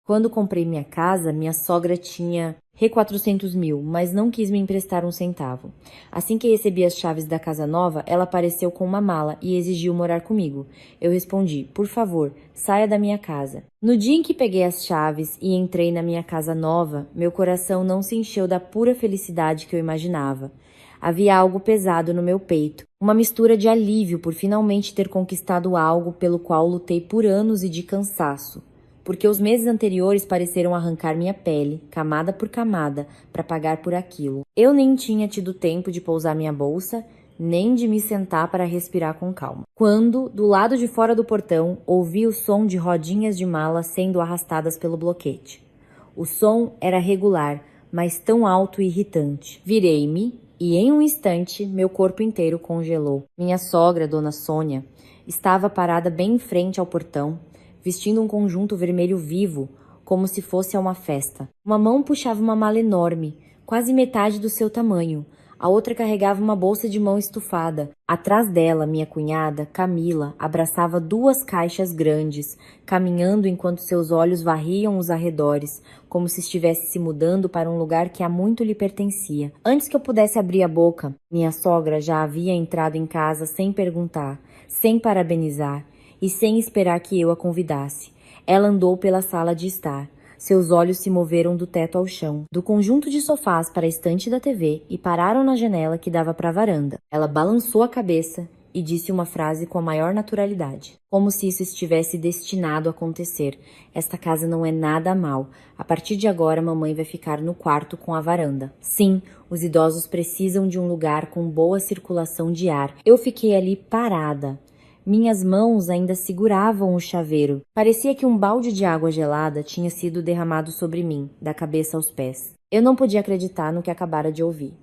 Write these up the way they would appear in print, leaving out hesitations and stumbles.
Quando comprei minha casa, minha sogra tinha R$ 400.000, mas não quis me emprestar um centavo. Assim que recebi as chaves da casa nova, ela apareceu com uma mala e exigiu morar comigo. Eu respondi, por favor, saia da minha casa. No dia em que peguei as chaves e entrei na minha casa nova, meu coração não se encheu da pura felicidade que eu imaginava. Havia algo pesado no meu peito, uma mistura de alívio por finalmente ter conquistado algo pelo qual lutei por anos e de cansaço. Porque os meses anteriores pareceram arrancar minha pele, camada por camada, para pagar por aquilo. Eu nem tinha tido tempo de pousar minha bolsa, nem de me sentar para respirar com calma. Quando, do lado de fora do portão, ouvi o som de rodinhas de mala sendo arrastadas pelo bloquete. O som era regular, mas tão alto e irritante. Virei-me e, em um instante, meu corpo inteiro congelou. Minha sogra, Dona Sônia, estava parada bem em frente ao portão, vestindo um conjunto vermelho vivo, como se fosse a uma festa. Uma mão puxava uma mala enorme, quase metade do seu tamanho. A outra carregava uma bolsa de mão estufada. Atrás dela, minha cunhada, Camila, abraçava 2 caixas grandes, caminhando enquanto seus olhos varriam os arredores, como se estivesse se mudando para um lugar que há muito lhe pertencia. Antes que eu pudesse abrir a boca, minha sogra já havia entrado em casa sem perguntar, sem parabenizar e sem esperar que eu a convidasse. Ela andou pela sala de estar. Seus olhos se moveram do teto ao chão, do conjunto de sofás para a estante da TV e pararam na janela que dava para a varanda. Ela balançou a cabeça e disse uma frase com a maior naturalidade, como se isso estivesse destinado a acontecer. Esta casa não é nada mal. A partir de agora, mamãe vai ficar no quarto com a varanda. Sim, os idosos precisam de um lugar com boa circulação de ar. Eu fiquei ali parada. Minhas mãos ainda seguravam o chaveiro. Parecia que um balde de água gelada tinha sido derramado sobre mim, da cabeça aos pés. Eu não podia acreditar no que acabara de ouvir.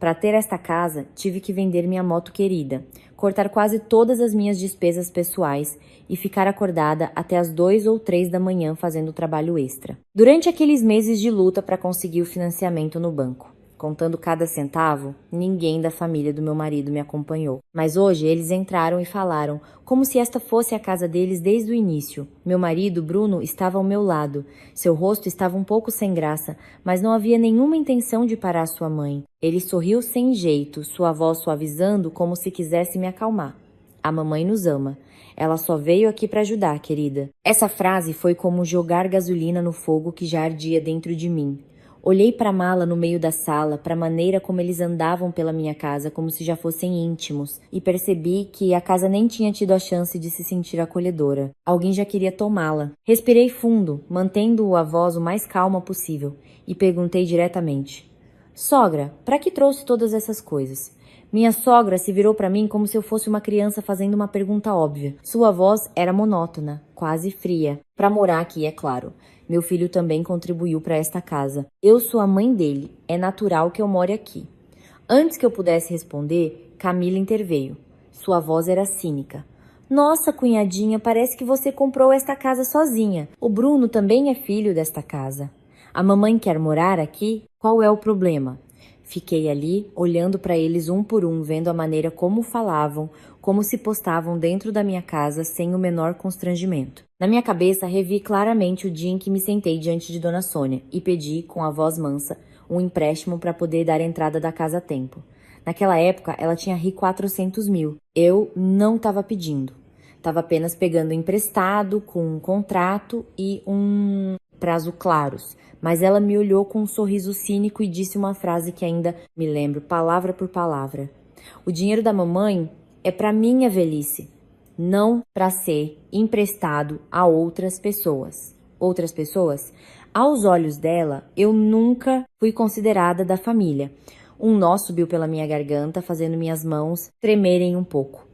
Para ter esta casa, tive que vender minha moto querida, cortar quase todas as minhas despesas pessoais e ficar acordada até as 2 ou 3 da manhã fazendo trabalho extra. Durante aqueles meses de luta para conseguir o financiamento no banco, contando cada centavo, ninguém da família do meu marido me acompanhou. Mas hoje eles entraram e falaram, como se esta fosse a casa deles desde o início. Meu marido, Bruno, estava ao meu lado. Seu rosto estava um pouco sem graça, mas não havia nenhuma intenção de parar sua mãe. Ele sorriu sem jeito, sua voz suavizando como se quisesse me acalmar. A mamãe nos ama. Ela só veio aqui para ajudar, querida. Essa frase foi como jogar gasolina no fogo que já ardia dentro de mim. Olhei para a mala no meio da sala, para a maneira como eles andavam pela minha casa, como se já fossem íntimos, e percebi que a casa nem tinha tido a chance de se sentir acolhedora. Alguém já queria tomá-la. Respirei fundo, mantendo a voz o mais calma possível, e perguntei diretamente: Sogra, para que trouxe todas essas coisas? Minha sogra se virou para mim como se eu fosse uma criança fazendo uma pergunta óbvia. Sua voz era monótona, quase fria. Para morar aqui, é claro. Meu filho também contribuiu para esta casa. Eu sou a mãe dele. É natural que eu more aqui. Antes que eu pudesse responder, Camila interveio. Sua voz era cínica. Nossa, cunhadinha, parece que você comprou esta casa sozinha. O Bruno também é filho desta casa. A mamãe quer morar aqui? Qual é o problema? Fiquei ali, olhando para eles um por um, vendo a maneira como falavam, como se postavam dentro da minha casa sem o menor constrangimento. Na minha cabeça, revi claramente o dia em que me sentei diante de Dona Sônia e pedi, com a voz mansa, um empréstimo para poder dar entrada da casa a tempo. Naquela época, ela tinha R$ 400.000. Eu não estava pedindo. Estava apenas pegando emprestado, com um contrato e um prazo claros. Mas ela me olhou com um sorriso cínico e disse uma frase que ainda me lembro, palavra por palavra. O dinheiro da mamãe é para minha velhice, não para ser emprestado a outras pessoas. Outras pessoas? Aos olhos dela, eu nunca fui considerada da família. Um nó subiu pela minha garganta, fazendo minhas mãos tremerem um pouco.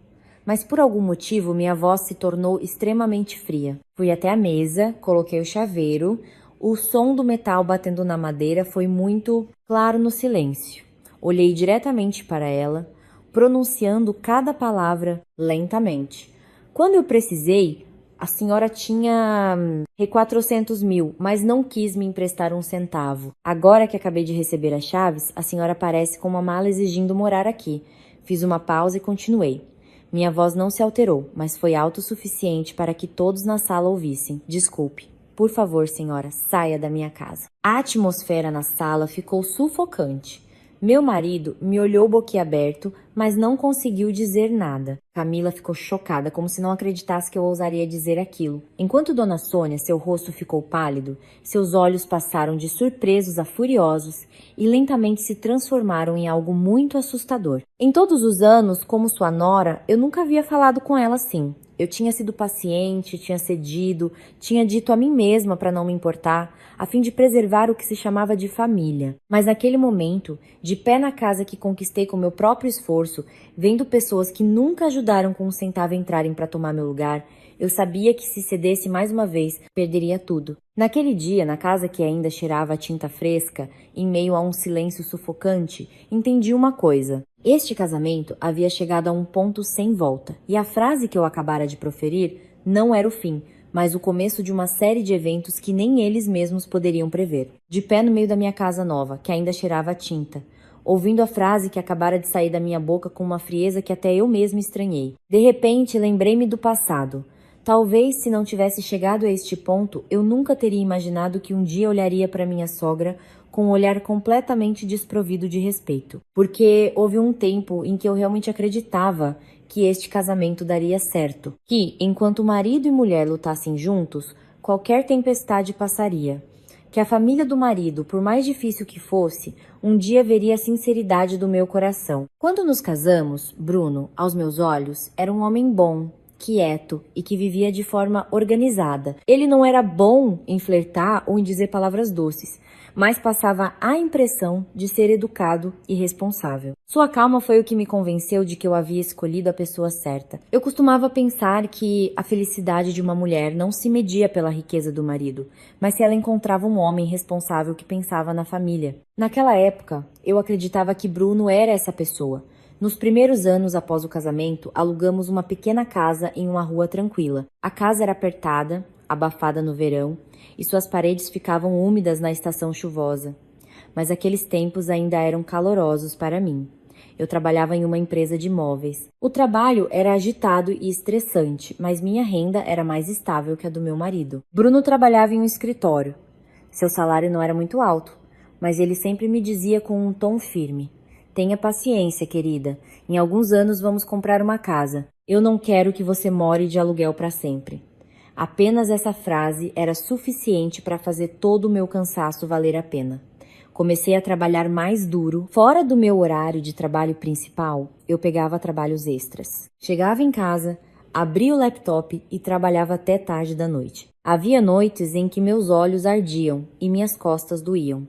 Mas por algum motivo, minha voz se tornou extremamente fria. Fui até a mesa, coloquei o chaveiro. O som do metal batendo na madeira foi muito claro no silêncio. Olhei diretamente para ela, pronunciando cada palavra lentamente. Quando eu precisei, a senhora tinha R$ 400.000, mas não quis me emprestar um centavo. Agora que acabei de receber as chaves, a senhora aparece com uma mala exigindo morar aqui. Fiz uma pausa e continuei. Minha voz não se alterou, mas foi alto o suficiente para que todos na sala ouvissem. Desculpe. Por favor, senhora, saia da minha casa. A atmosfera na sala ficou sufocante. Meu marido me olhou boquiaberto, mas não conseguiu dizer nada. Camila ficou chocada, como se não acreditasse que eu ousaria dizer aquilo. Enquanto Dona Sônia, seu rosto ficou pálido, seus olhos passaram de surpresos a furiosos e lentamente se transformaram em algo muito assustador. Em todos os anos, como sua nora, eu nunca havia falado com ela assim. Eu tinha sido paciente, tinha cedido, tinha dito a mim mesma para não me importar, a fim de preservar o que se chamava de família. Mas naquele momento, de pé na casa que conquistei com meu próprio esforço, vendo pessoas que nunca ajudaram com um centavo entrarem para tomar meu lugar, eu sabia que se cedesse mais uma vez, perderia tudo. Naquele dia, na casa que ainda cheirava a tinta fresca, em meio a um silêncio sufocante, entendi uma coisa. Este casamento havia chegado a um ponto sem volta, e a frase que eu acabara de proferir não era o fim, mas o começo de uma série de eventos que nem eles mesmos poderiam prever. De pé no meio da minha casa nova, que ainda cheirava a tinta, ouvindo a frase que acabara de sair da minha boca com uma frieza que até eu mesma estranhei. De repente, lembrei-me do passado. Talvez, se não tivesse chegado a este ponto, eu nunca teria imaginado que um dia olharia para minha sogra com um olhar completamente desprovido de respeito. Porque houve um tempo em que eu realmente acreditava que este casamento daria certo. Que, enquanto marido e mulher lutassem juntos, qualquer tempestade passaria. Que a família do marido, por mais difícil que fosse, um dia veria a sinceridade do meu coração. Quando nos casamos, Bruno, aos meus olhos, era um homem bom, quieto e que vivia de forma organizada. Ele não era bom em flertar ou em dizer palavras doces, mas passava a impressão de ser educado e responsável. Sua calma foi o que me convenceu de que eu havia escolhido a pessoa certa. Eu costumava pensar que a felicidade de uma mulher não se media pela riqueza do marido, mas se ela encontrava um homem responsável que pensava na família. Naquela época, eu acreditava que Bruno era essa pessoa. Nos primeiros anos após o casamento, alugamos uma pequena casa em uma rua tranquila. A casa era apertada, abafada no verão, e suas paredes ficavam úmidas na estação chuvosa. Mas aqueles tempos ainda eram calorosos para mim. Eu trabalhava em uma empresa de móveis. O trabalho era agitado e estressante, mas minha renda era mais estável que a do meu marido. Bruno trabalhava em um escritório. Seu salário não era muito alto, mas ele sempre me dizia com um tom firme: tenha paciência, querida. Em alguns anos vamos comprar uma casa. Eu não quero que você more de aluguel para sempre. Apenas essa frase era suficiente para fazer todo o meu cansaço valer a pena. Comecei a trabalhar mais duro. Fora do meu horário de trabalho principal, eu pegava trabalhos extras. Chegava em casa, abria o laptop e trabalhava até tarde da noite. Havia noites em que meus olhos ardiam e minhas costas doíam.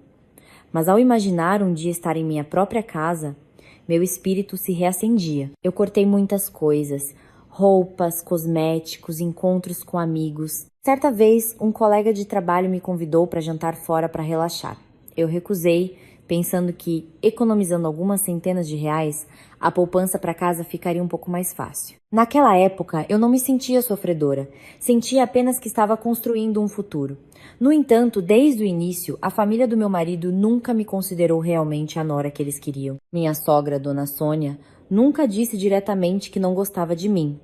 Mas ao imaginar um dia estar em minha própria casa, meu espírito se reacendia. Eu cortei muitas coisas, roupas, cosméticos, encontros com amigos. Certa vez, um colega de trabalho me convidou para jantar fora para relaxar. Eu recusei, pensando que, economizando algumas centenas de reais, a poupança para casa ficaria um pouco mais fácil. Naquela época, eu não me sentia sofredora, sentia apenas que estava construindo um futuro. No entanto, desde o início, a família do meu marido nunca me considerou realmente a nora que eles queriam. Minha sogra, Dona Sônia, nunca disse diretamente que não gostava de mim,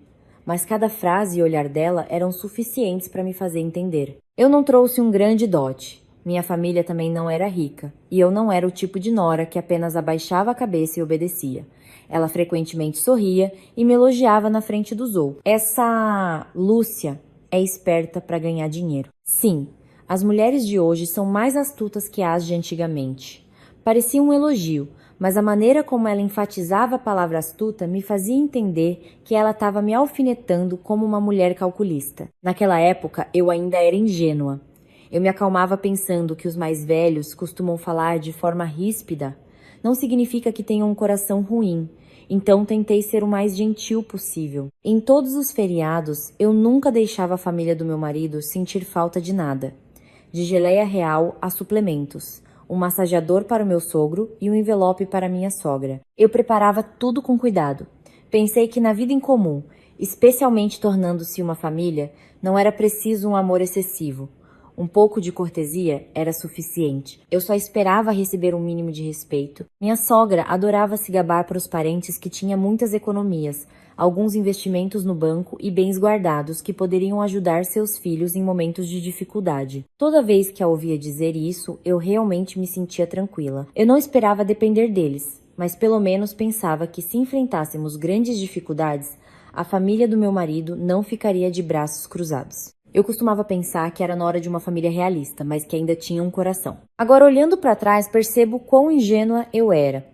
mas cada frase e olhar dela eram suficientes para me fazer entender. Eu não trouxe um grande dote. Minha família também não era rica, e eu não era o tipo de nora que apenas abaixava a cabeça e obedecia. Ela frequentemente sorria e me elogiava na frente dos outros. Essa Lúcia é esperta para ganhar dinheiro. Sim, as mulheres de hoje são mais astutas que as de antigamente. Parecia um elogio, mas a maneira como ela enfatizava a palavra astuta me fazia entender que ela estava me alfinetando como uma mulher calculista. Naquela época, eu ainda era ingênua. Eu me acalmava pensando que os mais velhos costumam falar de forma ríspida. Não significa que tenham um coração ruim. Então tentei ser o mais gentil possível. Em todos os feriados, eu nunca deixava a família do meu marido sentir falta de nada. De geleia real a suplementos, um massageador para o meu sogro e um envelope para minha sogra. Eu preparava tudo com cuidado. Pensei que na vida em comum, especialmente tornando-se uma família, não era preciso um amor excessivo. Um pouco de cortesia era suficiente. Eu só esperava receber um mínimo de respeito. Minha sogra adorava se gabar para os parentes que tinha muitas economias, alguns investimentos no banco e bens guardados que poderiam ajudar seus filhos em momentos de dificuldade. Toda vez que a ouvia dizer isso, eu realmente me sentia tranquila. Eu não esperava depender deles, mas pelo menos pensava que se enfrentássemos grandes dificuldades, a família do meu marido não ficaria de braços cruzados. Eu costumava pensar que era na hora de uma família realista, mas que ainda tinha um coração. Agora, olhando para trás, percebo quão ingênua eu era.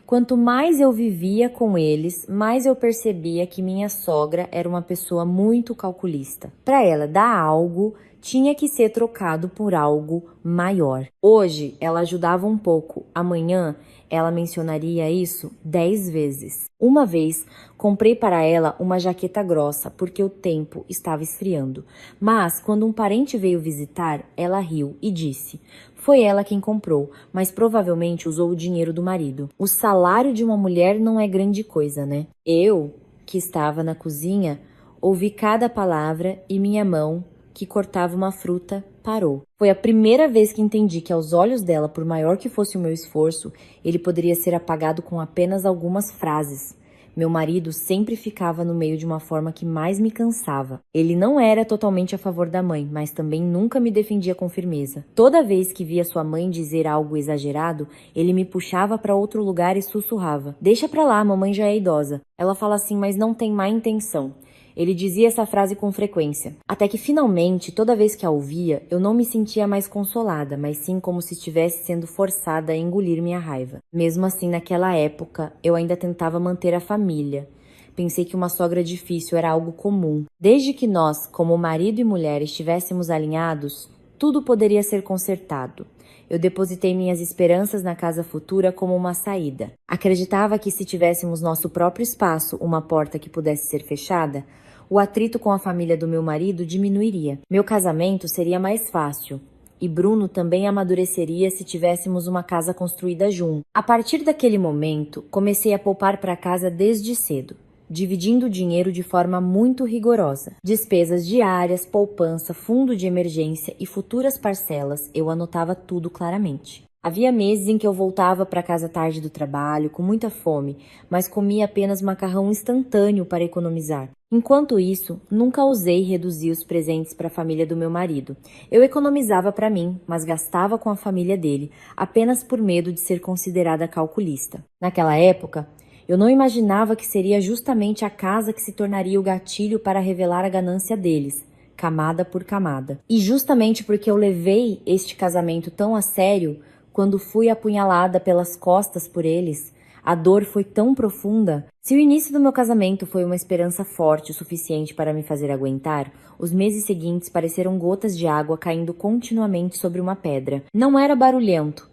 Quanto mais eu vivia com eles, mais eu percebia que minha sogra era uma pessoa muito calculista. Para ela dar algo, tinha que ser trocado por algo maior. Hoje, ela ajudava um pouco. Amanhã, ela mencionaria isso 10 vezes. Uma vez, comprei para ela uma jaqueta grossa, porque o tempo estava esfriando. Mas, quando um parente veio visitar, ela riu e disse: foi ela quem comprou, mas provavelmente usou o dinheiro do marido. O salário de uma mulher não é grande coisa, né? Eu, que estava na cozinha, ouvi cada palavra e minha mão, que cortava uma fruta, parou. Foi a primeira vez que entendi que aos olhos dela, por maior que fosse o meu esforço, ele poderia ser apagado com apenas algumas frases. Meu marido sempre ficava no meio de uma forma que mais me cansava. Ele não era totalmente a favor da mãe, mas também nunca me defendia com firmeza. Toda vez que via sua mãe dizer algo exagerado, ele me puxava para outro lugar e sussurrava: deixa pra lá, mamãe já é idosa. Ela fala assim, mas não tem má intenção. Ele dizia essa frase com frequência. Até que finalmente, toda vez que a ouvia, eu não me sentia mais consolada, mas sim como se estivesse sendo forçada a engolir minha raiva. Mesmo assim, naquela época, eu ainda tentava manter a família. Pensei que uma sogra difícil era algo comum. Desde que nós, como marido e mulher, estivéssemos alinhados, tudo poderia ser consertado. Eu depositei minhas esperanças na casa futura como uma saída. Acreditava que se tivéssemos nosso próprio espaço, uma porta que pudesse ser fechada, o atrito com a família do meu marido diminuiria. Meu casamento seria mais fácil. E Bruno também amadureceria se tivéssemos uma casa construída junto. A partir daquele momento, comecei a poupar para casa desde cedo, dividindo o dinheiro de forma muito rigorosa. Despesas diárias, poupança, fundo de emergência e futuras parcelas, eu anotava tudo claramente. Havia meses em que eu voltava para casa tarde do trabalho, com muita fome, mas comia apenas macarrão instantâneo para economizar. Enquanto isso, nunca ousei reduzir os presentes para a família do meu marido. Eu economizava para mim, mas gastava com a família dele, apenas por medo de ser considerada calculista. Naquela época, eu não imaginava que seria justamente a casa que se tornaria o gatilho para revelar a ganância deles, camada por camada. E justamente porque eu levei este casamento tão a sério, quando fui apunhalada pelas costas por eles, a dor foi tão profunda. Se o início do meu casamento foi uma esperança forte o suficiente para me fazer aguentar, os meses seguintes pareceram gotas de água caindo continuamente sobre uma pedra. Não era barulhento,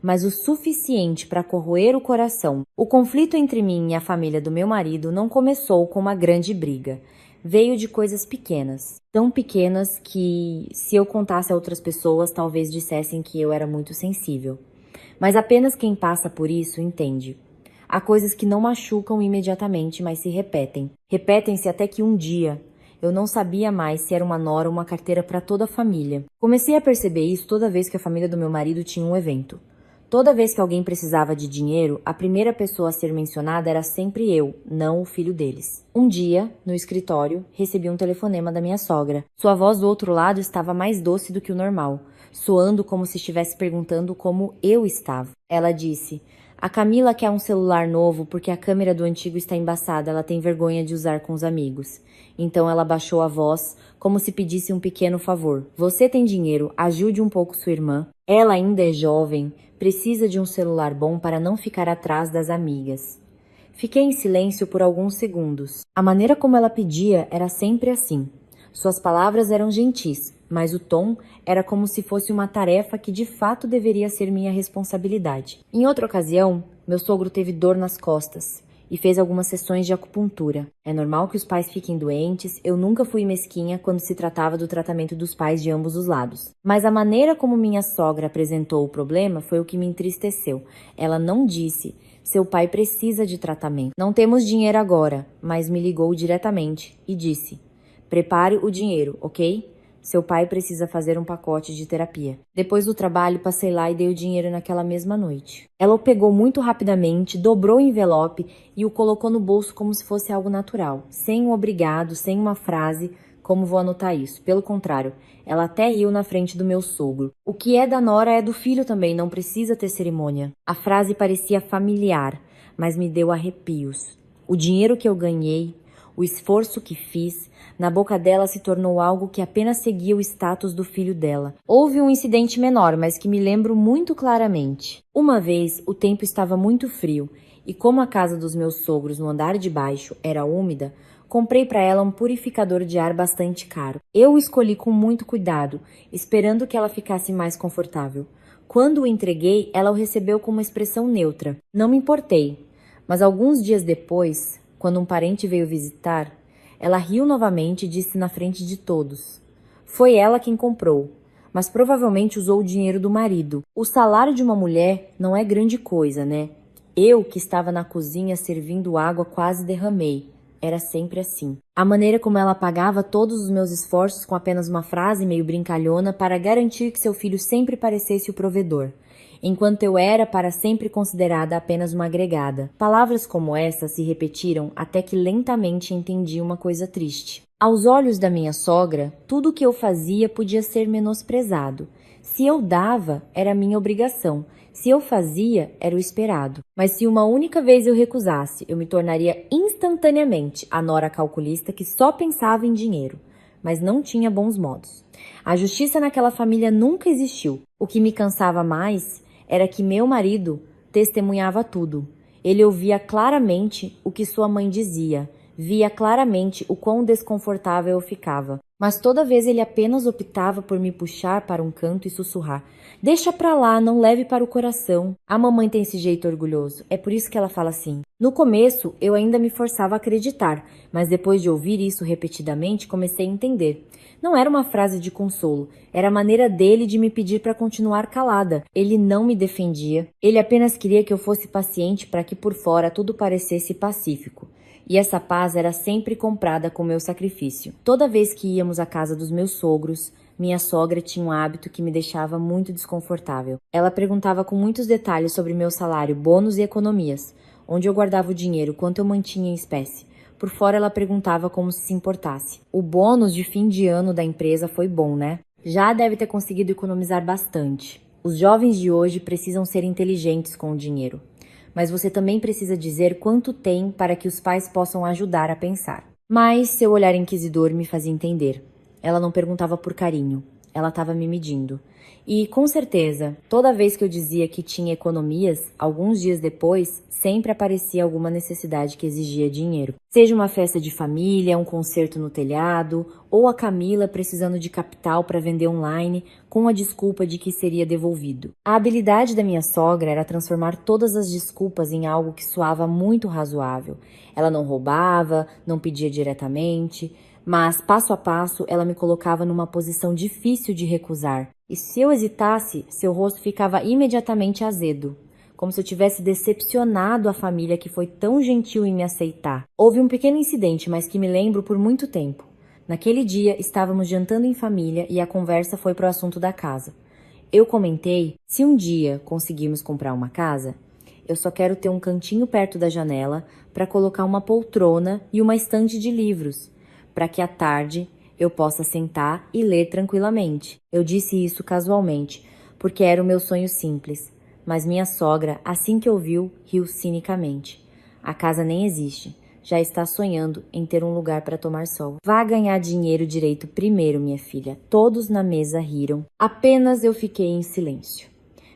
mas o suficiente para corroer o coração. O conflito entre mim e a família do meu marido não começou com uma grande briga. Veio de coisas pequenas. Tão pequenas que, se eu contasse a outras pessoas, talvez dissessem que eu era muito sensível. Mas apenas quem passa por isso entende. Há coisas que não machucam imediatamente, mas se repetem. Repetem-se até que um dia eu não sabia mais se era uma nora ou uma carteira para toda a família. Comecei a perceber isso toda vez que a família do meu marido tinha um evento. Toda vez que alguém precisava de dinheiro, a primeira pessoa a ser mencionada era sempre eu, não o filho deles. Um dia, no escritório, recebi um telefonema da minha sogra. Sua voz do outro lado estava mais doce do que o normal, soando como se estivesse perguntando como eu estava. Ela disse: a Camila quer um celular novo porque a câmera do antigo está embaçada, ela tem vergonha de usar com os amigos. Então ela baixou a voz, como se pedisse um pequeno favor. Você tem dinheiro, ajude um pouco sua irmã. Ela ainda é jovem, precisa de um celular bom para não ficar atrás das amigas. Fiquei em silêncio por alguns segundos. A maneira como ela pedia era sempre assim. Suas palavras eram gentis, mas o tom era como se fosse uma tarefa que de fato deveria ser minha responsabilidade. Em outra ocasião, meu sogro teve dor nas costas e fez algumas sessões de acupuntura. É normal que os pais fiquem doentes, eu nunca fui mesquinha quando se tratava do tratamento dos pais de ambos os lados. Mas a maneira como minha sogra apresentou o problema foi o que me entristeceu. Ela não disse: seu pai precisa de tratamento. Não temos dinheiro agora, mas me ligou diretamente e disse: prepare o dinheiro, ok? Seu pai precisa fazer um pacote de terapia. Depois do trabalho, passei lá e dei o dinheiro naquela mesma noite. Ela o pegou muito rapidamente, dobrou o envelope e o colocou no bolso como se fosse algo natural, sem um obrigado, sem uma frase, como vou anotar isso. Pelo contrário, ela até riu na frente do meu sogro. O que é da nora é do filho também, não precisa ter cerimônia. A frase parecia familiar, mas me deu arrepios. O dinheiro que eu ganhei, o esforço que fiz, na boca dela se tornou algo que apenas seguia o status do filho dela. Houve um incidente menor, mas que me lembro muito claramente. Uma vez, o tempo estava muito frio, e como a casa dos meus sogros no andar de baixo era úmida, comprei para ela um purificador de ar bastante caro. Eu o escolhi com muito cuidado, esperando que ela ficasse mais confortável. Quando o entreguei, ela o recebeu com uma expressão neutra. Não me importei, mas alguns dias depois, quando um parente veio visitar, ela riu novamente e disse na frente de todos. Foi ela quem comprou, mas provavelmente usou o dinheiro do marido. O salário de uma mulher não é grande coisa, né? Eu, que estava na cozinha servindo água, quase derramei. Era sempre assim. A maneira como ela pagava todos os meus esforços com apenas uma frase meio brincalhona para garantir que seu filho sempre parecesse o provedor, enquanto eu era para sempre considerada apenas uma agregada. Palavras como essa se repetiram até que lentamente entendi uma coisa triste. Aos olhos da minha sogra, tudo o que eu fazia podia ser menosprezado. Se eu dava, era minha obrigação. Se eu fazia, era o esperado. Mas se uma única vez eu recusasse, eu me tornaria instantaneamente a nora calculista que só pensava em dinheiro, mas não tinha bons modos. A justiça naquela família nunca existiu. O que me cansava mais era que meu marido testemunhava tudo. Ele ouvia claramente o que sua mãe dizia, via claramente o quão desconfortável eu ficava. Mas toda vez ele apenas optava por me puxar para um canto e sussurrar. Deixa pra lá, não leve para o coração. A mamãe tem esse jeito orgulhoso, é por isso que ela fala assim. No começo, eu ainda me forçava a acreditar, mas depois de ouvir isso repetidamente, comecei a entender. Não era uma frase de consolo, era a maneira dele de me pedir para continuar calada. Ele não me defendia, ele apenas queria que eu fosse paciente para que por fora tudo parecesse pacífico. E essa paz era sempre comprada com meu sacrifício. Toda vez que íamos à casa dos meus sogros, minha sogra tinha um hábito que me deixava muito desconfortável. Ela perguntava com muitos detalhes sobre meu salário, bônus e economias, onde eu guardava o dinheiro, quanto eu mantinha em espécie. Por fora ela perguntava como se importasse. O bônus de fim de ano da empresa foi bom, né? Já deve ter conseguido economizar bastante. Os jovens de hoje precisam ser inteligentes com o dinheiro. Mas você também precisa dizer quanto tem para que os pais possam ajudar a pensar. Mas seu olhar inquisidor me fazia entender. Ela não perguntava por carinho, ela estava me medindo. E, com certeza, toda vez que eu dizia que tinha economias, alguns dias depois, sempre aparecia alguma necessidade que exigia dinheiro. Seja uma festa de família, um concerto no telhado, ou a Camila precisando de capital para vender online, com a desculpa de que seria devolvido. A habilidade da minha sogra era transformar todas as desculpas em algo que soava muito razoável. Ela não roubava, não pedia diretamente, mas, passo a passo, ela me colocava numa posição difícil de recusar. E se eu hesitasse, seu rosto ficava imediatamente azedo, como se eu tivesse decepcionado a família que foi tão gentil em me aceitar. Houve um pequeno incidente, mas que me lembro por muito tempo. Naquele dia, estávamos jantando em família e a conversa foi para o assunto da casa. Eu comentei, se um dia conseguirmos comprar uma casa, eu só quero ter um cantinho perto da janela para colocar uma poltrona e uma estante de livros, para que à tarde eu possa sentar e ler tranquilamente. Eu disse isso casualmente, porque era o meu sonho simples. Mas minha sogra, assim que ouviu, riu cinicamente. A casa nem existe. Já está sonhando em ter um lugar para tomar sol. Vá ganhar dinheiro direito primeiro, minha filha. Todos na mesa riram. Apenas eu fiquei em silêncio.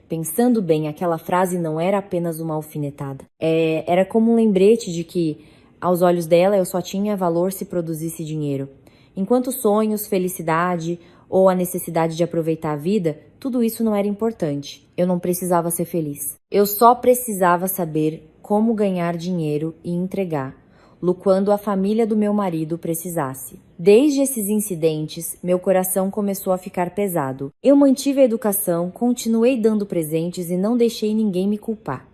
Pensando bem, aquela frase não era apenas uma alfinetada. Era como um lembrete de que, aos olhos dela, eu só tinha valor se produzisse dinheiro. Enquanto sonhos, felicidade ou a necessidade de aproveitar a vida, tudo isso não era importante. Eu não precisava ser feliz. Eu só precisava saber como ganhar dinheiro e entregar, quando a família do meu marido precisasse. Desde esses incidentes, meu coração começou a ficar pesado. Eu mantive a educação, continuei dando presentes e não deixei ninguém me culpar.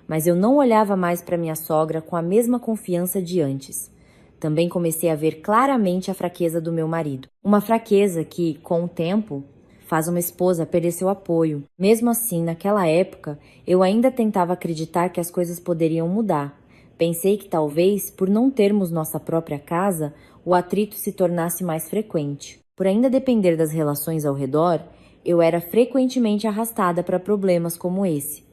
Mas eu não olhava mais para minha sogra com a mesma confiança de antes. Também comecei a ver claramente a fraqueza do meu marido. Uma fraqueza que, com o tempo, faz uma esposa perder seu apoio. Mesmo assim, naquela época, eu ainda tentava acreditar que as coisas poderiam mudar. Pensei que talvez, por não termos nossa própria casa, o atrito se tornasse mais frequente. Por ainda depender das relações ao redor, eu era frequentemente arrastada para problemas como esse.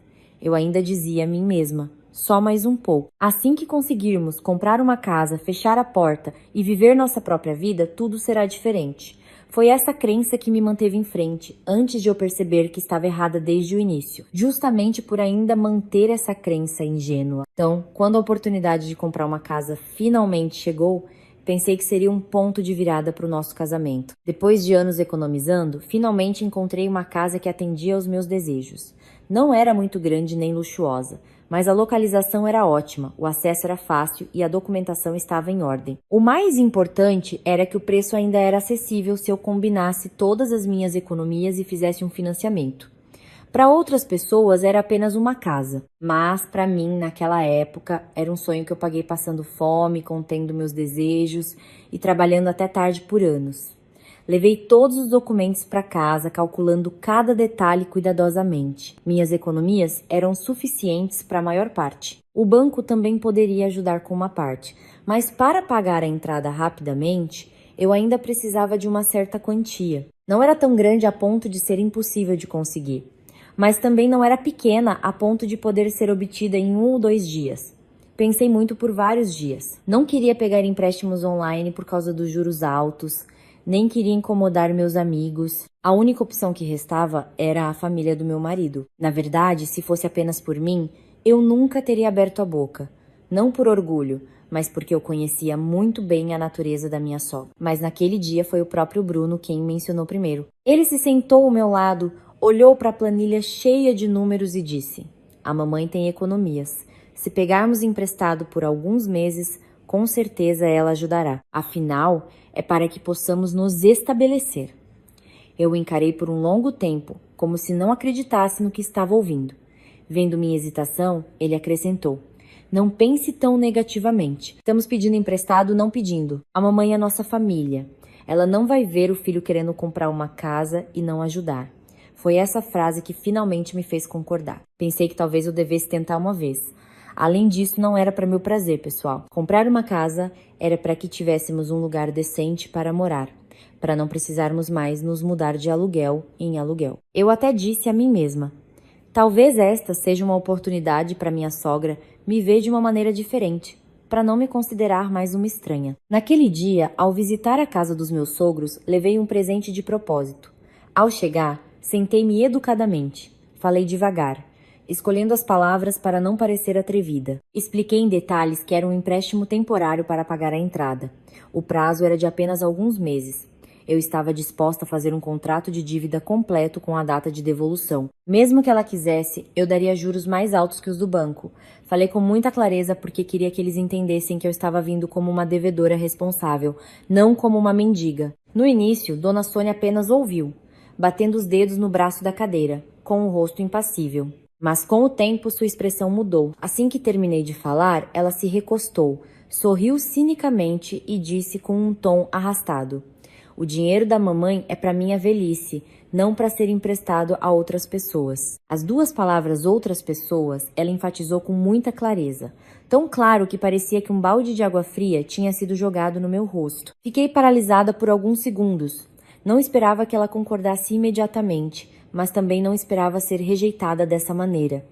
Eu ainda dizia a mim mesma: só mais um pouco. Assim que conseguirmos comprar uma casa, fechar a porta e viver nossa própria vida, tudo será diferente. Foi essa crença que me manteve em frente, antes de eu perceber que estava errada desde o início, justamente por ainda manter essa crença ingênua. Então, quando a oportunidade de comprar uma casa finalmente chegou, pensei que seria um ponto de virada para o nosso casamento. Depois de anos economizando, finalmente encontrei uma casa que atendia aos meus desejos. Não era muito grande nem luxuosa, mas a localização era ótima, o acesso era fácil e a documentação estava em ordem. O mais importante era que o preço ainda era acessível se eu combinasse todas as minhas economias e fizesse um financiamento. Para outras pessoas era apenas uma casa, mas para mim, naquela época, era um sonho que eu paguei passando fome, contendo meus desejos e trabalhando até tarde por anos. Levei todos os documentos para casa, calculando cada detalhe cuidadosamente. Minhas economias eram suficientes para a maior parte. O banco também poderia ajudar com uma parte, mas para pagar a entrada rapidamente, eu ainda precisava de uma certa quantia. Não era tão grande a ponto de ser impossível de conseguir, mas também não era pequena a ponto de poder ser obtida em 1 ou 2 dias. Pensei muito por vários dias. Não queria pegar empréstimos online por causa dos juros altos, nem queria incomodar meus amigos. A única opção que restava era a família do meu marido. Na verdade, se fosse apenas por mim, eu nunca teria aberto a boca. Não por orgulho, mas porque eu conhecia muito bem a natureza da minha sogra. Mas naquele dia foi o próprio Bruno quem mencionou primeiro. Ele se sentou ao meu lado, olhou para a planilha cheia de números e disse: "A mamãe tem economias. Se pegarmos emprestado por alguns meses, com certeza ela ajudará. Afinal, é para que possamos nos estabelecer." Eu o encarei por um longo tempo, como se não acreditasse no que estava ouvindo. Vendo minha hesitação, ele acrescentou: "Não pense tão negativamente. Estamos pedindo emprestado, não pedindo. A mamãe é nossa família. Ela não vai ver o filho querendo comprar uma casa e não ajudar." Foi essa frase que finalmente me fez concordar. Pensei que talvez eu devesse tentar uma vez. Além disso, não era para meu prazer, pessoal. Comprar uma casa era para que tivéssemos um lugar decente para morar, para não precisarmos mais nos mudar de aluguel em aluguel. Eu até disse a mim mesma: talvez esta seja uma oportunidade para minha sogra me ver de uma maneira diferente, para não me considerar mais uma estranha. Naquele dia, ao visitar a casa dos meus sogros, levei um presente de propósito. Ao chegar, sentei-me educadamente. Falei devagar, escolhendo as palavras para não parecer atrevida. Expliquei em detalhes que era um empréstimo temporário para pagar a entrada. O prazo era de apenas alguns meses. Eu estava disposta a fazer um contrato de dívida completo com a data de devolução. Mesmo que ela quisesse, eu daria juros mais altos que os do banco. Falei com muita clareza porque queria que eles entendessem que eu estava vindo como uma devedora responsável, não como uma mendiga. No início, Dona Sônia apenas ouviu, batendo os dedos no braço da cadeira, com o rosto impassível. Mas com o tempo sua expressão mudou. Assim que terminei de falar, ela se recostou, sorriu cinicamente e disse com um tom arrastado: "O dinheiro da mamãe é para minha velhice, não para ser emprestado a outras pessoas." As duas palavras "outras pessoas" ela enfatizou com muita clareza. Tão claro que parecia que um balde de água fria tinha sido jogado no meu rosto. Fiquei paralisada por alguns segundos. Não esperava que ela concordasse imediatamente, mas também não esperava ser rejeitada dessa maneira.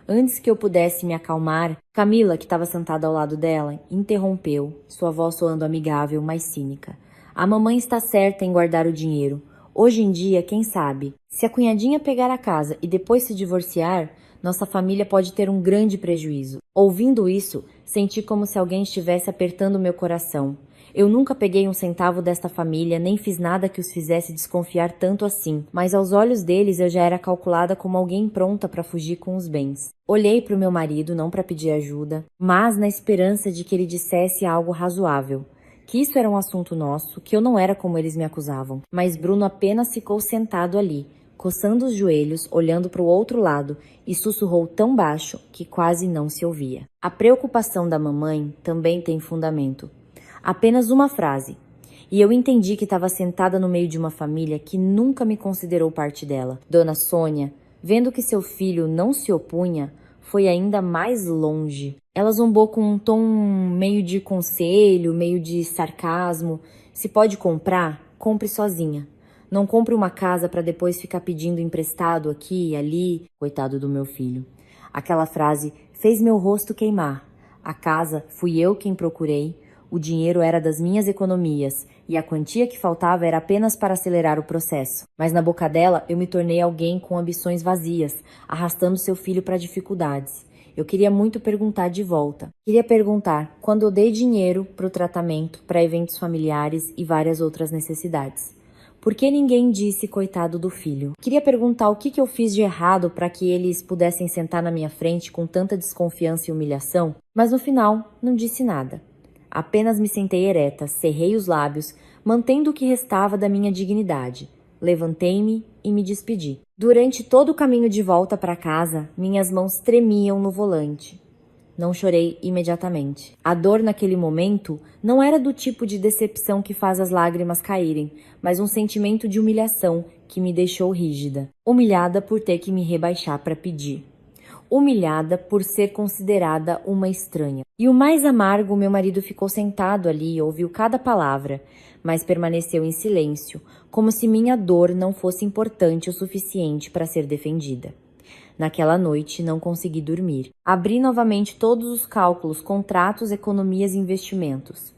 Antes que eu pudesse me acalmar, Camila, que estava sentada ao lado dela, interrompeu, sua voz soando amigável, mas cínica: "A mamãe está certa em guardar o dinheiro. Hoje em dia, quem sabe? Se a cunhadinha pegar a casa e depois se divorciar, nossa família pode ter um grande prejuízo." Ouvindo isso, senti como se alguém estivesse apertando meu coração. Eu nunca peguei um centavo desta família, nem fiz nada que os fizesse desconfiar tanto assim, mas aos olhos deles eu já era calculada como alguém pronta para fugir com os bens. Olhei para o meu marido, não para pedir ajuda, mas na esperança de que ele dissesse algo razoável. Que isso era um assunto nosso, que eu não era como eles me acusavam. Mas Bruno apenas ficou sentado ali, coçando os joelhos, olhando para o outro lado, e sussurrou tão baixo que quase não se ouvia: "A preocupação da mamãe também tem fundamento. Apenas uma frase. E eu entendi que estava sentada no meio de uma família que nunca me considerou parte dela. Dona Sônia, vendo que seu filho não se opunha, foi ainda mais longe. Ela zombou com um tom meio de conselho, meio de sarcasmo. Se pode comprar, compre sozinha. Não compre uma casa para depois ficar pedindo emprestado aqui e ali. Coitado do meu filho. Aquela frase fez meu rosto queimar. A casa fui eu quem procurei. O dinheiro era das minhas economias e a quantia que faltava era apenas para acelerar o processo. Mas na boca dela eu me tornei alguém com ambições vazias, arrastando seu filho para dificuldades. Eu queria muito perguntar de volta. Queria perguntar quando eu dei dinheiro para o tratamento, para eventos familiares e várias outras necessidades. Por que ninguém disse coitado do filho? Queria perguntar o que eu fiz de errado para que eles pudessem sentar na minha frente com tanta desconfiança e humilhação, mas no final não disse nada. Apenas me sentei ereta, cerrei os lábios, mantendo o que restava da minha dignidade. Levantei-me e me despedi. Durante todo o caminho de volta para casa, minhas mãos tremiam no volante. Não chorei imediatamente. A dor naquele momento não era do tipo de decepção que faz as lágrimas caírem, mas um sentimento de humilhação que me deixou rígida. Humilhada por ter que me rebaixar para pedir. Humilhada por ser considerada uma estranha. E o mais amargo, meu marido ficou sentado ali e ouviu cada palavra, mas permaneceu em silêncio, como se minha dor não fosse importante o suficiente para ser defendida. Naquela noite, não consegui dormir. Abri novamente todos os cálculos, contratos, economias e investimentos.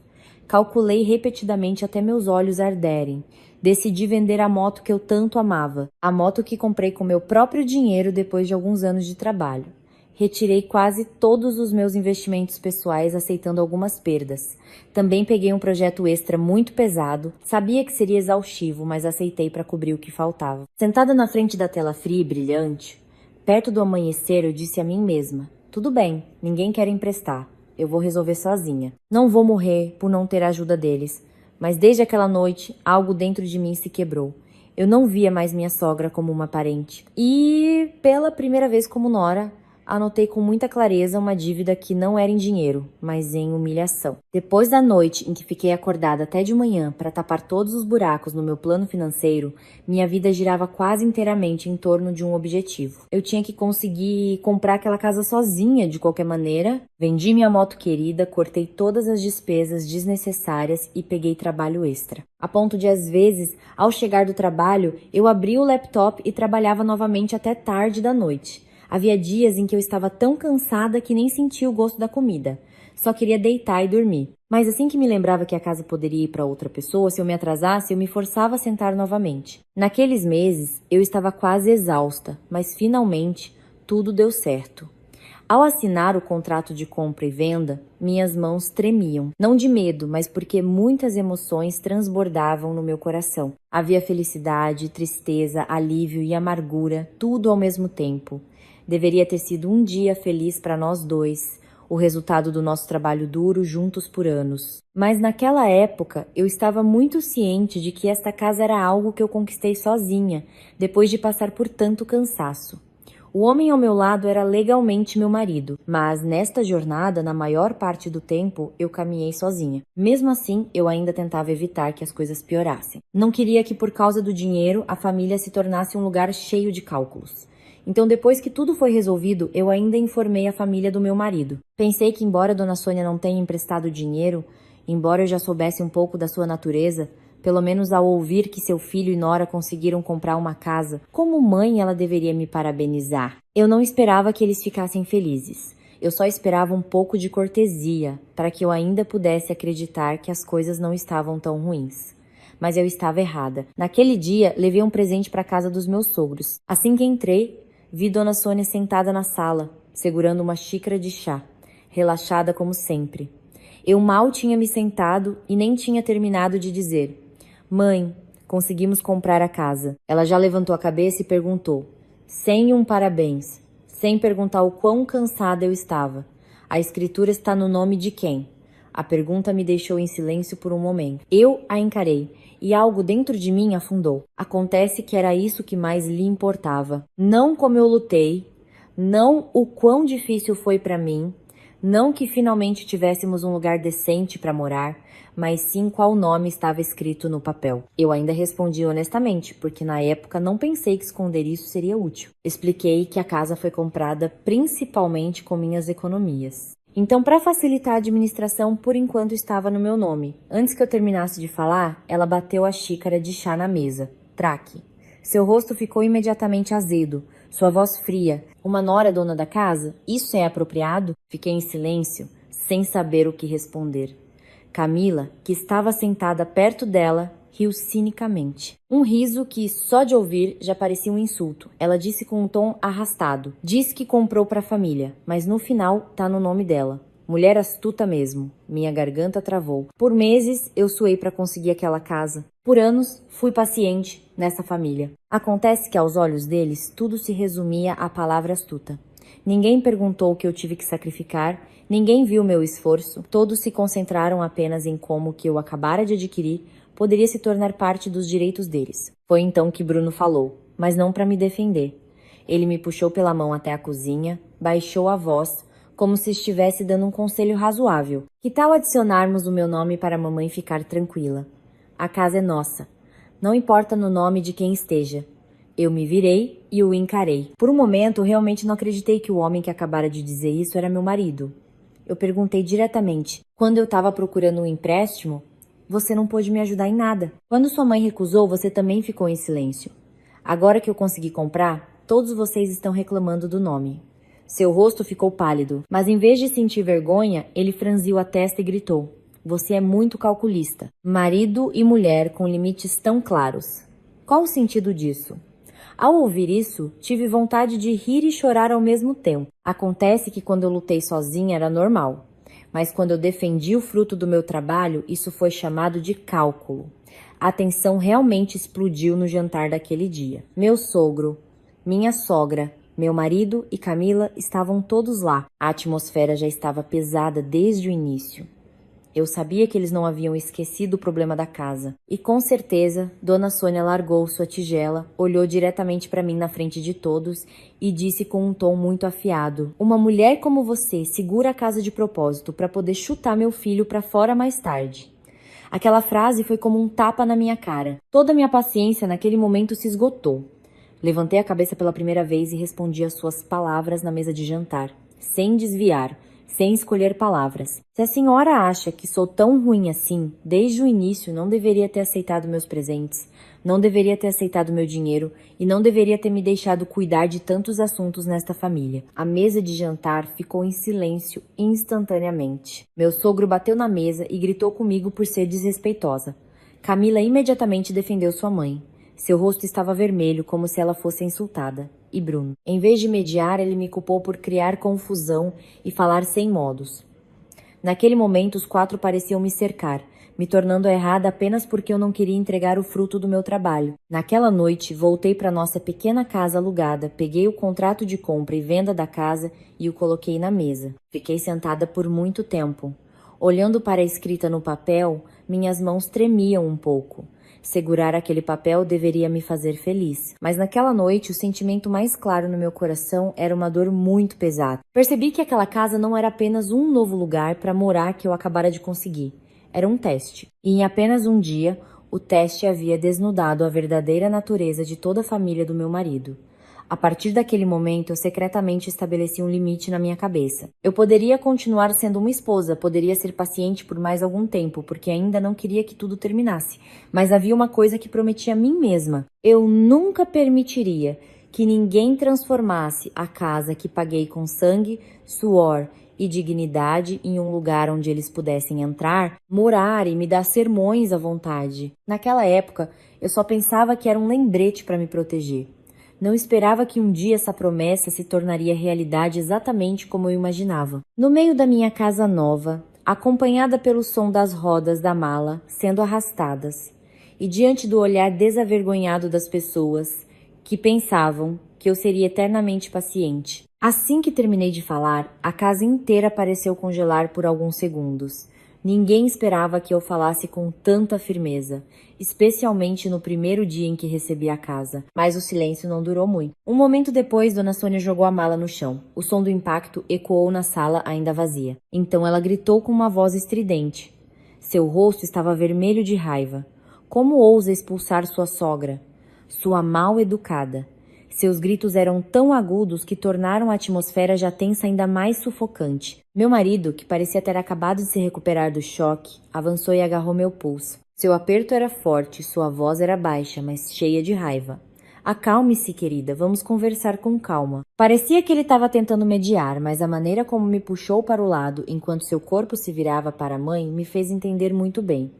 Calculei repetidamente até meus olhos arderem. Decidi vender a moto que eu tanto amava, a moto que comprei com meu próprio dinheiro depois de alguns anos de trabalho. Retirei quase todos os meus investimentos pessoais, aceitando algumas perdas. Também peguei um projeto extra muito pesado, sabia que seria exaustivo, mas aceitei para cobrir o que faltava. Sentada na frente da tela fria e brilhante, perto do amanhecer, eu disse a mim mesma: tudo bem, ninguém quer emprestar, eu vou resolver sozinha. Não vou morrer por não ter a ajuda deles. Mas desde aquela noite, algo dentro de mim se quebrou. Eu não via mais minha sogra como uma parente. E, pela primeira vez como nora, anotei com muita clareza uma dívida que não era em dinheiro, mas em humilhação. Depois da noite em que fiquei acordada até de manhã para tapar todos os buracos no meu plano financeiro, minha vida girava quase inteiramente em torno de um objetivo. Eu tinha que conseguir comprar aquela casa sozinha de qualquer maneira. Vendi minha moto querida, cortei todas as despesas desnecessárias e peguei trabalho extra. A ponto de, às vezes, ao chegar do trabalho, eu abria o laptop e trabalhava novamente até tarde da noite. Havia dias em que eu estava tão cansada que nem sentia o gosto da comida. Só queria deitar e dormir. Mas assim que me lembrava que a casa poderia ir para outra pessoa, se eu me atrasasse, eu me forçava a sentar novamente. Naqueles meses, eu estava quase exausta, mas finalmente tudo deu certo. Ao assinar o contrato de compra e venda, minhas mãos tremiam. Não de medo, mas porque muitas emoções transbordavam no meu coração. Havia felicidade, tristeza, alívio e amargura, tudo ao mesmo tempo. Deveria ter sido um dia feliz para nós dois, o resultado do nosso trabalho duro juntos por anos. Mas naquela época, eu estava muito ciente de que esta casa era algo que eu conquistei sozinha, depois de passar por tanto cansaço. O homem ao meu lado era legalmente meu marido, mas nesta jornada, na maior parte do tempo, eu caminhei sozinha. Mesmo assim, eu ainda tentava evitar que as coisas piorassem. Não queria que, por causa do dinheiro, a família se tornasse um lugar cheio de cálculos. Então, depois que tudo foi resolvido, eu ainda informei a família do meu marido. Pensei que, embora Dona Sônia não tenha emprestado dinheiro, embora eu já soubesse um pouco da sua natureza, pelo menos ao ouvir que seu filho e nora conseguiram comprar uma casa, como mãe ela deveria me parabenizar. Eu não esperava que eles ficassem felizes. Eu só esperava um pouco de cortesia, para que eu ainda pudesse acreditar que as coisas não estavam tão ruins. Mas eu estava errada. Naquele dia, levei um presente para a casa dos meus sogros. Assim que entrei, vi Dona Sônia sentada na sala, segurando uma xícara de chá, relaxada como sempre. Eu mal tinha me sentado e nem tinha terminado de dizer: Mãe, conseguimos comprar a casa. Ela já levantou a cabeça e perguntou, sem um parabéns, sem perguntar o quão cansada eu estava. A escritura está no nome de quem? A pergunta me deixou em silêncio por um momento. Eu a encarei e algo dentro de mim afundou. Acontece que era isso que mais lhe importava. Não como eu lutei, não o quão difícil foi para mim, Não que finalmente tivéssemos um lugar decente para morar, mas sim qual nome estava escrito no papel. Eu ainda respondi honestamente, porque na época não pensei que esconder isso seria útil. Expliquei que a casa foi comprada principalmente com minhas economias. Então, para facilitar a administração, por enquanto estava no meu nome. Antes que eu terminasse de falar, ela bateu a xícara de chá na mesa. Traque. Seu rosto ficou imediatamente azedo, sua voz fria. Uma nora dona da casa? Isso é apropriado? Fiquei em silêncio, sem saber o que responder. Camila, que estava sentada perto dela, riu cinicamente. Um riso que, só de ouvir, já parecia um insulto. Ela disse com um tom arrastado. Disse que comprou para a família, mas no final tá no nome dela. Mulher astuta mesmo. Minha garganta travou. Por meses, eu suei para conseguir aquela casa. Por anos, fui paciente nessa família. Acontece que, aos olhos deles, tudo se resumia à palavra astuta. Ninguém perguntou o que eu tive que sacrificar, ninguém viu meu esforço, todos se concentraram apenas em como o que eu acabara de adquirir poderia se tornar parte dos direitos deles. Foi então que Bruno falou, mas não para me defender. Ele me puxou pela mão até a cozinha, baixou a voz, como se estivesse dando um conselho razoável. Que tal adicionarmos o meu nome para a mamãe ficar tranquila? A casa é nossa. Não importa no nome de quem esteja. Eu me virei e o encarei. Por um momento, realmente não acreditei que o homem que acabara de dizer isso era meu marido. Eu perguntei diretamente. Quando eu estava procurando um empréstimo, você não pôde me ajudar em nada. Quando sua mãe recusou, você também ficou em silêncio. Agora que eu consegui comprar, todos vocês estão reclamando do nome. Seu rosto ficou pálido, mas em vez de sentir vergonha, ele franziu a testa e gritou. Você é muito calculista. Marido e mulher com limites tão claros. Qual o sentido disso? Ao ouvir isso, tive vontade de rir e chorar ao mesmo tempo. Acontece que quando eu lutei sozinha era normal, mas quando eu defendi o fruto do meu trabalho, isso foi chamado de cálculo. A tensão realmente explodiu no jantar daquele dia. Meu sogro, minha sogra, meu marido e Camila estavam todos lá. A atmosfera já estava pesada desde o início. Eu sabia que eles não haviam esquecido o problema da casa. E com certeza, Dona Sônia largou sua tigela, olhou diretamente para mim na frente de todos e disse com um tom muito afiado: Uma mulher como você segura a casa de propósito para poder chutar meu filho para fora mais tarde. Aquela frase foi como um tapa na minha cara. Toda a minha paciência naquele momento se esgotou. Levantei a cabeça pela primeira vez e respondi às suas palavras na mesa de jantar, sem desviar, sem escolher palavras. Se a senhora acha que sou tão ruim assim, desde o início não deveria ter aceitado meus presentes, não deveria ter aceitado meu dinheiro e não deveria ter me deixado cuidar de tantos assuntos nesta família. A mesa de jantar ficou em silêncio instantaneamente. Meu sogro bateu na mesa e gritou comigo por ser desrespeitosa. Camila imediatamente defendeu sua mãe. Seu rosto estava vermelho, como se ela fosse insultada. E Bruno? Em vez de mediar, ele me culpou por criar confusão e falar sem modos. Naquele momento, os quatro pareciam me cercar, me tornando errada apenas porque eu não queria entregar o fruto do meu trabalho. Naquela noite, voltei para nossa pequena casa alugada, peguei o contrato de compra e venda da casa e o coloquei na mesa. Fiquei sentada por muito tempo. Olhando para a escrita no papel, minhas mãos tremiam um pouco. Segurar aquele papel deveria me fazer feliz. Mas naquela noite, o sentimento mais claro no meu coração era uma dor muito pesada. Percebi que aquela casa não era apenas um novo lugar para morar que eu acabara de conseguir. Era um teste. E em apenas um dia, o teste havia desnudado a verdadeira natureza de toda a família do meu marido. A partir daquele momento, eu secretamente estabeleci um limite na minha cabeça. Eu poderia continuar sendo uma esposa, poderia ser paciente por mais algum tempo, porque ainda não queria que tudo terminasse. Mas havia uma coisa que prometi a mim mesma. Eu nunca permitiria que ninguém transformasse a casa que paguei com sangue, suor e dignidade em um lugar onde eles pudessem entrar, morar e me dar sermões à vontade. Naquela época, eu só pensava que era um lembrete para me proteger. Não esperava que um dia essa promessa se tornaria realidade exatamente como eu imaginava. No meio da minha casa nova, acompanhada pelo som das rodas da mala sendo arrastadas, e diante do olhar desavergonhado das pessoas que pensavam que eu seria eternamente paciente. Assim que terminei de falar, a casa inteira pareceu congelar por alguns segundos. Ninguém esperava que eu falasse com tanta firmeza, especialmente no primeiro dia em que recebi a casa. Mas o silêncio não durou muito. Um momento depois, Dona Sônia jogou a mala no chão. O som do impacto ecoou na sala ainda vazia. Então ela gritou com uma voz estridente. Seu rosto estava vermelho de raiva. Como ousa expulsar sua sogra? Sua mal educada. Seus gritos eram tão agudos que tornaram a atmosfera já tensa ainda mais sufocante. Meu marido, que parecia ter acabado de se recuperar do choque, avançou e agarrou meu pulso. Seu aperto era forte, sua voz era baixa, mas cheia de raiva. Acalme-se, querida, vamos conversar com calma. Parecia que ele estava tentando mediar, mas a maneira como me puxou para o lado enquanto seu corpo se virava para a mãe me fez entender muito bem.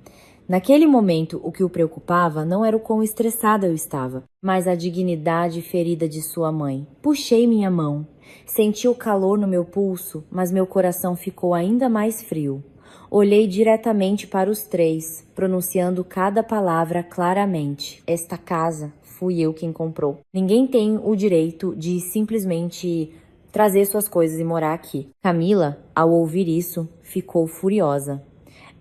Naquele momento, o que o preocupava não era o quão estressada eu estava, mas a dignidade ferida de sua mãe. Puxei minha mão. Senti o calor no meu pulso, mas meu coração ficou ainda mais frio. Olhei diretamente para os três, pronunciando cada palavra claramente. Esta casa fui eu quem comprou. Ninguém tem o direito de simplesmente trazer suas coisas e morar aqui. Camila, ao ouvir isso, ficou furiosa.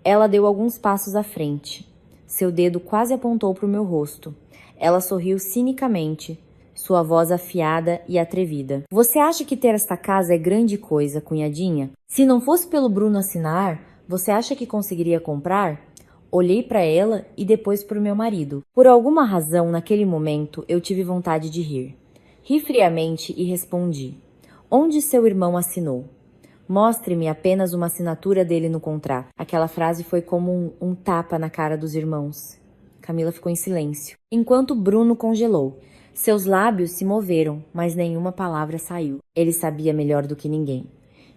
Ela deu alguns passos à frente. Seu dedo quase apontou para o meu rosto. Ela sorriu cinicamente, sua voz afiada e atrevida. Você acha que ter esta casa é grande coisa, cunhadinha? Se não fosse pelo Bruno assinar, você acha que conseguiria comprar? Olhei para ela e depois para o meu marido. Por alguma razão, naquele momento, eu tive vontade de rir. Ri friamente e respondi. Onde seu irmão assinou? Mostre-me apenas uma assinatura dele no contrato. Aquela frase foi como um tapa na cara dos irmãos. Camila ficou em silêncio, enquanto Bruno congelou. Seus lábios se moveram, mas nenhuma palavra saiu. Ele sabia melhor do que ninguém.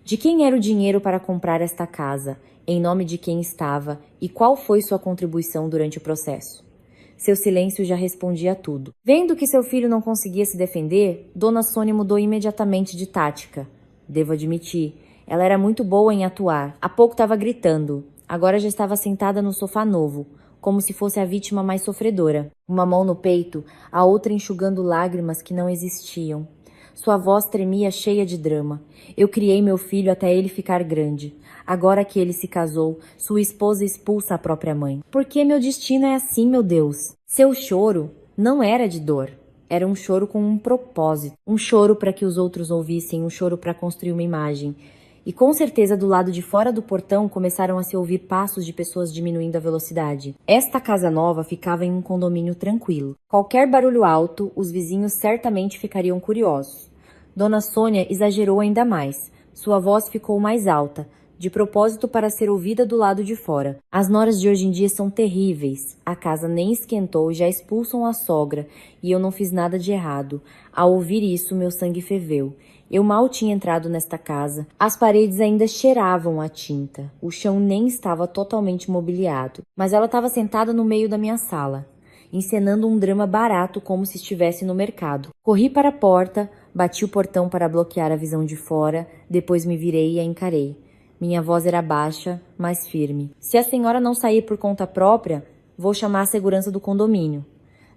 De quem era o dinheiro para comprar esta casa, em nome de quem estava e qual foi sua contribuição durante o processo? Seu silêncio já respondia tudo. Vendo que seu filho não conseguia se defender, Dona Sônia mudou imediatamente de tática. Devo admitir, ela era muito boa em atuar. Há pouco estava gritando. Agora já estava sentada no sofá novo, como se fosse a vítima mais sofredora. Uma mão no peito, a outra enxugando lágrimas que não existiam. Sua voz tremia cheia de drama. Eu criei meu filho até ele ficar grande. Agora que ele se casou, sua esposa expulsa a própria mãe. Por que meu destino é assim, meu Deus? Seu choro não era de dor. Era um choro com um propósito. Um choro para que os outros ouvissem, um choro para construir uma imagem. E com certeza do lado de fora do portão começaram a se ouvir passos de pessoas diminuindo a velocidade. Esta casa nova ficava em um condomínio tranquilo. Qualquer barulho alto, os vizinhos certamente ficariam curiosos. Dona Sônia exagerou ainda mais. Sua voz ficou mais alta, de propósito para ser ouvida do lado de fora. As noras de hoje em dia são terríveis. A casa nem esquentou, já expulsam a sogra, e eu não fiz nada de errado. Ao ouvir isso, meu sangue ferveu. Eu mal tinha entrado nesta casa. As paredes ainda cheiravam a tinta. O chão nem estava totalmente mobiliado. Mas ela estava sentada no meio da minha sala, encenando um drama barato como se estivesse no mercado. Corri para a porta, bati o portão para bloquear a visão de fora, depois me virei e a encarei. Minha voz era baixa, mas firme. Se a senhora não sair por conta própria, vou chamar a segurança do condomínio.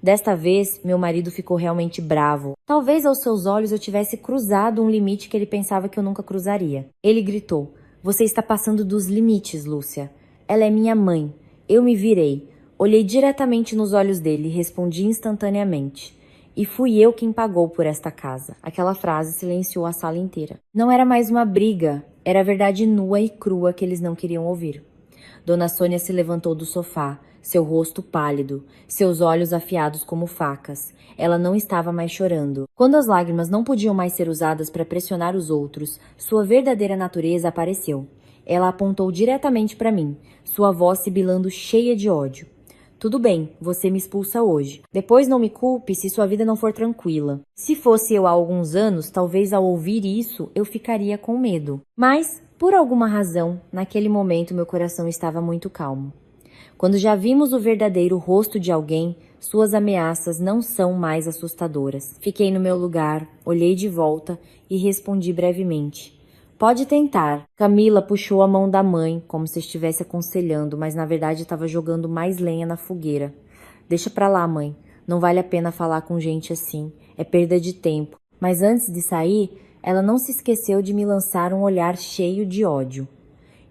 Desta vez, meu marido ficou realmente bravo. Talvez aos seus olhos eu tivesse cruzado um limite que ele pensava que eu nunca cruzaria. Ele gritou: Você está passando dos limites, Lúcia. Ela é minha mãe. Eu me virei. Olhei diretamente nos olhos dele e respondi instantaneamente. E fui eu quem pagou por esta casa. Aquela frase silenciou a sala inteira. Não era mais uma briga. Era a verdade nua e crua que eles não queriam ouvir. Dona Sônia se levantou do sofá, seu rosto pálido, seus olhos afiados como facas. Ela não estava mais chorando. Quando as lágrimas não podiam mais ser usadas para pressionar os outros, sua verdadeira natureza apareceu. Ela apontou diretamente para mim, sua voz sibilando cheia de ódio. Tudo bem, você me expulsa hoje. Depois não me culpe se sua vida não for tranquila. Se fosse eu há alguns anos, talvez ao ouvir isso, eu ficaria com medo. Mas, por alguma razão, naquele momento meu coração estava muito calmo. Quando já vimos o verdadeiro rosto de alguém, suas ameaças não são mais assustadoras. Fiquei no meu lugar, olhei de volta e respondi brevemente. Pode tentar. Camila puxou a mão da mãe, como se estivesse aconselhando, mas na verdade estava jogando mais lenha na fogueira. Deixa pra lá, mãe. Não vale a pena falar com gente assim. É perda de tempo. Mas antes de sair, ela não se esqueceu de me lançar um olhar cheio de ódio.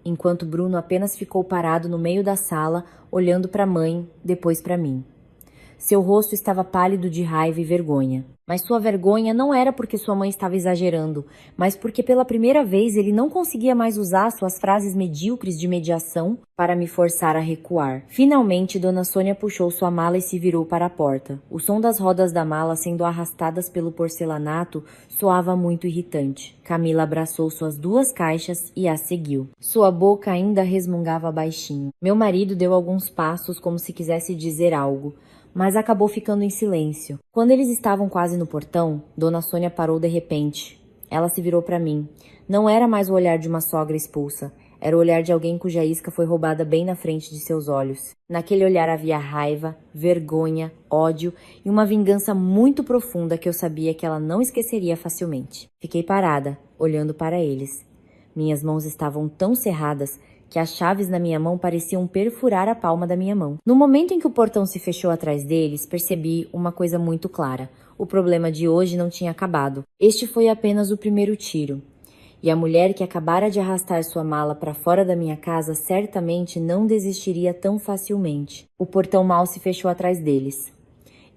enquanto Bruno apenas ficou parado no meio da sala, olhando para a mãe, depois para mim. Seu rosto estava pálido de raiva e vergonha. Mas sua vergonha não era porque sua mãe estava exagerando, mas porque pela primeira vez ele não conseguia mais usar suas frases medíocres de mediação para me forçar a recuar. Finalmente, Dona Sônia puxou sua mala e se virou para a porta. O som das rodas da mala sendo arrastadas pelo porcelanato soava muito irritante. Camila abraçou suas 2 caixas e a seguiu. Sua boca ainda resmungava baixinho. Meu marido deu alguns passos como se quisesse dizer algo, mas acabou ficando em silêncio. Quando eles estavam quase no portão, Dona Sônia parou de repente. Ela se virou para mim. Não era mais o olhar de uma sogra expulsa. Era o olhar de alguém cuja isca foi roubada bem na frente de seus olhos. Naquele olhar havia raiva, vergonha, ódio e uma vingança muito profunda que eu sabia que ela não esqueceria facilmente. Fiquei parada, olhando para eles. Minhas mãos estavam tão cerradas que as chaves na minha mão pareciam perfurar a palma da minha mão. No momento em que o portão se fechou atrás deles, percebi uma coisa muito clara. O problema de hoje não tinha acabado. Este foi apenas o primeiro tiro. E a mulher que acabara de arrastar sua mala para fora da minha casa certamente não desistiria tão facilmente. O portão mal se fechou atrás deles.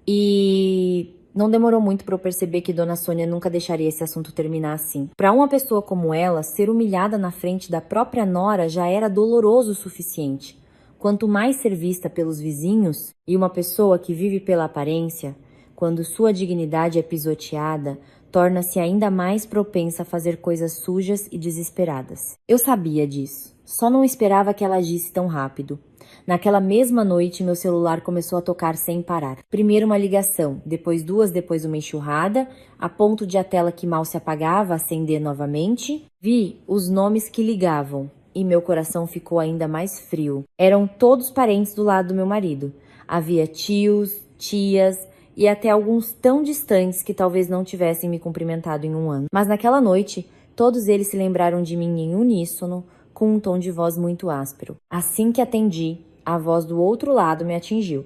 E não demorou muito para eu perceber que Dona Sônia nunca deixaria esse assunto terminar assim. Para uma pessoa como ela, ser humilhada na frente da própria nora já era doloroso o suficiente. Quanto mais ser vista pelos vizinhos, e uma pessoa que vive pela aparência, quando sua dignidade é pisoteada, torna-se ainda mais propensa a fazer coisas sujas e desesperadas. Eu sabia disso, só não esperava que ela agisse tão rápido. Naquela mesma noite, meu celular começou a tocar sem parar. Primeiro uma ligação, depois 2, depois uma enxurrada, a ponto de a tela que mal se apagava acender novamente. Vi os nomes que ligavam e meu coração ficou ainda mais frio. Eram todos parentes do lado do meu marido. Havia tios, tias e até alguns tão distantes que talvez não tivessem me cumprimentado em um ano. Mas naquela noite, todos eles se lembraram de mim em uníssono, com um tom de voz muito áspero. Assim que atendi, a voz do outro lado me atingiu.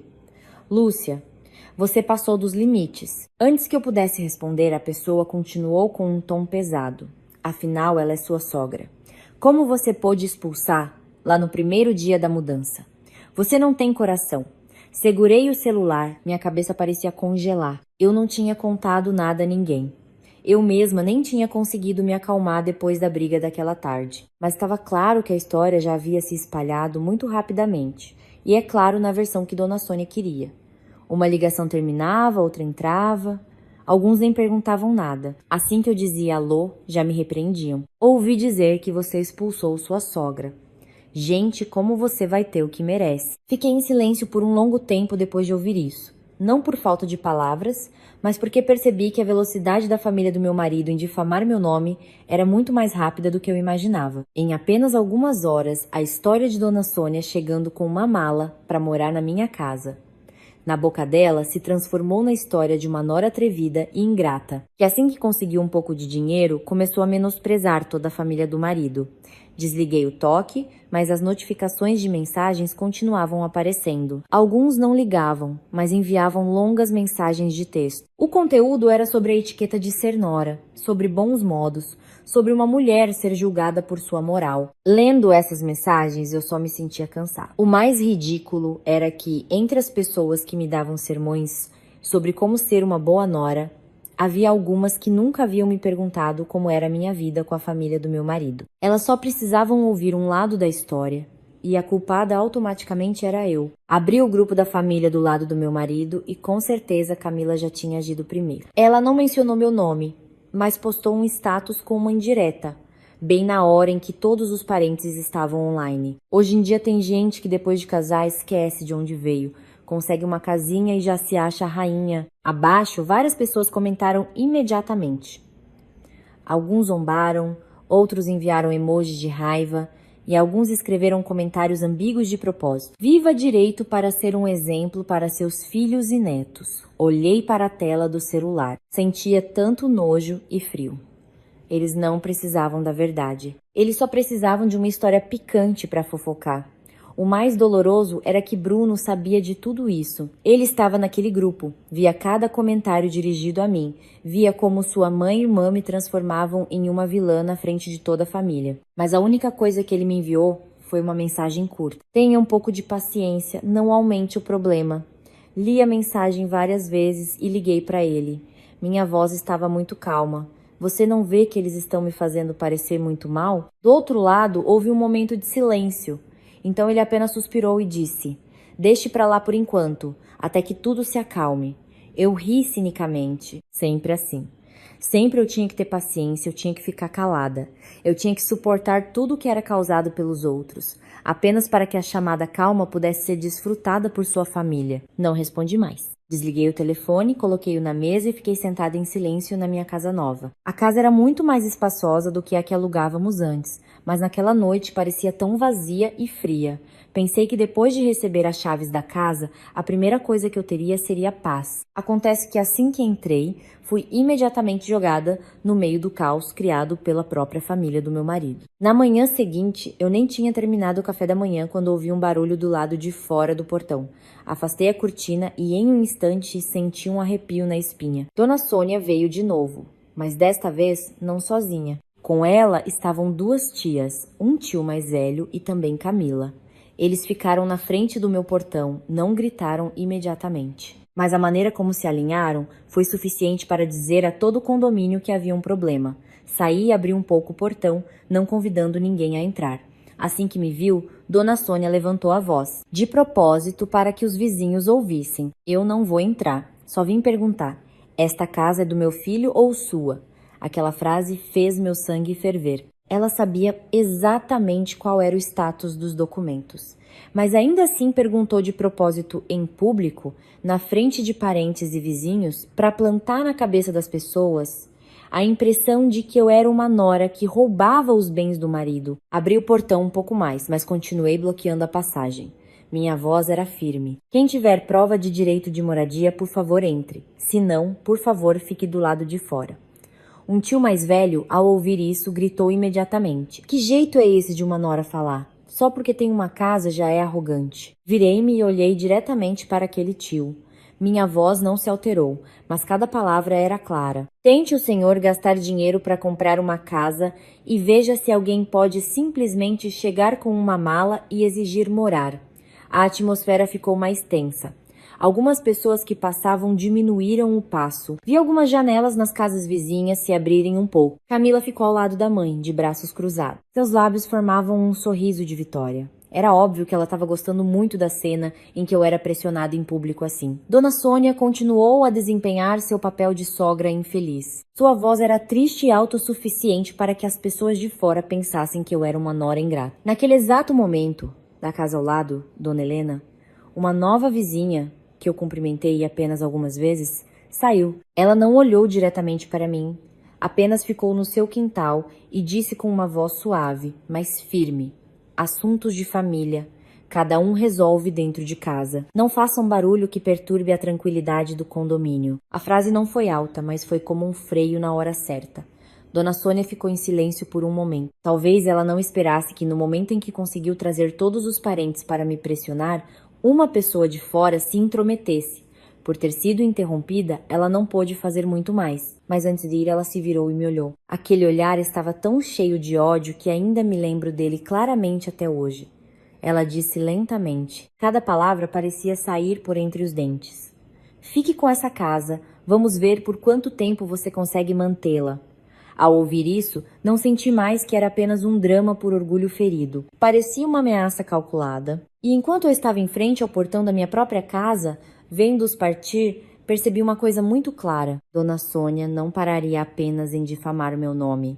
Lúcia, você passou dos limites. Antes que eu pudesse responder, a pessoa continuou com um tom pesado. Afinal, ela é sua sogra. Como você pôde expulsar lá no primeiro dia da mudança? Você não tem coração. Segurei o celular, minha cabeça parecia congelar. Eu não tinha contado nada a ninguém. Eu mesma nem tinha conseguido me acalmar depois da briga daquela tarde. Mas estava claro que a história já havia se espalhado muito rapidamente. E é claro na versão que Dona Sônia queria. Uma ligação terminava, outra entrava. Alguns nem perguntavam nada. Assim que eu dizia alô, já me repreendiam. Ouvi dizer que você expulsou sua sogra. Gente, como você vai ter o que merece. Fiquei em silêncio por um longo tempo depois de ouvir isso. Não por falta de palavras, mas porque percebi que a velocidade da família do meu marido em difamar meu nome era muito mais rápida do que eu imaginava. Em apenas algumas horas, a história de Dona Sônia chegando com uma mala para morar na minha casa. Na boca dela, se transformou na história de uma nora atrevida e ingrata, que assim que conseguiu um pouco de dinheiro, começou a menosprezar toda a família do marido. Desliguei o toque, mas as notificações de mensagens continuavam aparecendo. Alguns não ligavam, mas enviavam longas mensagens de texto. O conteúdo era sobre a etiqueta de ser nora, sobre bons modos, sobre uma mulher ser julgada por sua moral. Lendo essas mensagens, eu só me sentia cansada. O mais ridículo era que, entre as pessoas que me davam sermões sobre como ser uma boa nora, havia algumas que nunca haviam me perguntado como era a minha vida com a família do meu marido. Elas só precisavam ouvir um lado da história, e a culpada automaticamente era eu. Abri o grupo da família do lado do meu marido e com certeza Camila já tinha agido primeiro. Ela não mencionou meu nome, mas postou um status com uma indireta, bem na hora em que todos os parentes estavam online. Hoje em dia tem gente que depois de casar esquece de onde veio, consegue uma casinha e já se acha a rainha. Abaixo, várias pessoas comentaram imediatamente. Alguns zombaram, outros enviaram emojis de raiva e alguns escreveram comentários ambíguos de propósito. Viva direito para ser um exemplo para seus filhos e netos. Olhei para a tela do celular. Sentia tanto nojo e frio. Eles não precisavam da verdade. Eles só precisavam de uma história picante para fofocar. O mais doloroso era que Bruno sabia de tudo isso. Ele estava naquele grupo, via cada comentário dirigido a mim, via como sua mãe e irmã me transformavam em uma vilã na frente de toda a família. Mas a única coisa que ele me enviou foi uma mensagem curta. Tenha um pouco de paciência, não aumente o problema. Li a mensagem várias vezes e liguei para ele. Minha voz estava muito calma. Você não vê que eles estão me fazendo parecer muito mal? Do outro lado, houve um momento de silêncio. Então ele apenas suspirou e disse: deixe para lá por enquanto, até que tudo se acalme. Eu ri cinicamente, sempre assim. Sempre eu tinha que ter paciência, eu tinha que ficar calada. Eu tinha que suportar tudo o que era causado pelos outros, apenas para que a chamada calma pudesse ser desfrutada por sua família. Não respondi mais. Desliguei o telefone, coloquei-o na mesa e fiquei sentada em silêncio na minha casa nova. A casa era muito mais espaçosa do que a que alugávamos antes, mas naquela noite parecia tão vazia e fria. Pensei que depois de receber as chaves da casa, a primeira coisa que eu teria seria paz. Acontece que assim que entrei, fui imediatamente jogada no meio do caos criado pela própria família do meu marido. Na manhã seguinte, eu nem tinha terminado o café da manhã quando ouvi um barulho do lado de fora do portão. Afastei a cortina e em um instante senti um arrepio na espinha. Dona Sônia veio de novo, mas desta vez não sozinha. Com ela estavam duas tias, um tio mais velho e também Camila. Eles ficaram na frente do meu portão, não gritaram imediatamente. Mas a maneira como se alinharam foi suficiente para dizer a todo o condomínio que havia um problema. Saí e abri um pouco o portão, não convidando ninguém a entrar. Assim que me viu, Dona Sônia levantou a voz, de propósito para que os vizinhos ouvissem. Eu não vou entrar, só vim perguntar. Esta casa é do meu filho ou sua? Aquela frase fez meu sangue ferver. Ela sabia exatamente qual era o status dos documentos, mas ainda assim perguntou de propósito em público, na frente de parentes e vizinhos, para plantar na cabeça das pessoas a impressão de que eu era uma nora que roubava os bens do marido. Abri o portão um pouco mais, mas continuei bloqueando a passagem. Minha voz era firme. Quem tiver prova de direito de moradia, por favor, entre. Se não, por favor, fique do lado de fora. Um tio mais velho, ao ouvir isso, gritou imediatamente. Que jeito é esse de uma nora falar? Só porque tem uma casa já é arrogante. Virei-me e olhei diretamente para aquele tio. Minha voz não se alterou, mas cada palavra era clara. Tente o senhor gastar dinheiro para comprar uma casa e veja se alguém pode simplesmente chegar com uma mala e exigir morar. A atmosfera ficou mais tensa. Algumas pessoas que passavam diminuíram o passo. Vi algumas janelas nas casas vizinhas se abrirem um pouco. Camila ficou ao lado da mãe, de braços cruzados. Seus lábios formavam um sorriso de vitória. Era óbvio que ela estava gostando muito da cena em que eu era pressionada em público assim. Dona Sônia continuou a desempenhar seu papel de sogra infeliz. Sua voz era triste e alta o suficiente para que as pessoas de fora pensassem que eu era uma nora ingrata. Naquele exato momento, da casa ao lado, Dona Helena, uma nova vizinha, que eu cumprimentei apenas algumas vezes, saiu. Ela não olhou diretamente para mim, apenas ficou no seu quintal e disse com uma voz suave, mas firme: assuntos de família. Cada um resolve dentro de casa. Não façam barulho que perturbe a tranquilidade do condomínio. A frase não foi alta, mas foi como um freio na hora certa. Dona Sônia ficou em silêncio por um momento. Talvez ela não esperasse que no momento em que conseguiu trazer todos os parentes para me pressionar, uma pessoa de fora se intrometesse. Por ter sido interrompida, ela não pôde fazer muito mais. Mas antes de ir, ela se virou e me olhou. Aquele olhar estava tão cheio de ódio que ainda me lembro dele claramente até hoje. Ela disse lentamente. Cada palavra parecia sair por entre os dentes. Fique com essa casa. Vamos ver por quanto tempo você consegue mantê-la. Ao ouvir isso, não senti mais que era apenas um drama por orgulho ferido. Parecia uma ameaça calculada. E enquanto eu estava em frente ao portão da minha própria casa, vendo-os partir, percebi uma coisa muito clara. Dona Sônia não pararia apenas em difamar o meu nome.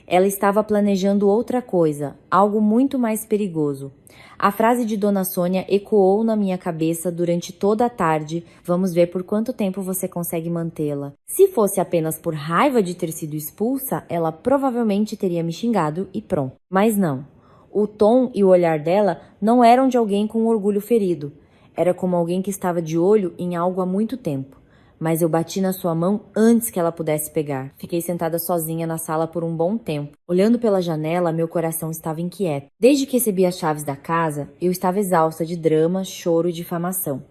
Ela estava planejando outra coisa, algo muito mais perigoso. A frase de Dona Sônia ecoou na minha cabeça durante toda a tarde. Vamos ver por quanto tempo você consegue mantê-la. Se fosse apenas por raiva de ter sido expulsa, ela provavelmente teria me xingado e pronto. Mas não. O tom e o olhar dela não eram de alguém com orgulho ferido. Era como alguém que estava de olho em algo há muito tempo. mas eu bati na sua mão antes que ela pudesse pegar. Fiquei sentada sozinha na sala por um bom tempo. Olhando pela janela, meu coração estava inquieto. Desde que recebi as chaves da casa, eu estava exausta de drama, choro e difamação.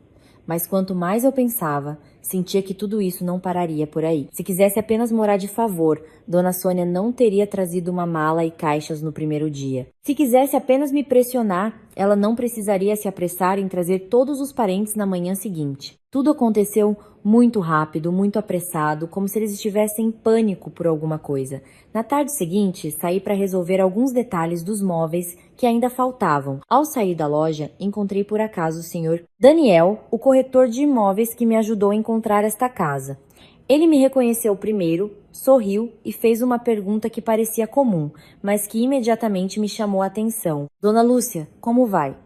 Mas quanto mais eu pensava, sentia que tudo isso não pararia por aí. Se quisesse apenas morar de favor, Dona Sônia não teria trazido uma mala e caixas no primeiro dia. Se quisesse apenas me pressionar, ela não precisaria se apressar em trazer todos os parentes na manhã seguinte. Tudo aconteceu muito rápido, muito apressado, como se eles estivessem em pânico por alguma coisa. Na tarde seguinte, saí para resolver alguns detalhes dos móveis que ainda faltavam. Ao sair da loja, encontrei por acaso o senhor Daniel, o corretor de imóveis que me ajudou a encontrar esta casa. Ele me reconheceu primeiro, sorriu e fez uma pergunta que parecia comum, mas que imediatamente me chamou a atenção. Dona Lúcia, como vai?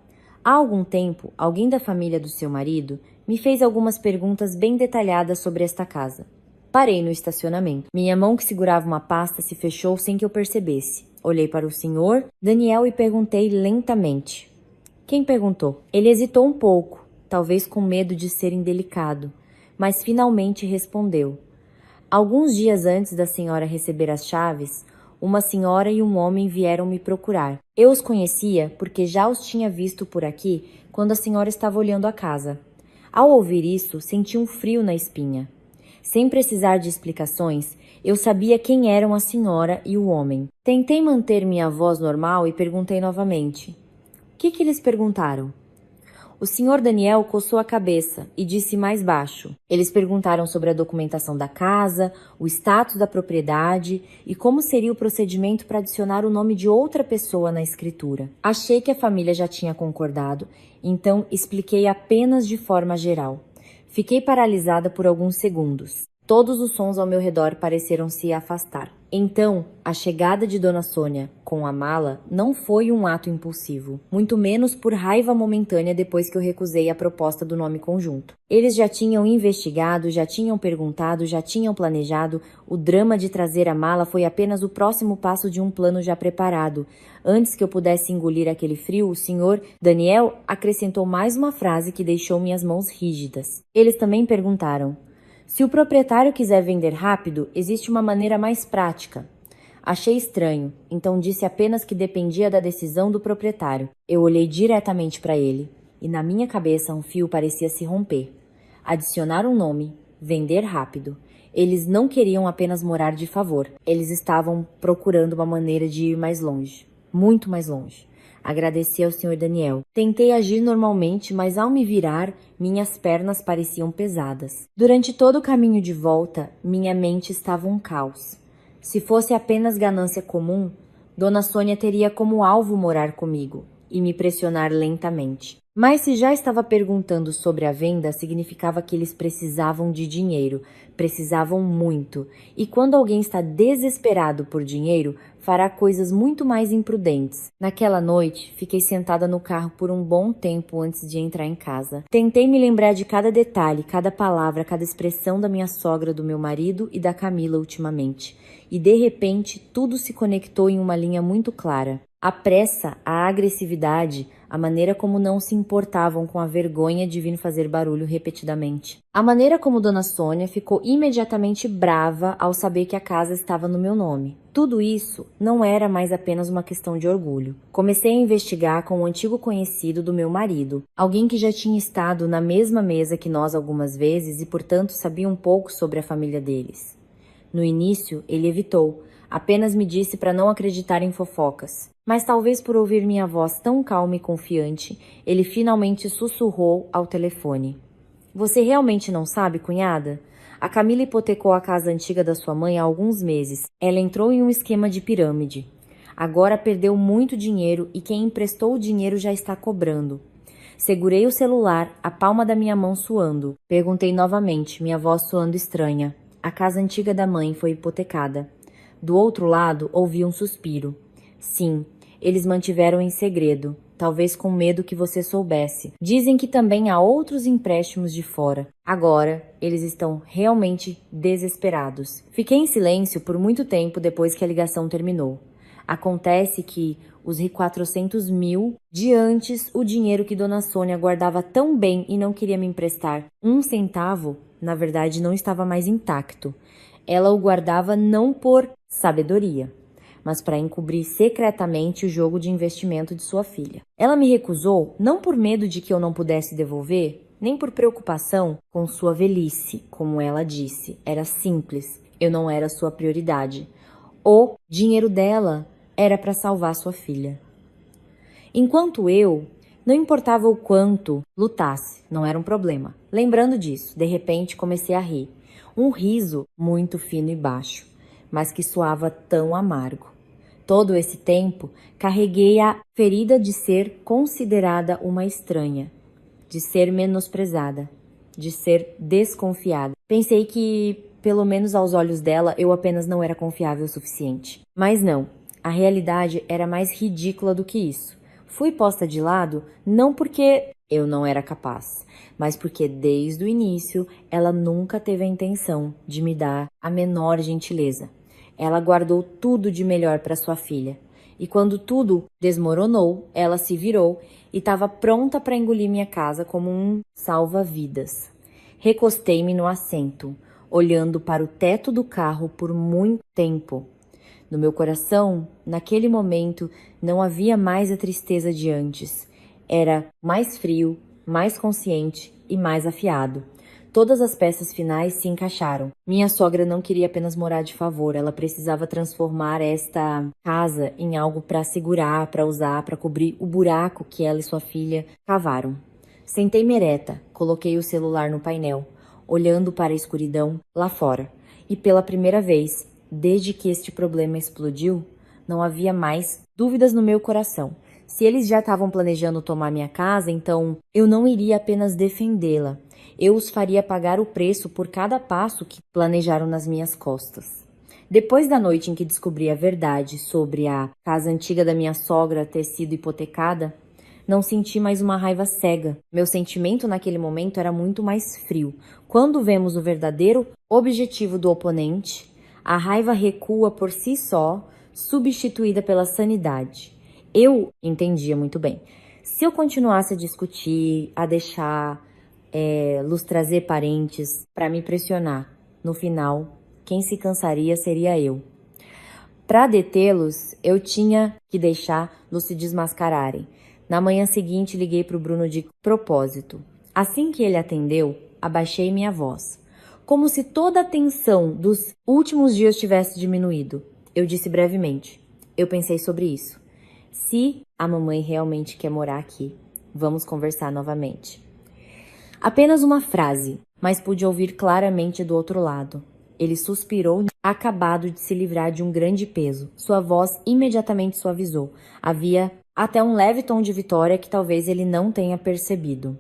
Há algum tempo, alguém da família do seu marido me fez algumas perguntas bem detalhadas sobre esta casa. Parei no estacionamento. Minha mão que segurava uma pasta se fechou sem que eu percebesse. Olhei para o senhor Daniel e perguntei lentamente. Quem perguntou? Ele hesitou um pouco, talvez com medo de ser indelicado, mas finalmente respondeu. Alguns dias antes da senhora receber as chaves, uma senhora e um homem vieram me procurar. Eu os conhecia porque já os tinha visto por aqui quando a senhora estava olhando a casa. Ao ouvir isso, senti um frio na espinha. Sem precisar de explicações, eu sabia quem eram a senhora e o homem. Tentei manter minha voz normal e perguntei novamente. O que eles perguntaram? O senhor Daniel coçou a cabeça e disse mais baixo. Eles perguntaram sobre a documentação da casa, o status da propriedade e como seria o procedimento para adicionar o nome de outra pessoa na escritura. Achei que a família já tinha concordado, então expliquei apenas de forma geral. Fiquei paralisada por alguns segundos. Todos os sons ao meu redor pareceram se afastar. Então, a chegada de Dona Sônia com a mala não foi um ato impulsivo, muito menos por raiva momentânea depois que eu recusei a proposta do nome conjunto. Eles já tinham investigado, já tinham perguntado, já tinham planejado. O drama de trazer a mala foi apenas o próximo passo de um plano já preparado. Antes que eu pudesse engolir aquele frio, o senhor Daniel acrescentou mais uma frase que deixou minhas mãos rígidas. Eles também perguntaram: se o proprietário quiser vender rápido, existe uma maneira mais prática. Achei estranho, então disse apenas que dependia da decisão do proprietário. Eu olhei diretamente para ele, e na minha cabeça um fio parecia se romper. Adicionar um nome, vender rápido. Eles não queriam apenas morar de favor, eles estavam procurando uma maneira de ir mais longe, muito mais longe. Agradeci ao Sr. Daniel. Tentei agir normalmente, mas ao me virar, minhas pernas pareciam pesadas. Durante todo o caminho de volta, minha mente estava um caos. Se fosse apenas ganância comum, Dona Sônia teria como alvo morar comigo e me pressionar lentamente. Mas se já estava perguntando sobre a venda, significava que eles precisavam de dinheiro, precisavam muito. E quando alguém está desesperado por dinheiro, fará coisas muito mais imprudentes. Naquela noite, fiquei sentada no carro por um bom tempo antes de entrar em casa. Tentei me lembrar de cada detalhe, cada palavra, cada expressão da minha sogra, do meu marido e da Camila ultimamente. E de repente, tudo se conectou em uma linha muito clara. A pressa, a agressividade, a maneira como não se importavam com a vergonha de vir fazer barulho repetidamente. A maneira como Dona Sônia ficou imediatamente brava ao saber que a casa estava no meu nome. Tudo isso não era mais apenas uma questão de orgulho. Comecei a investigar com o antigo conhecido do meu marido, alguém que já tinha estado na mesma mesa que nós algumas vezes e, portanto, sabia um pouco sobre a família deles. No início, ele evitou. Apenas me disse para não acreditar em fofocas. Mas talvez por ouvir minha voz tão calma e confiante, ele finalmente sussurrou ao telefone. Você realmente não sabe, cunhada? A Camila hipotecou a casa antiga da sua mãe há alguns meses. Ela entrou em um esquema de pirâmide. Agora perdeu muito dinheiro e quem emprestou o dinheiro já está cobrando. Segurei o celular, a palma da minha mão suando. Perguntei novamente, minha voz soando estranha. A casa antiga da mãe foi hipotecada. Do outro lado, ouvi um suspiro. Sim, eles mantiveram em segredo, talvez com medo que você soubesse. Dizem que também há outros empréstimos de fora. Agora, eles estão realmente desesperados. Fiquei em silêncio por muito tempo depois que a ligação terminou. Acontece que os 400 mil de antes, o dinheiro que Dona Sônia guardava tão bem e não queria me emprestar 1 centavo, na verdade não estava mais intacto. Ela o guardava não por sabedoria, mas para encobrir secretamente o jogo de investimento de sua filha. Ela me recusou não por medo de que eu não pudesse devolver, nem por preocupação com sua velhice, como ela disse. Era simples, eu não era sua prioridade. O dinheiro dela era para salvar sua filha. Enquanto eu, não importava o quanto lutasse, não era um problema. Lembrando disso, de repente comecei a rir. Um riso muito fino e baixo, mas que soava tão amargo. Todo esse tempo, carreguei a ferida de ser considerada uma estranha, de ser menosprezada, de ser desconfiada. Pensei que, pelo menos aos olhos dela, eu apenas não era confiável o suficiente. Mas não, a realidade era mais ridícula do que isso. Fui posta de lado não porque eu não era capaz, mas porque desde o início ela nunca teve a intenção de me dar a menor gentileza. Ela guardou tudo de melhor para sua filha. E quando tudo desmoronou, ela se virou e estava pronta para engolir minha casa como um salva-vidas. Recostei-me no assento, olhando para o teto do carro por muito tempo. No meu coração, naquele momento, não havia mais a tristeza de antes. Era mais frio, mais consciente e mais afiado. Todas as peças finais se encaixaram. Minha sogra não queria apenas morar de favor, ela precisava transformar esta casa em algo para segurar, para usar, para cobrir o buraco que ela e sua filha cavaram. Sentei-me ereta, coloquei o celular no painel, olhando para a escuridão lá fora. E pela primeira vez, desde que este problema explodiu, não havia mais dúvidas no meu coração. Se eles já estavam planejando tomar minha casa, então eu não iria apenas defendê-la. Eu os faria pagar o preço por cada passo que planejaram nas minhas costas. Depois da noite em que descobri a verdade sobre a casa antiga da minha sogra ter sido hipotecada, não senti mais uma raiva cega. Meu sentimento naquele momento era muito mais frio. Quando vemos o verdadeiro objetivo do oponente, a raiva recua por si só, substituída pela sanidade. Eu entendia muito bem. Se eu continuasse a discutir, a deixar los trazer parentes para me pressionar, no final, quem se cansaria seria eu. Para detê-los, eu tinha que deixá-los se desmascararem. Na manhã seguinte, liguei para o Bruno de propósito. Assim que ele atendeu, abaixei minha voz, como se toda a tensão dos últimos dias tivesse diminuído. Eu disse brevemente: eu pensei sobre isso. Se a mamãe realmente quer morar aqui, vamos conversar novamente. Apenas uma frase, mas pude ouvir claramente do outro lado. Ele suspirou, acabado de se livrar de um grande peso. Sua voz imediatamente suavizou. Havia até um leve tom de vitória que talvez ele não tenha percebido.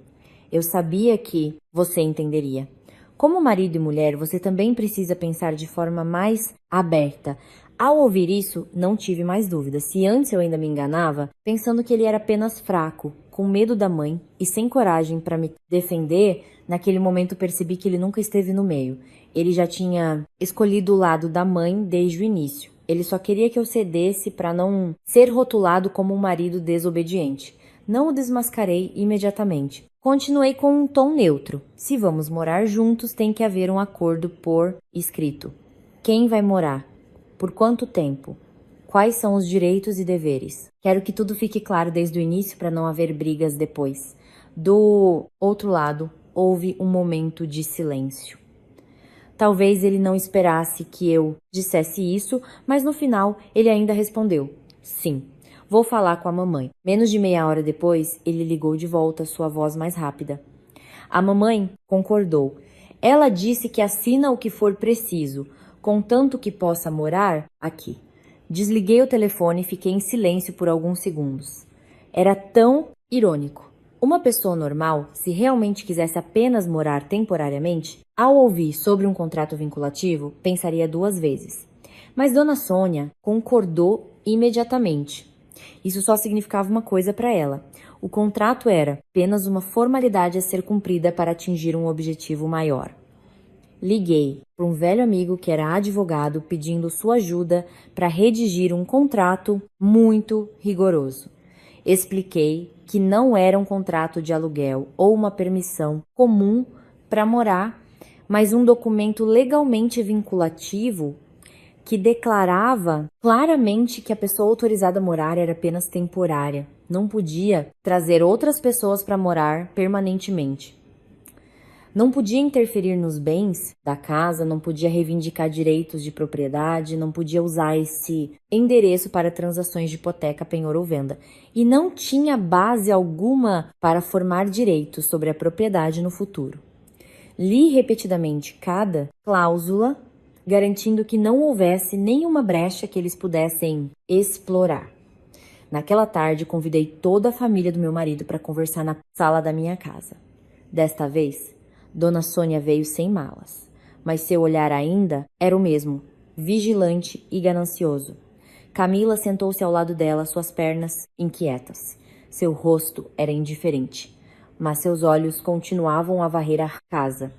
Eu sabia que você entenderia. Como marido e mulher, você também precisa pensar de forma mais aberta. Ao ouvir isso, não tive mais dúvidas. Se antes eu ainda me enganava, pensando que ele era apenas fraco, com medo da mãe e sem coragem para me defender, naquele momento percebi que ele nunca esteve no meio. Ele já tinha escolhido o lado da mãe desde o início. Ele só queria que eu cedesse para não ser rotulado como um marido desobediente. Não o desmascarei imediatamente. Continuei com um tom neutro. Se vamos morar juntos, tem que haver um acordo por escrito. Quem vai morar? Por quanto tempo? Quais são os direitos e deveres? Quero que tudo fique claro desde o início para não haver brigas depois. Do outro lado, houve um momento de silêncio. Talvez ele não esperasse que eu dissesse isso, mas no final ele ainda respondeu: sim, vou falar com a mamãe. Menos de meia hora depois, ele ligou de volta, sua voz mais rápida. A mamãe concordou. Ela disse que assina o que for preciso, contanto que possa morar aqui. Desliguei o telefone e fiquei em silêncio por alguns segundos. Era tão irônico. Uma pessoa normal, se realmente quisesse apenas morar temporariamente, ao ouvir sobre um contrato vinculativo, pensaria 2 vezes. Mas Dona Sônia concordou imediatamente. Isso só significava uma coisa para ela. O contrato era apenas uma formalidade a ser cumprida para atingir um objetivo maior. Liguei para um velho amigo que era advogado pedindo sua ajuda para redigir um contrato muito rigoroso. Expliquei que não era um contrato de aluguel ou uma permissão comum para morar, mas um documento legalmente vinculativo que declarava claramente que a pessoa autorizada a morar era apenas temporária, não podia trazer outras pessoas para morar permanentemente. Não podia interferir nos bens da casa, não podia reivindicar direitos de propriedade, não podia usar esse endereço para transações de hipoteca, penhor ou venda. E não tinha base alguma para formar direitos sobre a propriedade no futuro. Li repetidamente cada cláusula, garantindo que não houvesse nenhuma brecha que eles pudessem explorar. Naquela tarde, convidei toda a família do meu marido para conversar na sala da minha casa. Desta vez, Dona Sônia veio sem malas, mas seu olhar ainda era o mesmo, vigilante e ganancioso. Camila sentou-se ao lado dela, suas pernas inquietas. Seu rosto era indiferente, mas seus olhos continuavam a varrer a casa.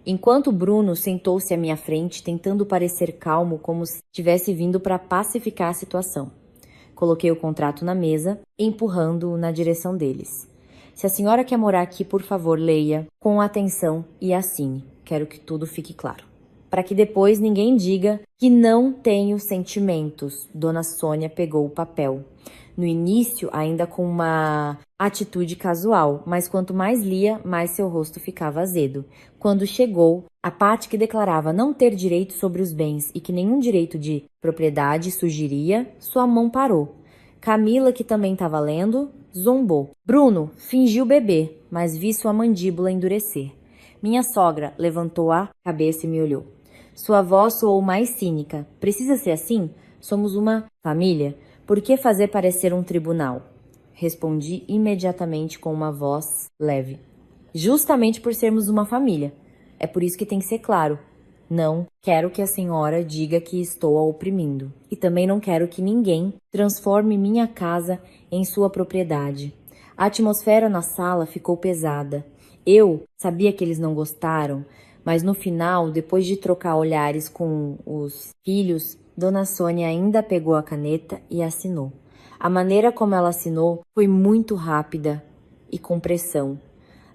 Enquanto Bruno sentou-se à minha frente, tentando parecer calmo, como se tivesse vindo para pacificar a situação. Coloquei o contrato na mesa, empurrando-o na direção deles. Se a senhora quer morar aqui, por favor, leia com atenção e assine. Quero que tudo fique claro. Para que depois ninguém diga que não tenho sentimentos. Dona Sônia pegou o papel. No início, ainda com uma atitude casual, mas quanto mais lia, mais seu rosto ficava azedo. Quando chegou a parte que declarava não ter direito sobre os bens e que nenhum direito de propriedade surgiria, sua mão parou. Camila, que também estava lendo, zombou. Bruno fingiu beber, mas vi sua mandíbula endurecer. Minha sogra levantou a cabeça e me olhou. Sua voz soou mais cínica. Precisa ser assim? Somos uma família. Por que fazer parecer um tribunal? Respondi imediatamente com uma voz leve. Justamente por sermos uma família. É por isso que tem que ser claro. Não quero que a senhora diga que estou a oprimindo. E também não quero que ninguém transforme minha casa em sua propriedade. A atmosfera na sala ficou pesada. Eu sabia que eles não gostaram, mas no final, depois de trocar olhares com os filhos, Dona Sônia ainda pegou a caneta e assinou. A maneira como ela assinou foi muito rápida e com pressão.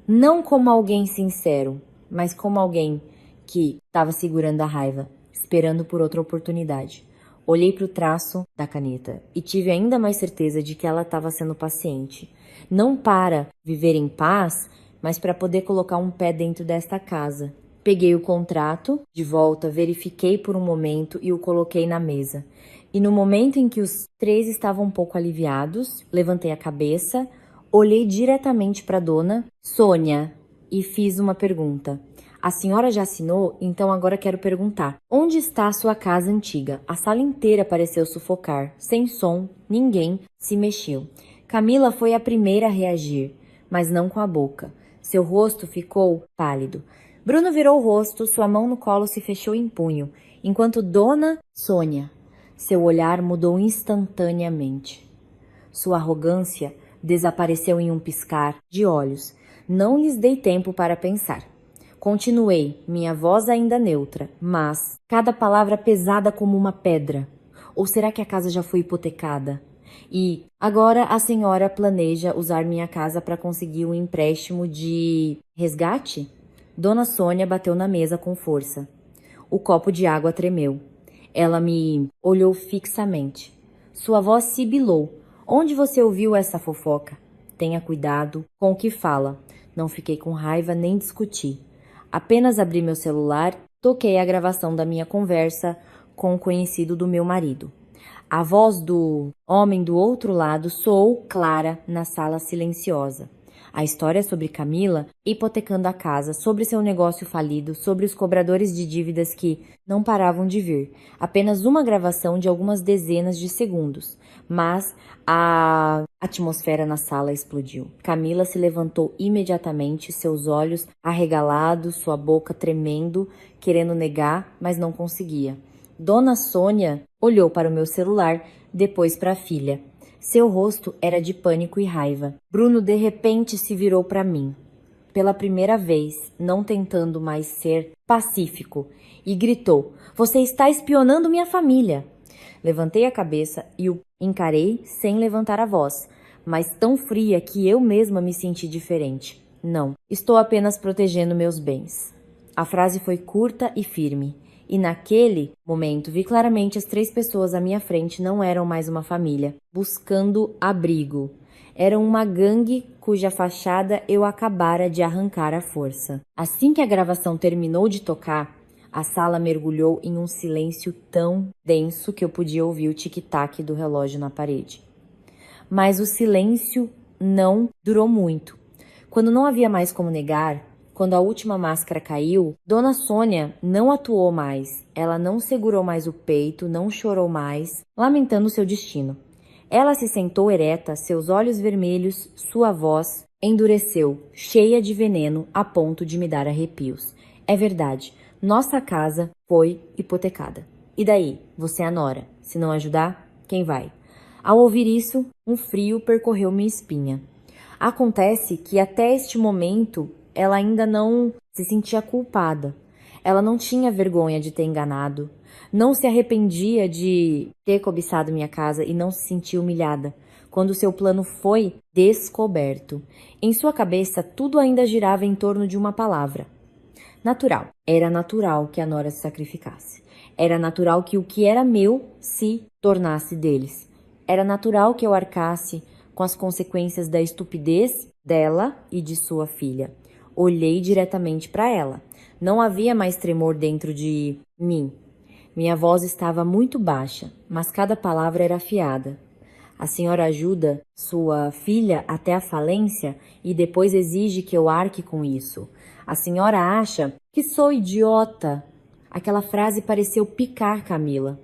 Não como alguém sincero, mas como alguém que estava segurando a raiva, esperando por outra oportunidade. Olhei para o traço da caneta e tive ainda mais certeza de que ela estava sendo paciente. Não para viver em paz, mas para poder colocar um pé dentro desta casa. Peguei o contrato de volta, verifiquei por um momento e o coloquei na mesa. E no momento em que os três estavam um pouco aliviados, levantei a cabeça, olhei diretamente para a dona Sônia e fiz uma pergunta. A senhora já assinou? Então agora quero perguntar. Onde está a sua casa antiga? A sala inteira pareceu sufocar. Sem som, ninguém se mexeu. Camila foi a primeira a reagir, mas não com a boca. Seu rosto ficou pálido. Bruno virou o rosto, sua mão no colo se fechou em punho, enquanto Dona Sônia, seu olhar mudou instantaneamente. Sua arrogância desapareceu em um piscar de olhos. Não lhes dei tempo para pensar. Continuei, minha voz ainda neutra, mas cada palavra pesada como uma pedra. Ou será que a casa já foi hipotecada? E agora a senhora planeja usar minha casa para conseguir um empréstimo de resgate? Dona Sônia bateu na mesa com força. O copo de água tremeu. Ela me olhou fixamente. Sua voz sibilou. Onde você ouviu essa fofoca? Tenha cuidado com o que fala. Não fiquei com raiva nem discuti. Apenas abri meu celular, toquei a gravação da minha conversa com o conhecido do meu marido. A voz do homem do outro lado soou clara na sala silenciosa. A história sobre Camila hipotecando a casa, sobre seu negócio falido, sobre os cobradores de dívidas que não paravam de vir. Apenas uma gravação de algumas dezenas de segundos. Mas a atmosfera na sala explodiu. Camila se levantou imediatamente, seus olhos arregalados, sua boca tremendo, querendo negar, mas não conseguia. Dona Sônia olhou para o meu celular, depois para a filha. Seu rosto era de pânico e raiva. Bruno de repente se virou para mim. pela primeira vez, não tentando mais ser pacífico, e gritou: "Você está espionando minha família!" Levantei a cabeça e o encarei sem levantar a voz, mas tão fria que eu mesma me senti diferente. "Não, estou apenas protegendo meus bens." A frase foi curta e firme, e naquele momento vi claramente as 3 pessoas à minha frente não eram mais uma família, buscando abrigo. Eram uma gangue cuja fachada eu acabara de arrancar à força. Assim que a gravação terminou de tocar, a sala mergulhou em um silêncio tão denso que eu podia ouvir o tic-tac do relógio na parede. Mas o silêncio não durou muito. Quando não havia mais como negar, quando a última máscara caiu, Dona Sônia não atuou mais. Ela não segurou mais o peito, não chorou mais, lamentando seu destino. Ela se sentou ereta, seus olhos vermelhos, sua voz endureceu, cheia de veneno, a ponto de me dar arrepios. "É verdade, nossa casa foi hipotecada. E daí? Você é a nora. Se não ajudar, quem vai?" Ao ouvir isso, um frio percorreu minha espinha. Acontece que até este momento ela ainda não se sentia culpada. Ela não tinha vergonha de ter enganado, não se arrependia de ter cobiçado minha casa e não se sentia humilhada quando seu plano foi descoberto. Em sua cabeça, tudo ainda girava em torno de uma palavra: natural. Era natural que a nora se sacrificasse. Era natural que o que era meu se tornasse deles. Era natural que eu arcasse com as consequências da estupidez dela e de sua filha. Olhei diretamente para ela. Não havia mais tremor dentro de mim. Minha voz estava muito baixa, mas cada palavra era afiada. "A senhora ajuda sua filha até a falência e depois exige que eu arque com isso. A senhora acha que sou idiota?" Aquela frase pareceu picar Camila.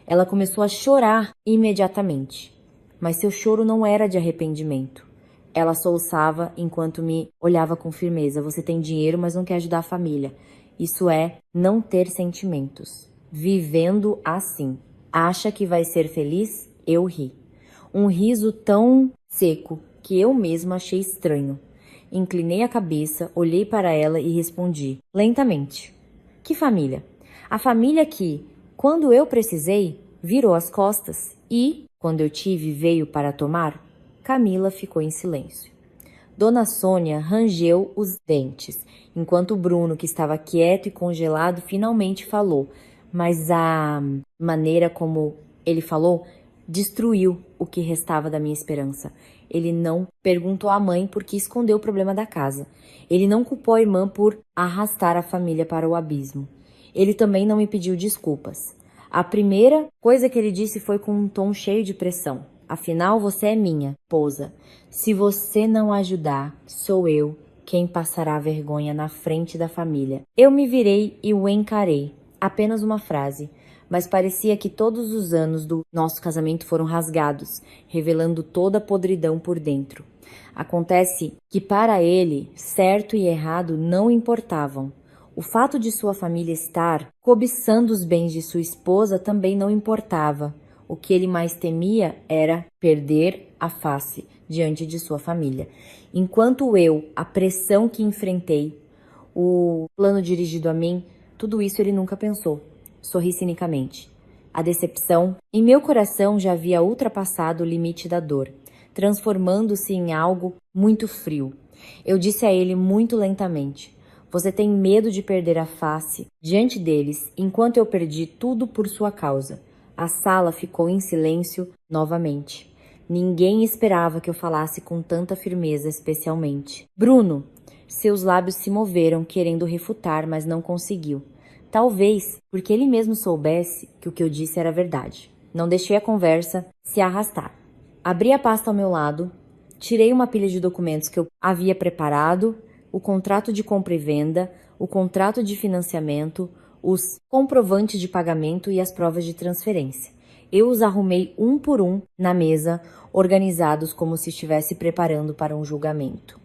Ela começou a chorar imediatamente, mas seu choro não era de arrependimento. Ela soluçava enquanto me olhava com firmeza. "Você tem dinheiro, mas não quer ajudar a família. Isso é não ter sentimentos. Vivendo assim. Acha que vai ser feliz?" Eu ri. Um riso tão seco que eu mesma achei estranho. Inclinei a cabeça, olhei para ela e respondi, lentamente: "Que família? A família que, quando eu precisei, virou as costas e, quando eu tive, veio para tomar?" Camila ficou em silêncio. Dona Sônia rangeu os dentes, enquanto Bruno, que estava quieto e congelado, finalmente falou, mas a maneira como ele falou destruiu o que restava da minha esperança. Ele não perguntou à mãe por que escondeu o problema da casa. Ele não culpou a irmã por arrastar a família para o abismo. Ele também não me pediu desculpas. A primeira coisa que ele disse foi com um tom cheio de pressão: "Afinal, você é minha esposa. Se você não ajudar, sou eu quem passará vergonha na frente da família." Eu me virei e o encarei. Apenas uma frase, mas parecia que todos os anos do nosso casamento foram rasgados, revelando toda a podridão por dentro. Acontece que para ele, certo e errado não importavam. O fato de sua família estar cobiçando os bens de sua esposa também não importava. O que ele mais temia era perder a face diante de sua família. Enquanto a pressão que enfrentei, o plano dirigido a mim, tudo isso ele nunca pensou. Sorri cinicamente. A decepção em meu coração já havia ultrapassado o limite da dor, transformando-se em algo muito frio. Eu disse a ele muito lentamente: "Você tem medo de perder a face diante deles, enquanto eu perdi tudo por sua causa." A sala ficou em silêncio novamente. Ninguém esperava que eu falasse com tanta firmeza, especialmente Bruno. Seus lábios se moveram, querendo refutar, mas não conseguiu. Talvez porque ele mesmo soubesse que o que eu disse era verdade. Não deixei a conversa se arrastar. Abri a pasta ao meu lado, tirei uma pilha de documentos que eu havia preparado, o contrato de compra e venda, o contrato de financiamento, os comprovantes de pagamento e as provas de transferência. Eu os arrumei um por um na mesa, organizados como se estivesse preparando para um julgamento.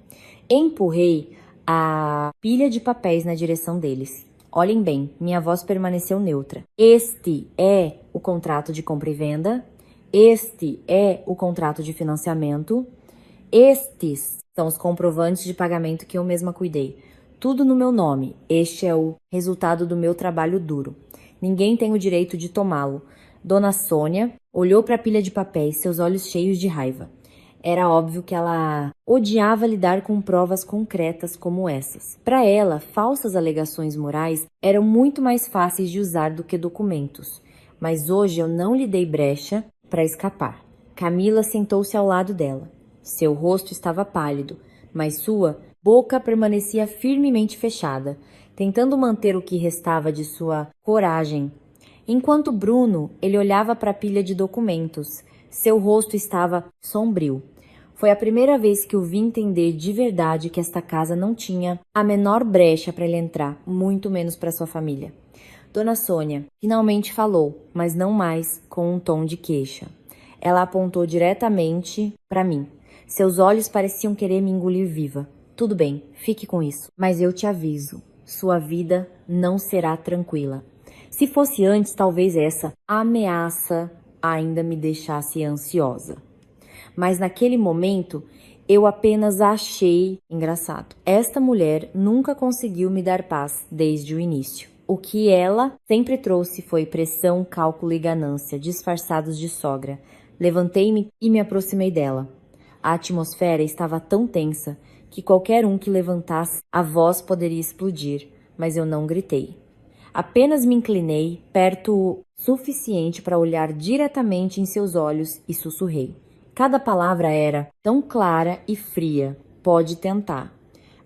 Empurrei a pilha de papéis na direção deles. Olhem bem, minha voz permaneceu neutra. Este é o contrato de compra e venda. Este é o contrato de financiamento. Estes são os comprovantes de pagamento que eu mesma cuidei. Tudo no meu nome. Este é o resultado do meu trabalho duro. Ninguém tem o direito de tomá-lo. Dona Sônia olhou para a pilha de papéis, seus olhos cheios de raiva. Era óbvio que ela odiava lidar com provas concretas como essas. Para ela, falsas alegações morais eram muito mais fáceis de usar do que documentos. Mas hoje eu não lhe dei brecha para escapar. Camila sentou-se ao lado dela. Seu rosto estava pálido, mas sua boca permanecia firmemente fechada, tentando manter o que restava de sua coragem. Enquanto Bruno, ele olhava para a pilha de documentos. Seu rosto estava sombrio. Foi a primeira vez que o vi entender de verdade que esta casa não tinha a menor brecha para ele entrar, muito menos para sua família. Dona Sônia finalmente falou, mas não mais com um tom de queixa. Ela apontou diretamente para mim. Seus olhos pareciam querer me engolir viva. Tudo bem, fique com isso. Mas eu te aviso, sua vida não será tranquila. Se fosse antes, talvez essa ameaça ainda me deixasse ansiosa. Mas naquele momento, eu apenas achei engraçado. Esta mulher nunca conseguiu me dar paz desde o início. O que ela sempre trouxe foi pressão, cálculo e ganância, disfarçados de sogra. Levantei-me e me aproximei dela. A atmosfera estava tão tensa que qualquer um que levantasse a voz poderia explodir, mas eu não gritei. Apenas me inclinei perto o suficiente para olhar diretamente em seus olhos e sussurrei. Cada palavra era tão clara e fria. Pode tentar.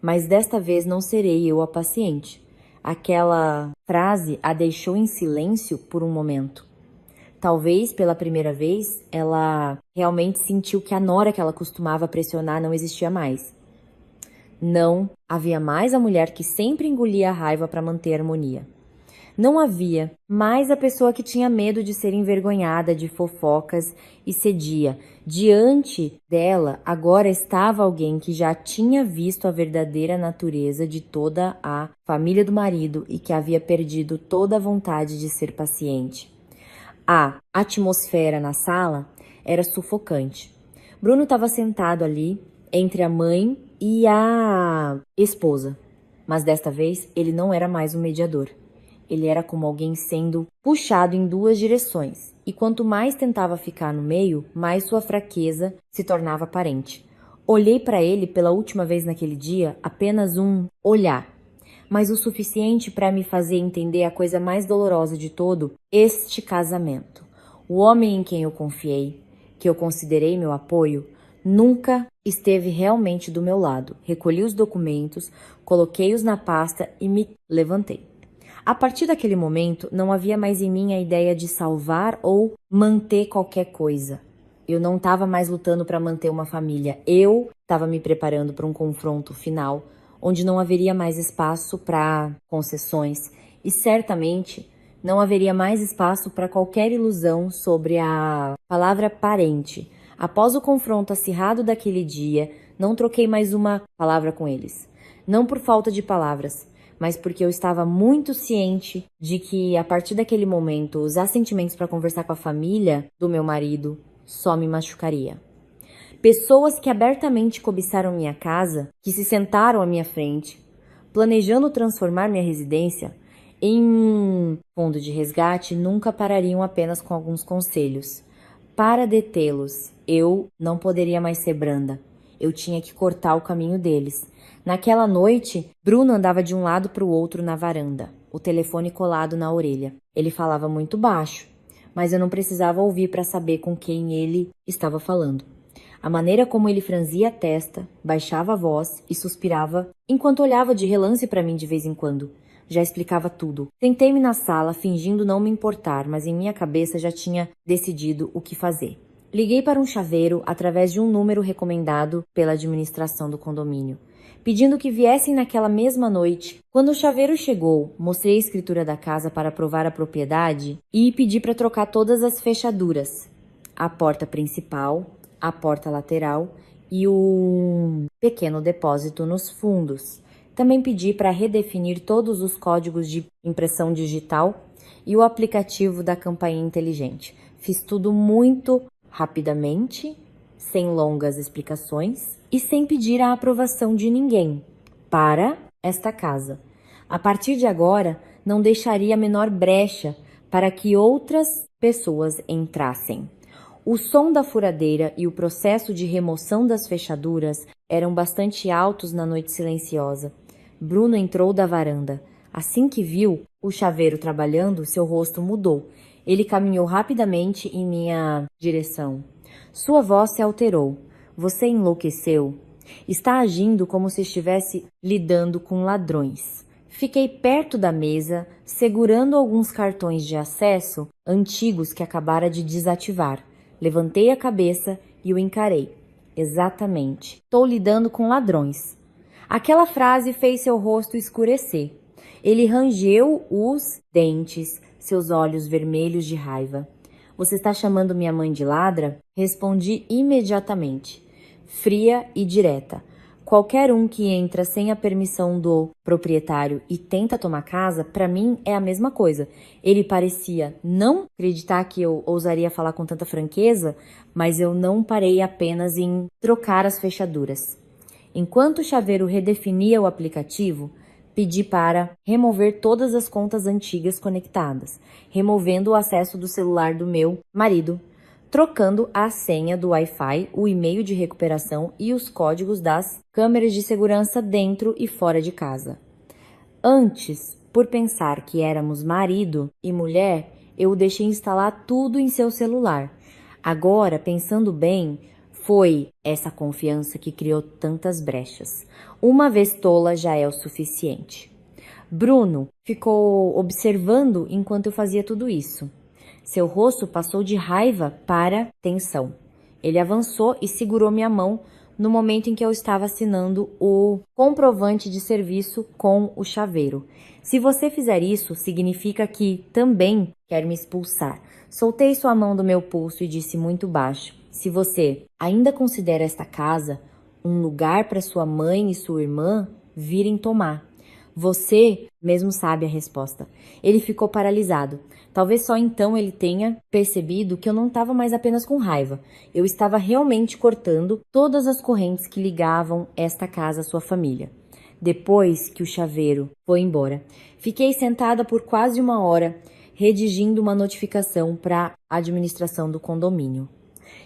Mas desta vez não serei eu a paciente. Aquela frase a deixou em silêncio por um momento. Talvez, pela primeira vez, ela realmente sentiu que a nora que ela costumava pressionar não existia mais. Não havia mais a mulher que sempre engolia a raiva para manter a harmonia. Não havia mais a pessoa que tinha medo de ser envergonhada de fofocas e cedia. Diante dela, agora estava alguém que já tinha visto a verdadeira natureza de toda a família do marido e que havia perdido toda a vontade de ser paciente. A atmosfera na sala era sufocante. Bruno estava sentado ali entre a mãe e a esposa, mas desta vez ele não era mais um mediador. Ele era como alguém sendo puxado em duas direções, e quanto mais tentava ficar no meio, mais sua fraqueza se tornava aparente. Olhei para ele pela última vez naquele dia, apenas um olhar, mas o suficiente para me fazer entender a coisa mais dolorosa de todo este casamento. O homem em quem eu confiei, que eu considerei meu apoio, nunca esteve realmente do meu lado. Recolhi os documentos, coloquei-os na pasta e me levantei. A partir daquele momento, não havia mais em mim a ideia de salvar ou manter qualquer coisa. Eu não estava mais lutando para manter uma família. Eu estava me preparando para um confronto final, onde não haveria mais espaço para concessões e certamente não haveria mais espaço para qualquer ilusão sobre a palavra parente. Após o confronto acirrado daquele dia, não troquei mais uma palavra com eles. Não por falta de palavras, mas porque eu estava muito ciente de que, a partir daquele momento, usar sentimentos para conversar com a família do meu marido só me machucaria. Pessoas que abertamente cobiçaram minha casa, que se sentaram à minha frente, planejando transformar minha residência em um fundo de resgate, nunca parariam apenas com alguns conselhos. Para detê-los, eu não poderia mais ser branda. Eu tinha que cortar o caminho deles. Naquela noite, Bruno andava de um lado para o outro na varanda, o telefone colado na orelha. Ele falava muito baixo, mas eu não precisava ouvir para saber com quem ele estava falando. A maneira como ele franzia a testa, baixava a voz e suspirava enquanto olhava de relance para mim de vez em quando. Já explicava tudo. Sentei-me na sala, fingindo não me importar, mas em minha cabeça já tinha decidido o que fazer. Liguei para um chaveiro através de um número recomendado pela administração do condomínio, pedindo que viessem naquela mesma noite. Quando o chaveiro chegou, mostrei a escritura da casa para provar a propriedade e pedi para trocar todas as fechaduras. A porta principal, a porta lateral e um pequeno depósito nos fundos. Também pedi para redefinir todos os códigos de impressão digital e o aplicativo da campainha inteligente. Fiz tudo muito rapidamente, sem longas explicações e sem pedir a aprovação de ninguém, para esta casa. A partir de agora, não deixaria a menor brecha para que outras pessoas entrassem. O som da furadeira e o processo de remoção das fechaduras eram bastante altos na noite silenciosa. Bruno entrou da varanda. Assim que viu o chaveiro trabalhando, seu rosto mudou. Ele caminhou rapidamente em minha direção. Sua voz se alterou. Você enlouqueceu? Está agindo como se estivesse lidando com ladrões. Fiquei perto da mesa, segurando alguns cartões de acesso antigos que acabara de desativar. Levantei a cabeça e o encarei. Exatamente. Estou lidando com ladrões. Aquela frase fez seu rosto escurecer. Ele rangeu os dentes, seus olhos vermelhos de raiva. Você está chamando minha mãe de ladra? Respondi imediatamente, fria e direta. Qualquer um que entra sem a permissão do proprietário e tenta tomar casa, para mim é a mesma coisa. Ele parecia não acreditar que eu ousaria falar com tanta franqueza, mas eu não parei apenas em trocar as fechaduras. Enquanto o chaveiro redefinia o aplicativo, pedi para remover todas as contas antigas conectadas, removendo o acesso do celular do meu marido, trocando a senha do Wi-Fi, o e-mail de recuperação e os códigos das câmeras de segurança dentro e fora de casa. Antes, por pensar que éramos marido e mulher, eu o deixei instalar tudo em seu celular. Agora, pensando bem, foi essa confiança que criou tantas brechas. Uma vez tola já é o suficiente. Bruno ficou observando enquanto eu fazia tudo isso. Seu rosto passou de raiva para tensão. Ele avançou e segurou minha mão no momento em que eu estava assinando o comprovante de serviço com o chaveiro. Se você fizer isso, significa que também quer me expulsar. Soltei sua mão do meu pulso e disse muito baixo: se você ainda considera esta casa um lugar para sua mãe e sua irmã virem tomar. Você mesmo sabe a resposta. Ele ficou paralisado. Talvez só então ele tenha percebido que eu não estava mais apenas com raiva. Eu estava realmente cortando todas as correntes que ligavam esta casa à sua família. Depois que o chaveiro foi embora, fiquei sentada por quase 1 hora, redigindo uma notificação para a administração do condomínio.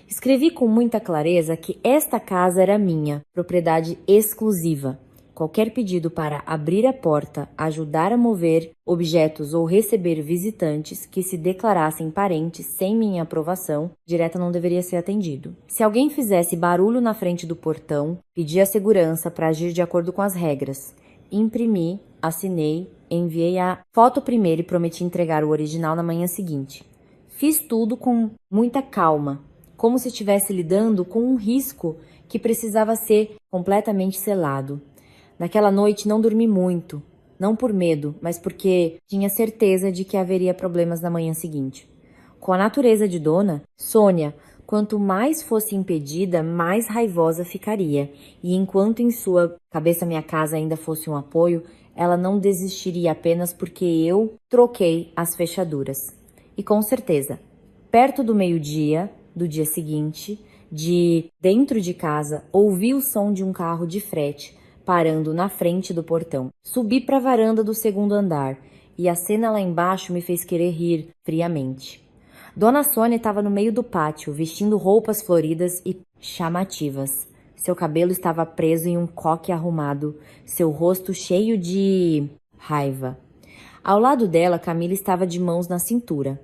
Escrevi com muita clareza que esta casa era minha, propriedade exclusiva. Qualquer pedido para abrir a porta, ajudar a mover objetos ou receber visitantes que se declarassem parentes sem minha aprovação direta não deveria ser atendido. Se alguém fizesse barulho na frente do portão, pedi à segurança para agir de acordo com as regras. Imprimi, assinei, enviei a foto primeiro e prometi entregar o original na manhã seguinte. Fiz tudo com muita calma, como se estivesse lidando com um risco que precisava ser completamente selado. Naquela noite não dormi muito, não por medo, mas porque tinha certeza de que haveria problemas na manhã seguinte. Com a natureza de dona, Sônia, quanto mais fosse impedida, mais raivosa ficaria, e enquanto em sua cabeça minha casa ainda fosse um apoio, ela não desistiria apenas porque eu troquei as fechaduras. E com certeza, perto do meio-dia do dia seguinte, dentro de casa, ouvi o som de um carro de frete parando na frente do portão. Subi para a varanda do segundo andar e a cena lá embaixo me fez querer rir friamente. Dona Sônia estava no meio do pátio, vestindo roupas floridas e chamativas. Seu cabelo estava preso em um coque arrumado, seu rosto cheio de raiva. Ao lado dela, Camila estava de mãos na cintura.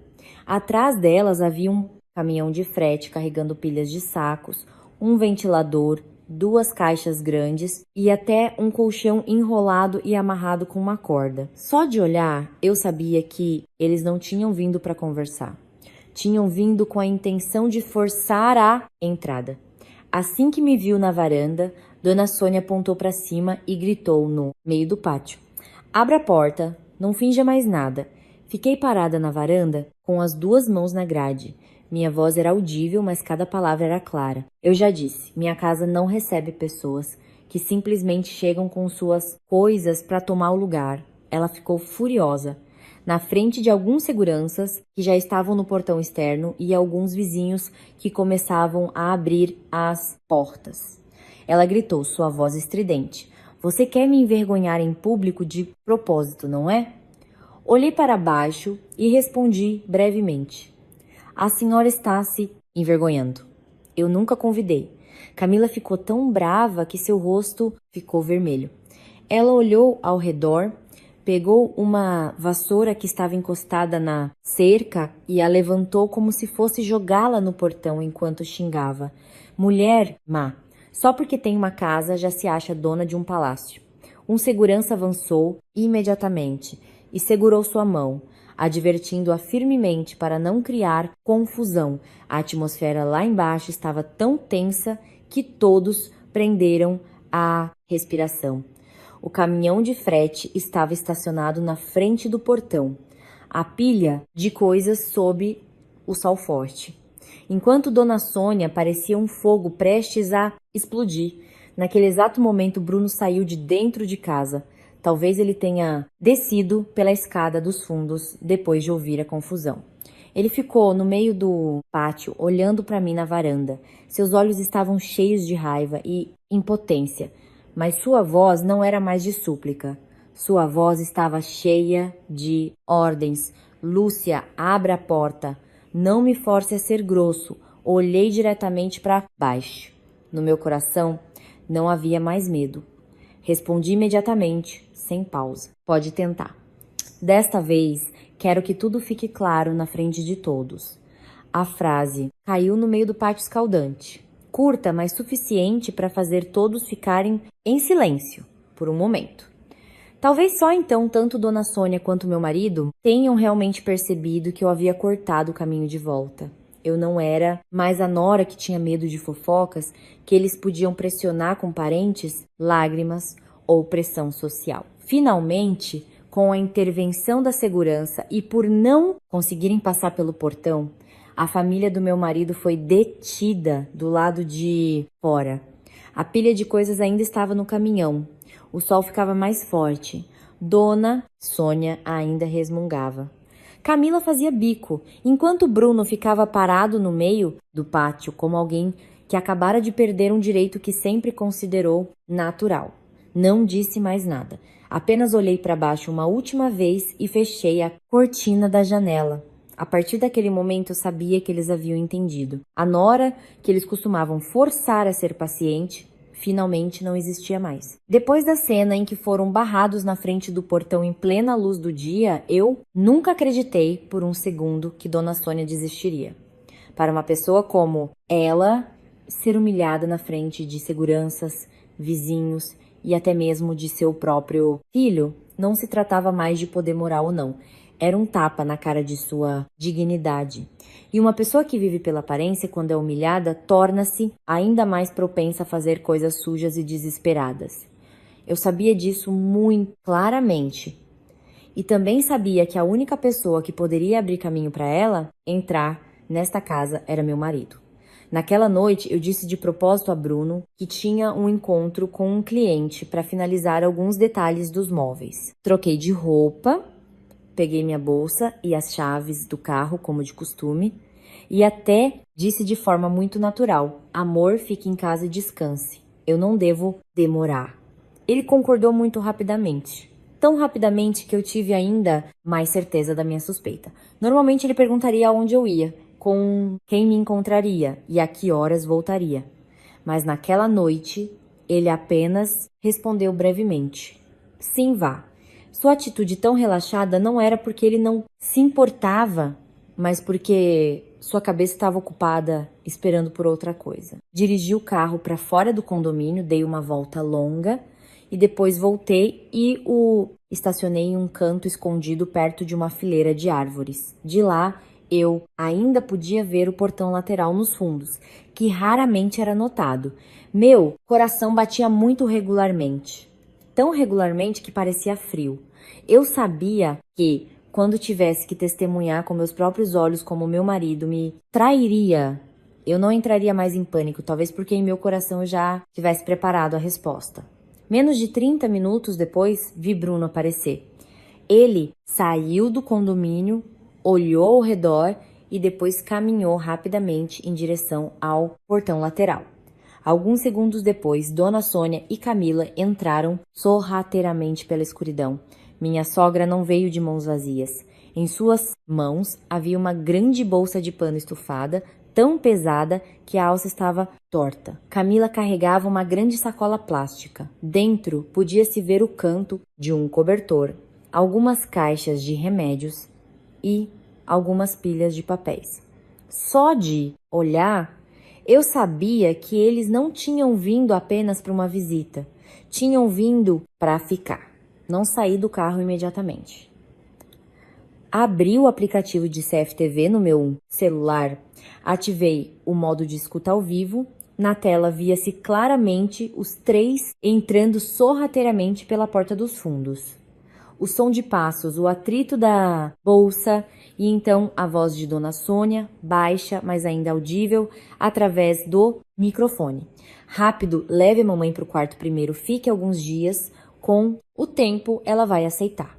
Atrás delas havia um caminhão de frete carregando pilhas de sacos, um ventilador, 2 caixas grandes e até um colchão enrolado e amarrado com uma corda. Só de olhar, eu sabia que eles não tinham vindo para conversar. Tinham vindo com a intenção de forçar a entrada. Assim que me viu na varanda, Dona Sônia apontou para cima e gritou no meio do pátio: "Abra a porta, não finja mais nada." Fiquei parada na varanda com as 2 mãos na grade. Minha voz era audível, mas cada palavra era clara. Eu já disse, minha casa não recebe pessoas que simplesmente chegam com suas coisas para tomar o lugar. Ela ficou furiosa. na frente de alguns seguranças que já estavam no portão externo e alguns vizinhos que começavam a abrir as portas. Ela gritou, sua voz estridente: "Você quer me envergonhar em público de propósito, não é?" Olhei para baixo e respondi brevemente: "A senhora está se envergonhando. Eu nunca convidei." Camila ficou tão brava que seu rosto ficou vermelho. Ela olhou ao redor, pegou uma vassoura que estava encostada na cerca e a levantou como se fosse jogá-la no portão enquanto xingava: "Mulher má, só porque tem uma casa já se acha dona de um palácio." Um segurança avançou imediatamente e segurou sua mão, advertindo-a firmemente para não criar confusão. A atmosfera lá embaixo estava tão tensa que todos prenderam a respiração. O caminhão de frete estava estacionado na frente do portão, a pilha de coisas sob o sol forte. Enquanto Dona Sônia parecia um fogo prestes a explodir, naquele exato momento Bruno saiu de dentro de casa. Talvez ele tenha descido pela escada dos fundos depois de ouvir a confusão. Ele ficou no meio do pátio, olhando para mim na varanda. Seus olhos estavam cheios de raiva e impotência, mas sua voz não era mais de súplica. Sua voz estava cheia de ordens. "Lúcia, abra a porta. Não me force a ser grosso." Olhei diretamente para baixo. No meu coração não havia mais medo. Respondi imediatamente, sem pausa: "Pode tentar." Desta vez, quero que tudo fique claro na frente de todos. A frase caiu no meio do pátio escaldante. Curta, mas suficiente para fazer todos ficarem em silêncio, por um momento. Talvez só então tanto Dona Sônia quanto meu marido tenham realmente percebido que eu havia cortado o caminho de volta. Eu não era mais a nora que tinha medo de fofocas que eles podiam pressionar com parentes, lágrimas ou pressão social. Finalmente, com a intervenção da segurança e por não conseguirem passar pelo portão, a família do meu marido foi detida do lado de fora. A pilha de coisas ainda estava no caminhão. O sol ficava mais forte. Dona Sônia ainda resmungava. Camila fazia bico, enquanto Bruno ficava parado no meio do pátio como alguém que acabara de perder um direito que sempre considerou natural. Não disse mais nada. Apenas olhei para baixo uma última vez e fechei a cortina da janela. A partir daquele momento eu sabia que eles haviam entendido. A nora, que eles costumavam forçar a ser paciente, finalmente não existia mais. Depois da cena em que foram barrados na frente do portão em plena luz do dia, eu nunca acreditei por um segundo que Dona Sônia desistiria. Para uma pessoa como ela, ser humilhada na frente de seguranças, vizinhos e até mesmo de seu próprio filho, não se tratava mais de poder moral ou não. Era um tapa na cara de sua dignidade. E uma pessoa que vive pela aparência, quando é humilhada, torna-se ainda mais propensa a fazer coisas sujas e desesperadas. Eu sabia disso muito claramente. E também sabia que a única pessoa que poderia abrir caminho para ela entrar nesta casa era meu marido. Naquela noite, eu disse de propósito a Bruno que tinha um encontro com um cliente para finalizar alguns detalhes dos móveis. Troquei de roupa, peguei minha bolsa e as chaves do carro, como de costume, e até disse de forma muito natural: "Amor, fique em casa e descanse. Eu não devo demorar." Ele concordou muito rapidamente. Tão rapidamente que eu tive ainda mais certeza da minha suspeita. Normalmente ele perguntaria aonde eu ia, com quem me encontraria e a que horas voltaria. Mas naquela noite, ele apenas respondeu brevemente: "Sim, vá." Sua atitude tão relaxada não era porque ele não se importava, mas porque sua cabeça estava ocupada esperando por outra coisa. Dirigi o carro para fora do condomínio, dei uma volta longa e depois voltei e o estacionei em um canto escondido perto de uma fileira de árvores. De lá, eu ainda podia ver o portão lateral nos fundos, que raramente era notado. Meu coração batia muito regularmente. Tão regularmente que parecia frio. Eu sabia que, quando tivesse que testemunhar com meus próprios olhos como meu marido me trairia, eu não entraria mais em pânico, talvez porque em meu coração eu já tivesse preparado a resposta. Menos de 30 minutos depois, vi Bruno aparecer. Ele saiu do condomínio, olhou ao redor e depois caminhou rapidamente em direção ao portão lateral. Alguns segundos depois, Dona Sônia e Camila entraram sorrateiramente pela escuridão. Minha sogra não veio de mãos vazias. Em suas mãos havia uma grande bolsa de pano estufada, tão pesada que a alça estava torta. Camila carregava uma grande sacola plástica. Dentro podia-se ver o canto de um cobertor, algumas caixas de remédios e algumas pilhas de papéis. Só de olhar, eu sabia que eles não tinham vindo apenas para uma visita. Tinham vindo para ficar. Não saí do carro imediatamente. Abri o aplicativo de CFTV no meu celular, ativei o modo de escuta ao vivo. Na tela via-se claramente os três entrando sorrateiramente pela porta dos fundos. O som de passos, o atrito da bolsa e então a voz de Dona Sônia, baixa, mas ainda audível, através do microfone. Rápido, leve a mamãe para o quarto primeiro, fique alguns dias, com o tempo ela vai aceitar.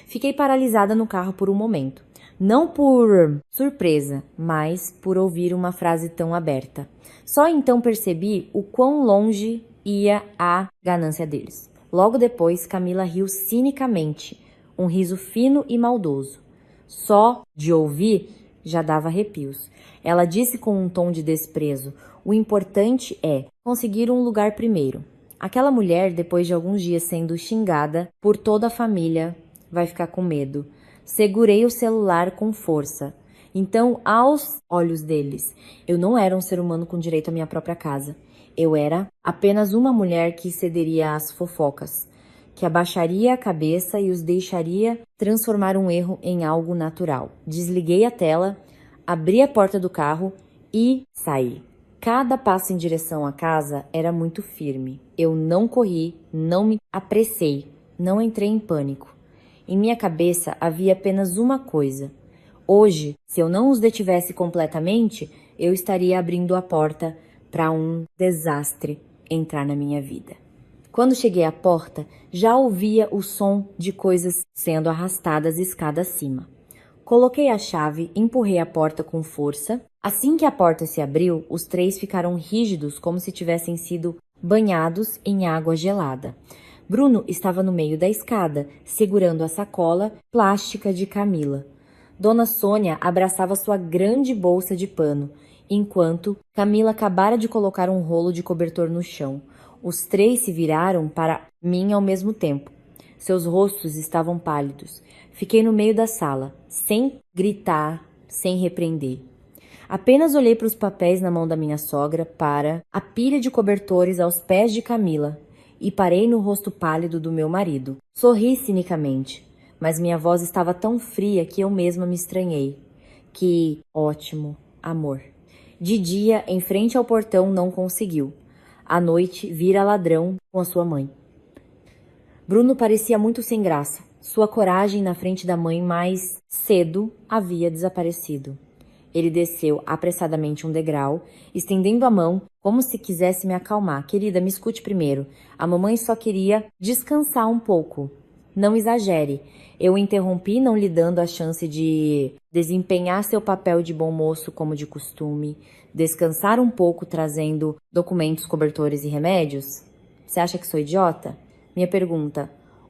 Fiquei paralisada no carro por um momento, não por surpresa, mas por ouvir uma frase tão aberta. Só então percebi o quão longe ia a ganância deles. Logo depois, Camila riu cinicamente, um riso fino e maldoso. Só de ouvir já dava arrepios. Ela disse com um tom de desprezo: "O importante é conseguir um lugar primeiro. Aquela mulher, depois de alguns dias sendo xingada por toda a família, vai ficar com medo." Segurei o celular com força. Então, aos olhos deles, eu não era um ser humano com direito à minha própria casa. Eu era apenas uma mulher que cederia às fofocas, que abaixaria a cabeça e os deixaria transformar um erro em algo natural. Desliguei a tela, abri a porta do carro e saí. Cada passo em direção à casa era muito firme. Eu não corri, não me apressei, não entrei em pânico. Em minha cabeça havia apenas uma coisa. Hoje, se eu não os detivesse completamente, eu estaria abrindo a porta para um desastre entrar na minha vida. Quando cheguei à porta, já ouvia o som de coisas sendo arrastadas escada acima. Coloquei a chave, empurrei a porta com força. Assim que a porta se abriu, os três ficaram rígidos como se tivessem sido banhados em água gelada. Bruno estava no meio da escada, segurando a sacola plástica de Camila. Dona Sônia abraçava sua grande bolsa de pano, enquanto Camila acabara de colocar um rolo de cobertor no chão. Os três se viraram para mim ao mesmo tempo. Seus rostos estavam pálidos. Fiquei no meio da sala, sem gritar, sem repreender. Apenas olhei para os papéis na mão da minha sogra, para a pilha de cobertores aos pés de Camila, e parei no rosto pálido do meu marido. Sorri cinicamente, mas minha voz estava tão fria que eu mesma me estranhei. Que ótimo, amor. De dia, em frente ao portão, não conseguiu. À noite, vira ladrão com a sua mãe. Bruno parecia muito sem graça. Sua coragem na frente da mãe mais cedo havia desaparecido. Ele desceu apressadamente um degrau, estendendo a mão como se quisesse me acalmar. Querida, me escute primeiro. A mamãe só queria descansar um pouco. Não exagere. Eu o interrompi, não lhe dando a chance de desempenhar seu papel de bom moço como de costume. Descansar um pouco trazendo documentos, cobertores e remédios? Você acha que sou idiota? Minha pergunta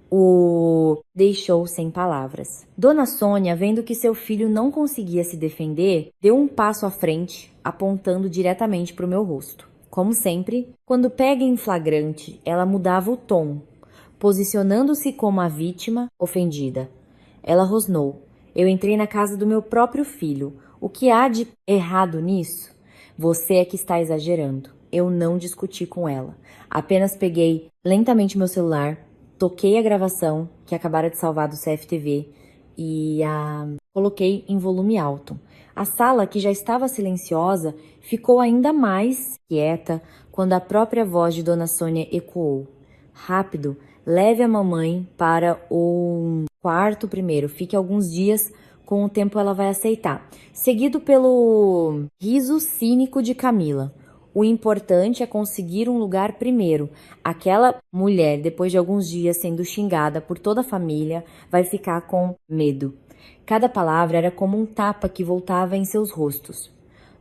o deixou sem palavras. Dona Sônia, vendo que seu filho não conseguia se defender, deu um passo à frente, apontando diretamente para o meu rosto. Como sempre, quando pega em flagrante, ela mudava o tom, posicionando-se como a vítima ofendida. Ela rosnou. Eu entrei na casa do meu próprio filho. O que há de errado nisso? Você é que está exagerando. Eu não discuti com ela. Apenas peguei lentamente meu celular, toquei a gravação que acabara de salvar do CFTV e a coloquei em volume alto. A sala, que já estava silenciosa, ficou ainda mais quieta quando a própria voz de Dona Sônia ecoou. Rápido, leve a mamãe para o quarto primeiro. Fique alguns dias, com o tempo ela vai aceitar. Seguido pelo riso cínico de Camila. O importante é conseguir um lugar primeiro. Aquela mulher, depois de alguns dias sendo xingada por toda a família, vai ficar com medo. Cada palavra era como um tapa que voltava em seus rostos.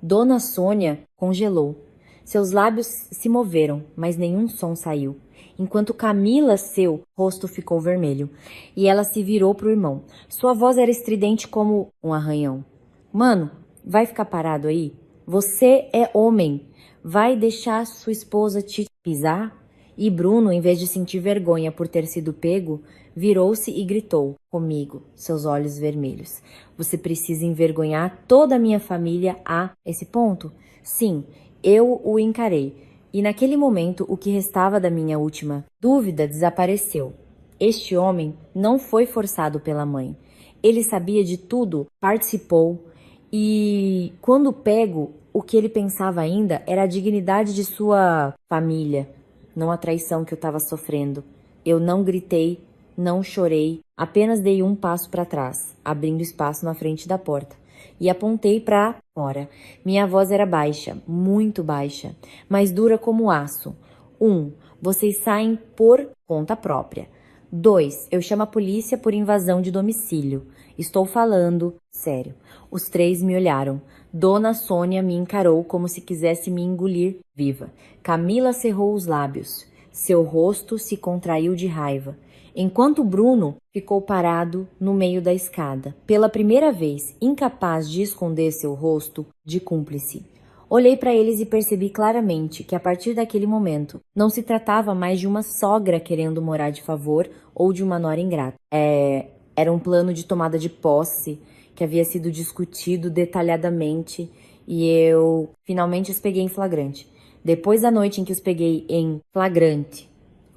Dona Sônia congelou. Seus lábios se moveram, mas nenhum som saiu. Enquanto Camila, seu rosto ficou vermelho. E ela se virou para o irmão. Sua voz era estridente como um arranhão. Mano, vai ficar parado aí? Você é homem. Vai deixar sua esposa te pisar? E Bruno, em vez de sentir vergonha por ter sido pego, virou-se e gritou comigo, seus olhos vermelhos. Você precisa envergonhar toda a minha família a esse ponto? Sim, eu o encarei. E naquele momento, o que restava da minha última dúvida desapareceu. Este homem não foi forçado pela mãe. Ele sabia de tudo, participou e, quando pego, o que ele pensava ainda era a dignidade de sua família, não a traição que eu estava sofrendo. Eu não gritei, não chorei, apenas dei um passo para trás, abrindo espaço na frente da porta. E apontei para fora. Minha voz era baixa, muito baixa, mas dura como aço. 1. Vocês saem por conta própria. 2. Eu chamo a polícia por invasão de domicílio. Estou falando sério. Os 3 me olharam. Dona Sônia me encarou como se quisesse me engolir viva. Camila cerrou os lábios. Seu rosto se contraiu de raiva. Enquanto Bruno ficou parado no meio da escada, pela primeira vez, incapaz de esconder seu rosto de cúmplice. Olhei para eles e percebi claramente que a partir daquele momento não se tratava mais de uma sogra querendo morar de favor ou de uma nora ingrata. Era um plano de tomada de posse que havia sido discutido detalhadamente e eu finalmente os peguei em flagrante. Depois da noite em que os peguei em flagrante,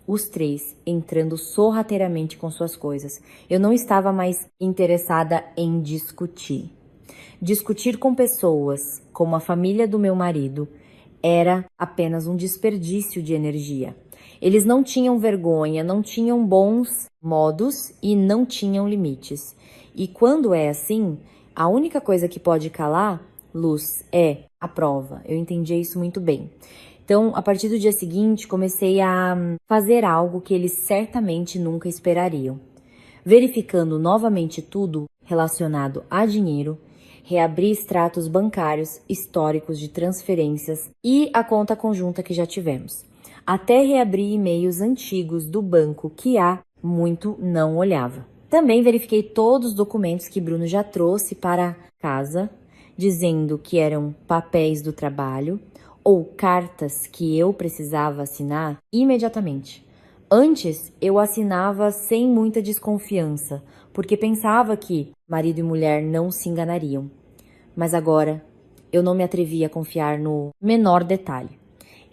os 3 entrando sorrateiramente com suas coisas, eu não estava mais interessada em discutir. Discutir com pessoas como a família do meu marido era apenas um desperdício de energia. Eles não tinham vergonha, não tinham bons modos e não tinham limites. E quando é assim, a única coisa que pode calar, Luz, é a prova. Eu entendi isso muito bem. Então, a partir do dia seguinte, comecei a fazer algo que eles certamente nunca esperariam. Verificando novamente tudo relacionado a dinheiro, reabri extratos bancários históricos de transferências e a conta conjunta que já tivemos. Até reabri e-mails antigos do banco que há muito não olhava. Também verifiquei todos os documentos que Bruno já trouxe para casa, dizendo que eram papéis do trabalho ou cartas que eu precisava assinar imediatamente. Antes, eu assinava sem muita desconfiança, porque pensava que marido e mulher não se enganariam. Mas agora, eu não me atrevia a confiar no menor detalhe.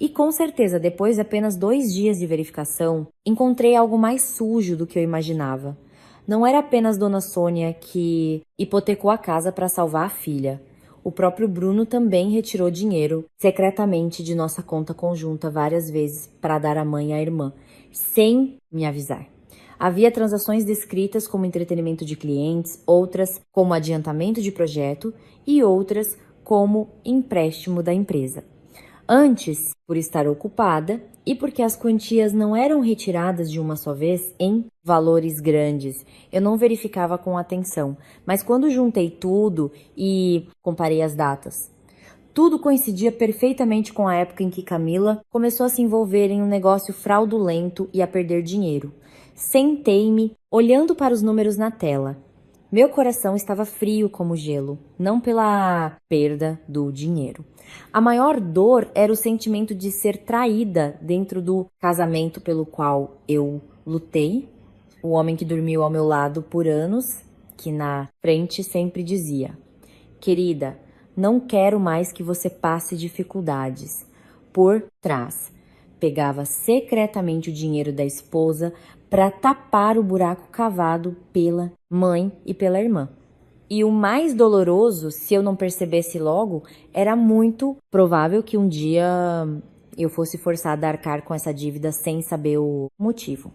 E com certeza, depois de apenas 2 dias de verificação, encontrei algo mais sujo do que eu imaginava. Não era apenas Dona Sônia que hipotecou a casa para salvar a filha. O próprio Bruno também retirou dinheiro secretamente de nossa conta conjunta várias vezes para dar à mãe e à irmã, sem me avisar. Havia transações descritas como entretenimento de clientes, outras como adiantamento de projeto e outras como empréstimo da empresa. Antes, por estar ocupada e porque as quantias não eram retiradas de uma só vez em valores grandes, eu não verificava com atenção, mas quando juntei tudo e comparei as datas, tudo coincidia perfeitamente com a época em que Camila começou a se envolver em um negócio fraudulento e a perder dinheiro. Sentei-me, olhando para os números na tela. Meu coração estava frio como gelo, não pela perda do dinheiro. A maior dor era o sentimento de ser traída dentro do casamento pelo qual eu lutei. O homem que dormiu ao meu lado por anos, que na frente sempre dizia: querida, não quero mais que você passe dificuldades. Por trás, pegava secretamente o dinheiro da esposa para tapar o buraco cavado pela mãe e pela irmã. E o mais doloroso, se eu não percebesse logo, era muito provável que um dia eu fosse forçada a arcar com essa dívida sem saber o motivo.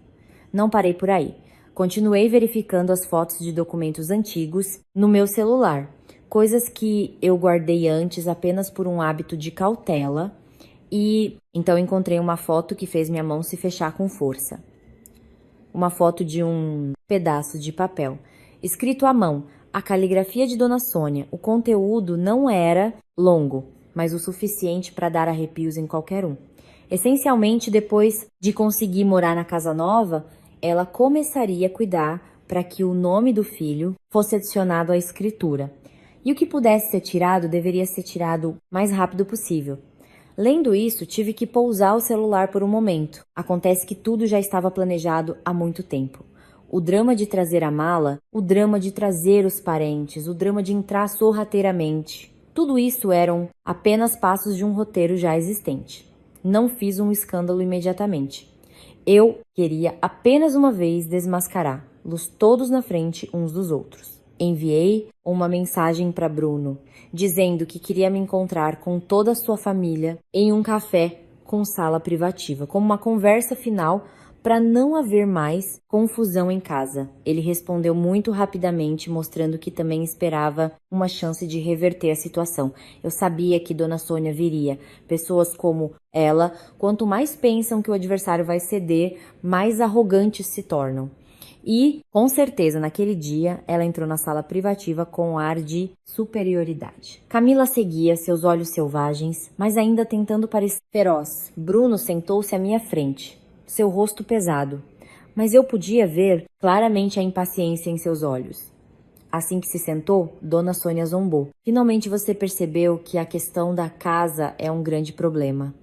Não parei por aí. Continuei verificando as fotos de documentos antigos no meu celular, coisas que eu guardei antes apenas por um hábito de cautela E então encontrei uma foto que fez minha mão se fechar com força. Uma foto de um pedaço de papel, escrito à mão, a caligrafia de Dona Sônia. O conteúdo não era longo, mas o suficiente para dar arrepios em qualquer um. Essencialmente, depois de conseguir morar na casa nova, ela começaria a cuidar para que o nome do filho fosse adicionado à escritura. E o que pudesse ser tirado deveria ser tirado o mais rápido possível. Lendo isso, tive que pousar o celular por um momento. Acontece que tudo já estava planejado há muito tempo. O drama de trazer a mala, o drama de trazer os parentes, o drama de entrar sorrateiramente. Tudo isso eram apenas passos de um roteiro já existente. Não fiz um escândalo imediatamente. Eu queria apenas uma vez desmascará-los todos na frente uns dos outros. Enviei uma mensagem para Bruno, dizendo que queria me encontrar com toda a sua família em um café com sala privativa, como uma conversa final para não haver mais confusão em casa. Ele respondeu muito rapidamente, mostrando que também esperava uma chance de reverter a situação. Eu sabia que Dona Sônia viria. Pessoas como ela, quanto mais pensam que o adversário vai ceder, mais arrogantes se tornam. E, com certeza, naquele dia, ela entrou na sala privativa com um ar de superioridade. Camila seguia, seus olhos selvagens, mas ainda tentando parecer feroz. Bruno sentou-se à minha frente, seu rosto pesado, mas eu podia ver claramente a impaciência em seus olhos. Assim que se sentou, Dona Sônia zombou. Finalmente você percebeu que a questão da casa é um grande problema.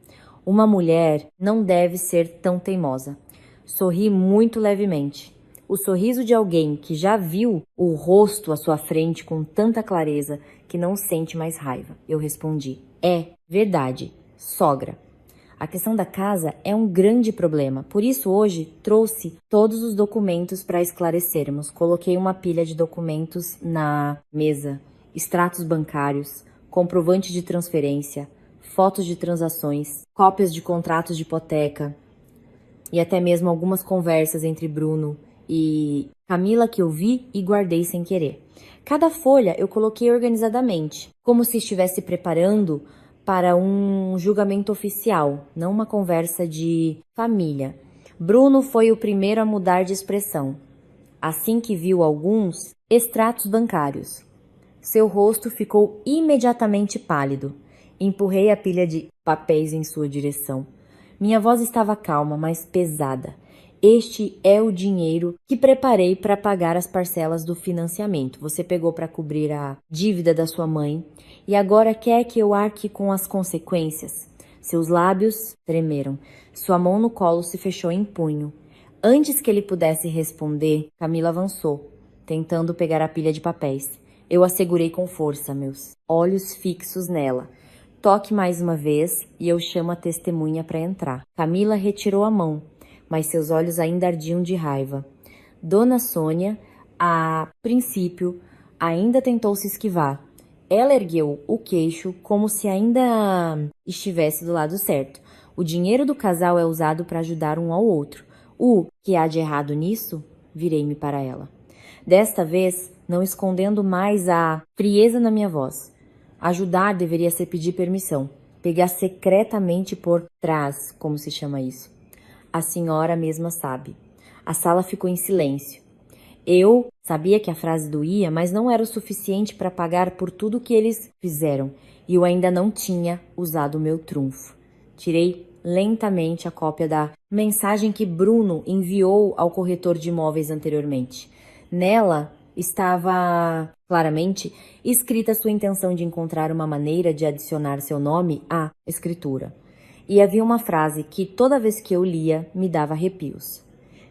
Uma mulher não deve ser tão teimosa. Sorri muito levemente. O sorriso de alguém que já viu o rosto à sua frente com tanta clareza que não sente mais raiva. Eu respondi: é verdade, sogra. A questão da casa é um grande problema, por isso hoje trouxe todos os documentos para esclarecermos. Coloquei uma pilha de documentos na mesa, extratos bancários, comprovante de transferência, fotos de transações, cópias de contratos de hipoteca e até mesmo algumas conversas entre Bruno e Camila que eu vi e guardei sem querer. Cada folha eu coloquei organizadamente, como se estivesse preparando para um julgamento oficial, não uma conversa de família. Bruno foi o primeiro a mudar de expressão, assim que viu alguns extratos bancários. Seu rosto ficou imediatamente pálido. Empurrei a pilha de papéis em sua direção. Minha voz estava calma, mas pesada. Este é o dinheiro que preparei para pagar as parcelas do financiamento. Você pegou para cobrir a dívida da sua mãe e agora quer que eu arque com as consequências. Seus lábios tremeram. Sua mão no colo se fechou em punho. Antes que ele pudesse responder, Camila avançou, tentando pegar a pilha de papéis. Eu a segurei com força, meus olhos fixos nela. Toque mais uma vez e eu chamo a testemunha para entrar. Camila retirou a mão, mas seus olhos ainda ardiam de raiva. Dona Sônia, a princípio, ainda tentou se esquivar. Ela ergueu o queixo como se ainda estivesse do lado certo. O dinheiro do casal é usado para ajudar um ao outro. O que há de errado nisso? Virei-me para ela. Desta vez, não escondendo mais a frieza na minha voz. Ajudar deveria ser pedir permissão. Pegar secretamente por trás, como se chama isso. A senhora mesma sabe. A sala ficou em silêncio. Eu sabia que a frase doía, mas não era o suficiente para pagar por tudo que eles fizeram. E eu ainda não tinha usado o meu trunfo. Tirei lentamente a cópia da mensagem que Bruno enviou ao corretor de imóveis anteriormente. Nela estava claramente escrita sua intenção de encontrar uma maneira de adicionar seu nome à escritura. E havia uma frase que toda vez que eu lia me dava arrepios.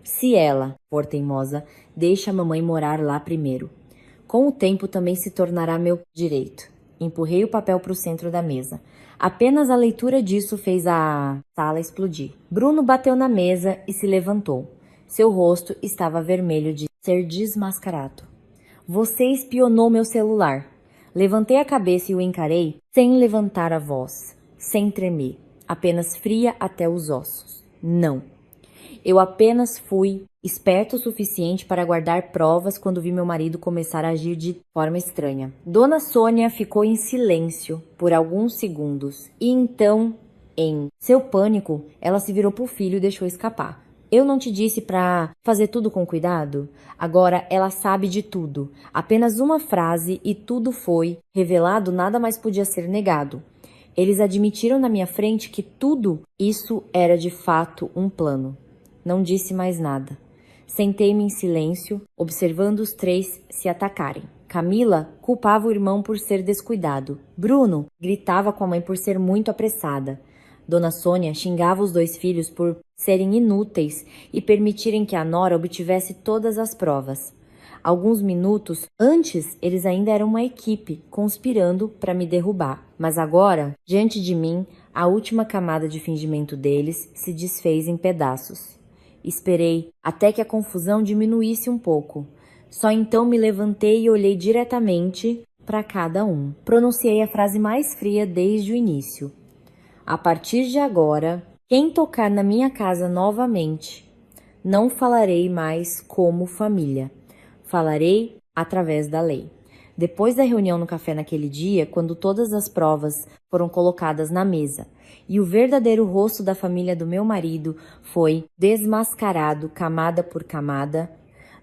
Se ela for teimosa, deixe a mamãe morar lá primeiro. Com o tempo também se tornará meu direito. Empurrei o papel para o centro da mesa. Apenas a leitura disso fez a sala explodir. Bruno bateu na mesa e se levantou. Seu rosto estava vermelho de ser desmascarado. Você espionou meu celular. Levantei a cabeça e o encarei sem levantar a voz, sem tremer. Apenas fria até os ossos. Não. Eu apenas fui esperto o suficiente para guardar provas quando vi meu marido começar a agir de forma estranha. Dona Sônia ficou em silêncio por alguns segundos e então Em seu pânico, ela se virou pro filho e deixou escapar. Eu não te disse pra fazer tudo com cuidado? Agora ela sabe de tudo. Apenas uma frase e tudo foi revelado, nada mais podia ser negado. Eles admitiram na minha frente que tudo isso era de fato um plano. Não disse mais nada. Sentei-me em silêncio, observando os três se atacarem. Camila culpava o irmão por ser descuidado. Bruno gritava com a mãe por ser muito apressada. Dona Sônia xingava os dois filhos por serem inúteis e permitirem que a nora obtivesse todas as provas. Alguns minutos antes, eles ainda eram uma equipe, conspirando para me derrubar. Mas agora, diante de mim, a última camada de fingimento deles se desfez em pedaços. Esperei até que a confusão diminuísse um pouco. Só então me levantei e olhei diretamente para cada um. Pronunciei a frase mais fria desde o início. A partir de agora, quem tocar na minha casa novamente, não falarei mais como família. Falarei através da lei. Depois da reunião no café naquele dia, quando todas as provas foram colocadas na mesa e o verdadeiro rosto da família do meu marido foi desmascarado camada por camada,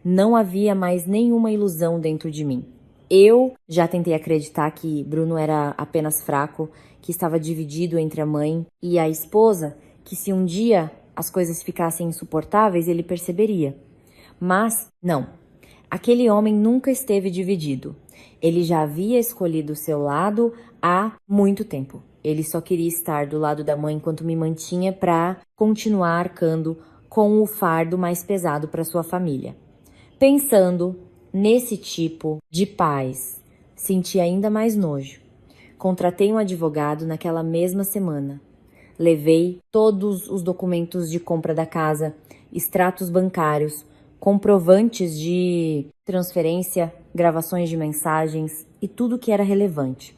não havia mais nenhuma ilusão dentro de mim. Eu já tentei acreditar que Bruno era apenas fraco, que estava dividido entre a mãe e a esposa, que se um dia as coisas ficassem insuportáveis, ele perceberia. Mas não, aquele homem nunca esteve dividido. Ele já havia escolhido o seu lado há muito tempo. Ele só queria estar do lado da mãe enquanto me mantinha para continuar arcando com o fardo mais pesado para sua família. Pensando nesse tipo de paz, senti ainda mais nojo. Contratei um advogado naquela mesma semana. Levei todos os documentos de compra da casa, extratos bancários, comprovantes de transferência, gravações de mensagens e tudo que era relevante.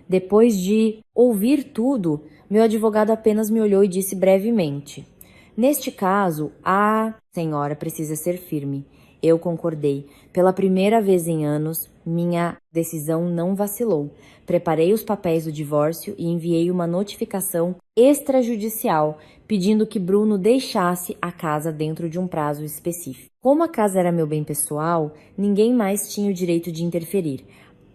Depois de ouvir tudo, meu advogado apenas me olhou e disse brevemente: "Neste caso, a senhora precisa ser firme." Eu concordei. Pela primeira vez em anos, minha decisão não vacilou. Preparei os papéis do divórcio e enviei uma notificação extrajudicial pedindo que Bruno deixasse a casa dentro de um prazo específico. Como a casa era meu bem pessoal, ninguém mais tinha o direito de interferir.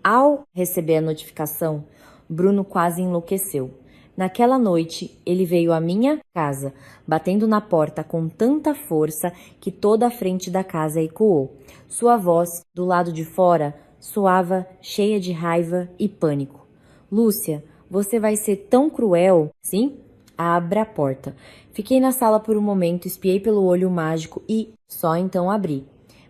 Ao receber a notificação, Bruno quase enlouqueceu. Naquela noite, ele veio à minha casa, batendo na porta com tanta força que toda a frente da casa ecoou. Sua voz, do lado de fora, soava cheia de raiva e pânico. "Lúcia, você vai ser tão cruel?" "Sim?" "Abra a porta." Fiquei na sala por um momento, espiei pelo olho mágico e só então abri.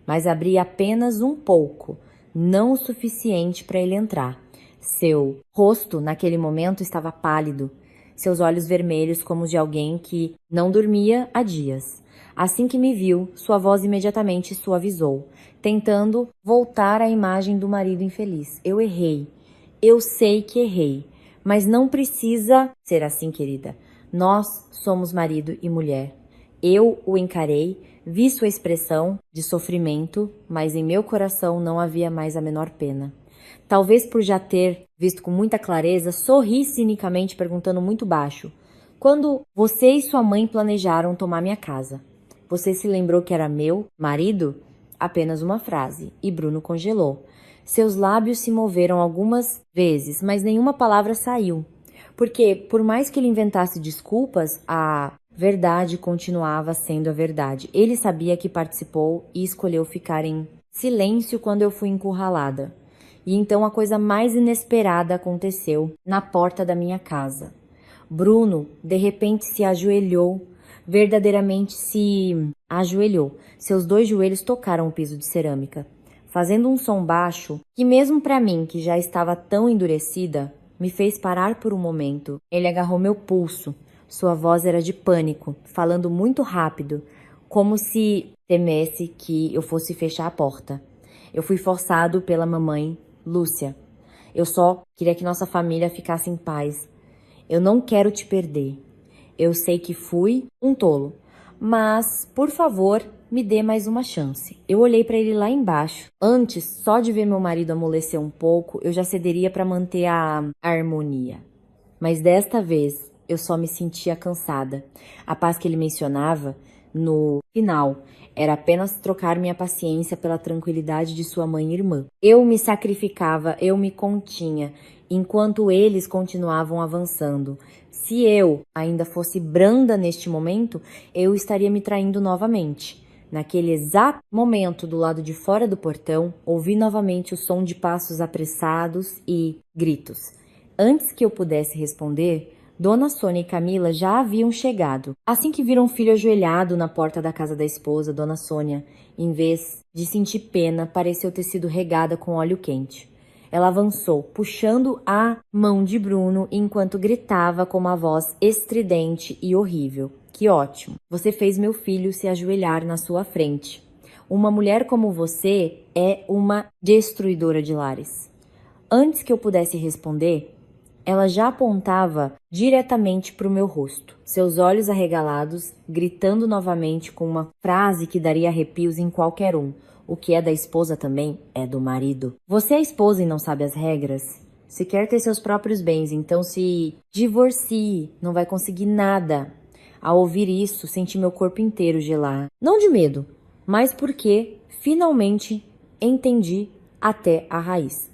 Mas abri apenas um pouco, não o suficiente para ele entrar. Seu rosto, naquele momento, estava pálido, seus olhos vermelhos como os de alguém que não dormia há dias. Assim que me viu, sua voz imediatamente suavizou, tentando voltar à imagem do marido infeliz. "Eu errei. Eu sei que errei. Mas não precisa ser assim, querida. Nós somos marido e mulher." Eu o encarei, vi sua expressão de sofrimento, mas em meu coração não havia mais a menor pena. Talvez por já ter visto com muita clareza, sorri cinicamente perguntando muito baixo: "Quando você e sua mãe planejaram tomar minha casa, você se lembrou que era meu marido?" Apenas uma frase, e Bruno congelou. Seus lábios se moveram algumas vezes, mas nenhuma palavra saiu. Porque, por mais que ele inventasse desculpas, a verdade continuava sendo a verdade. Ele sabia que participou e escolheu ficar em silêncio quando eu fui encurralada. E então a coisa mais inesperada aconteceu na porta da minha casa. Bruno, de repente, se ajoelhou, verdadeiramente se ajoelhou. Seus dois joelhos tocaram o piso de cerâmica, fazendo um som baixo que, mesmo para mim, que já estava tão endurecida, me fez parar por um momento. Ele agarrou meu pulso. Sua voz era de pânico, falando muito rápido, como se temesse que eu fosse fechar a porta. Eu fui forçado pela mamãe: "Lúcia, eu só queria que nossa família ficasse em paz. Eu não quero te perder. Eu sei que fui um tolo, mas, por favor, me dê mais uma chance." Eu olhei para ele lá embaixo. Antes, só de ver meu marido amolecer um pouco, eu já cederia para manter a harmonia. Mas desta vez, eu só me sentia cansada. A paz que ele mencionava no final era apenas trocar minha paciência pela tranquilidade de sua mãe e irmã. Eu me sacrificava, eu me continha, enquanto eles continuavam avançando. Se eu ainda fosse branda neste momento, eu estaria me traindo novamente. Naquele exato momento, do lado de fora do portão, ouvi novamente o som de passos apressados e gritos. Antes que eu pudesse responder, Dona Sônia e Camila já haviam chegado. Assim que viram o filho ajoelhado na porta da casa da esposa, Dona Sônia, em vez de sentir pena, pareceu ter sido regada com óleo quente. Ela avançou, puxando a mão de Bruno enquanto gritava com uma voz estridente e horrível. Que ótimo! Você fez meu filho se ajoelhar na sua frente. Uma mulher como você é uma destruidora de lares. Antes que eu pudesse responder, ela já apontava diretamente para o meu rosto, seus olhos arregalados, gritando novamente com uma frase que daria arrepios em qualquer um. O que é da esposa também é do marido. Você é esposa e não sabe as regras? Se quer ter seus próprios bens, então se divorcie, não vai conseguir nada. Ao ouvir isso, senti meu corpo inteiro gelar. Não de medo, mas porque finalmente entendi até a raiz.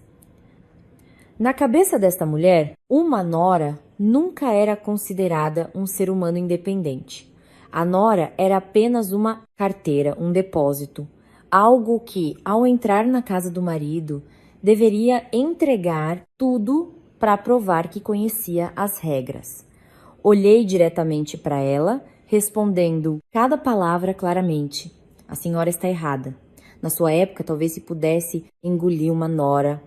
Na cabeça desta mulher, uma nora nunca era considerada um ser humano independente. A nora era apenas uma carteira, um depósito, algo que, ao entrar na casa do marido, deveria entregar tudo para provar que conhecia as regras. Olhei diretamente para ela, respondendo cada palavra claramente. A senhora está errada. Na sua época, talvez se pudesse engolir uma nora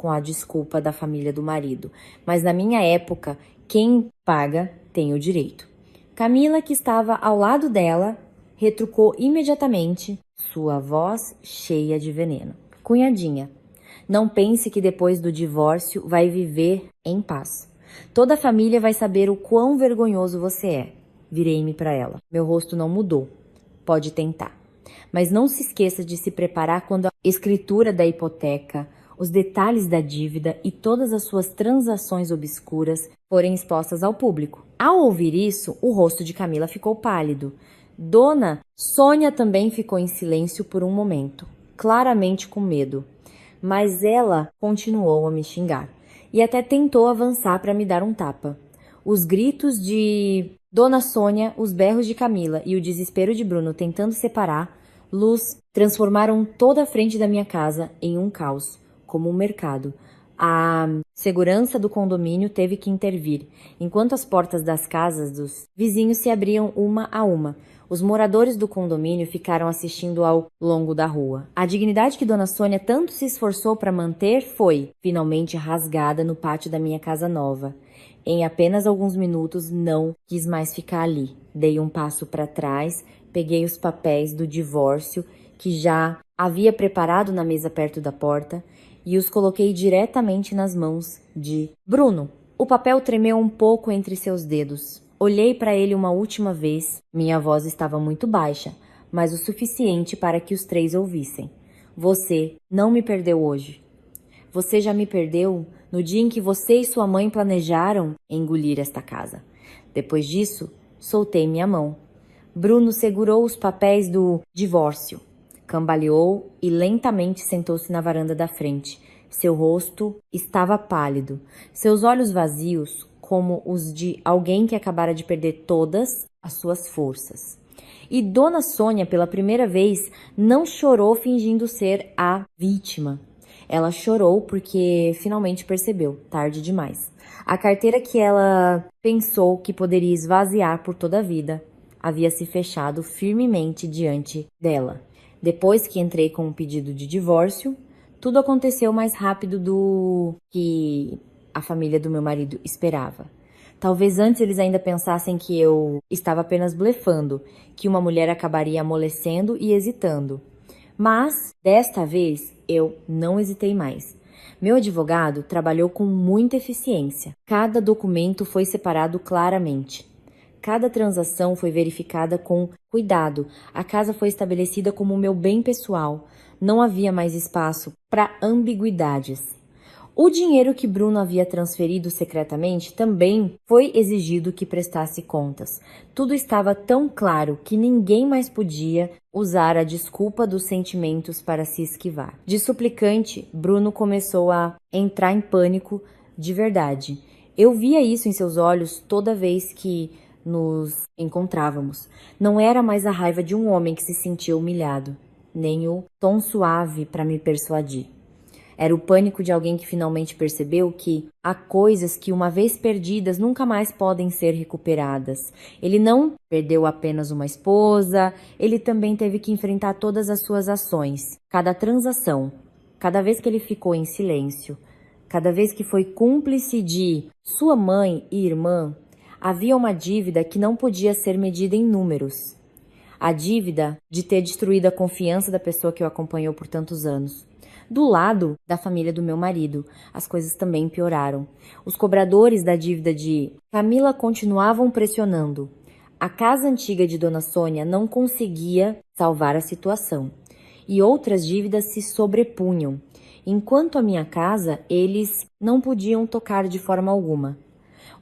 com a desculpa da família do marido. Mas na minha época, quem paga tem o direito. Camila, que estava ao lado dela, retrucou imediatamente, sua voz cheia de veneno. Cunhadinha, não pense que depois do divórcio vai viver em paz. Toda a família vai saber o quão vergonhoso você é. Virei-me para ela. Meu rosto não mudou. Pode tentar. Mas não se esqueça de se preparar quando a escritura da hipoteca, os detalhes da dívida e todas as suas transações obscuras forem expostas ao público. Ao ouvir isso, o rosto de Camila ficou pálido. Dona Sônia também ficou em silêncio por um momento, claramente com medo. Mas ela continuou a me xingar e até tentou avançar para me dar um tapa. Os gritos de Dona Sônia, os berros de Camila e o desespero de Bruno tentando separar Luz transformaram toda a frente da minha casa em um caos, como um mercado. A segurança do condomínio teve que intervir, enquanto as portas das casas dos vizinhos se abriam uma a uma. Os moradores do condomínio ficaram assistindo ao longo da rua. A dignidade que Dona Sônia tanto se esforçou para manter foi, finalmente, rasgada no pátio da minha casa nova. Em apenas alguns minutos, não quis mais ficar ali. Dei um passo para trás, peguei os papéis do divórcio que já havia preparado na mesa perto da porta e os coloquei diretamente nas mãos de Bruno. O papel tremeu um pouco entre seus dedos. Olhei para ele uma última vez. Minha voz estava muito baixa, mas o suficiente para que os três ouvissem. Você não me perdeu hoje. Você já me perdeu no dia em que você e sua mãe planejaram engolir esta casa. Depois disso, soltei minha mão. Bruno segurou os papéis do divórcio, cambaleou e lentamente sentou-se na varanda da frente. Seu rosto estava pálido, seus olhos vazios, como os de alguém que acabara de perder todas as suas forças. E Dona Sônia, pela primeira vez, não chorou fingindo ser a vítima. Ela chorou porque finalmente percebeu, tarde demais. A carteira que ela pensou que poderia esvaziar por toda a vida havia se fechado firmemente diante dela. Depois que entrei com o pedido de divórcio, tudo aconteceu mais rápido do que a família do meu marido esperava. Talvez antes eles ainda pensassem que eu estava apenas blefando, que uma mulher acabaria amolecendo e hesitando. Mas, desta vez, eu não hesitei mais. Meu advogado trabalhou com muita eficiência. Cada documento foi separado claramente. Cada transação foi verificada com cuidado. A casa foi estabelecida como meu bem pessoal. Não havia mais espaço para ambiguidades. O dinheiro que Bruno havia transferido secretamente também foi exigido que prestasse contas. Tudo estava tão claro que ninguém mais podia usar a desculpa dos sentimentos para se esquivar. De suplicante, Bruno começou a entrar em pânico de verdade. Eu via isso em seus olhos toda vez que nos encontrávamos. Não era mais a raiva de um homem que se sentia humilhado, nem o tom suave para me persuadir. Era o pânico de alguém que finalmente percebeu que há coisas que, uma vez perdidas, nunca mais podem ser recuperadas. Ele não perdeu apenas uma esposa, ele também teve que enfrentar todas as suas ações, cada transação, cada vez que ele ficou em silêncio, cada vez que foi cúmplice de sua mãe e irmã. Havia uma dívida que não podia ser medida em números. A dívida de ter destruído a confiança da pessoa que o acompanhou por tantos anos. Do lado da família do meu marido, as coisas também pioraram. Os cobradores da dívida de Camila continuavam pressionando. A casa antiga de Dona Sônia não conseguia salvar a situação. E outras dívidas se sobrepunham. Enquanto a minha casa, eles não podiam tocar de forma alguma.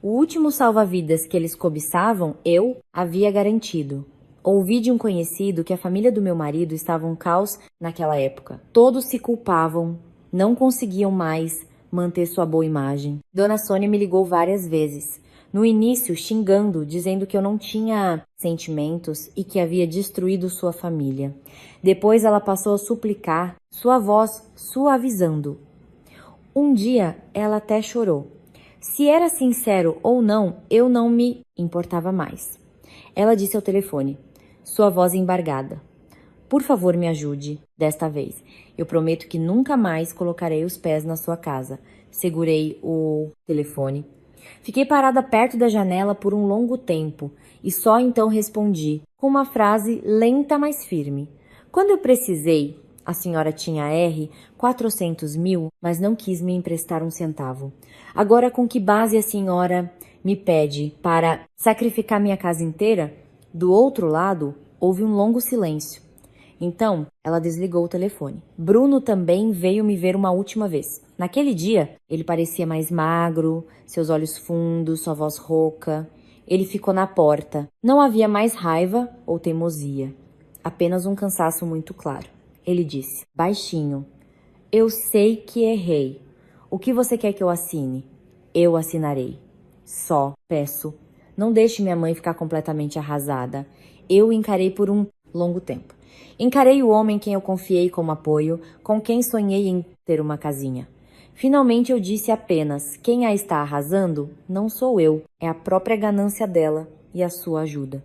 O último salva-vidas que eles cobiçavam, eu havia garantido. Ouvi de um conhecido que a família do meu marido estava um caos naquela época. Todos se culpavam, não conseguiam mais manter sua boa imagem. Dona Sônia me ligou várias vezes. No início, xingando, dizendo que eu não tinha sentimentos e que havia destruído sua família. Depois ela passou a suplicar, sua voz suavizando. Um dia, ela até chorou. Se era sincero ou não, eu não me importava mais. Ela disse ao telefone, sua voz embargada. Por favor, me ajude, desta vez. Eu prometo que nunca mais colocarei os pés na sua casa. Segurei o telefone. Fiquei parada perto da janela por um longo tempo e só então respondi, com uma frase lenta, mas firme. Quando eu precisei, a senhora tinha R, 400 mil, mas não quis me emprestar um centavo. Agora, com que base a senhora me pede para sacrificar minha casa inteira? Do outro lado, houve um longo silêncio. Então, ela desligou o telefone. Bruno também veio me ver uma última vez. Naquele dia, ele parecia mais magro, seus olhos fundos, sua voz rouca. Ele ficou na porta. Não havia mais raiva ou teimosia, apenas um cansaço muito claro. Ele disse, baixinho, eu sei que errei. O que você quer que eu assine? Eu assinarei. Só peço, não deixe minha mãe ficar completamente arrasada. Eu o encarei por um longo tempo. Encarei o homem em quem eu confiei como apoio, com quem sonhei em ter uma casinha. Finalmente eu disse apenas, quem a está arrasando não sou eu, é a própria ganância dela e a sua ajuda.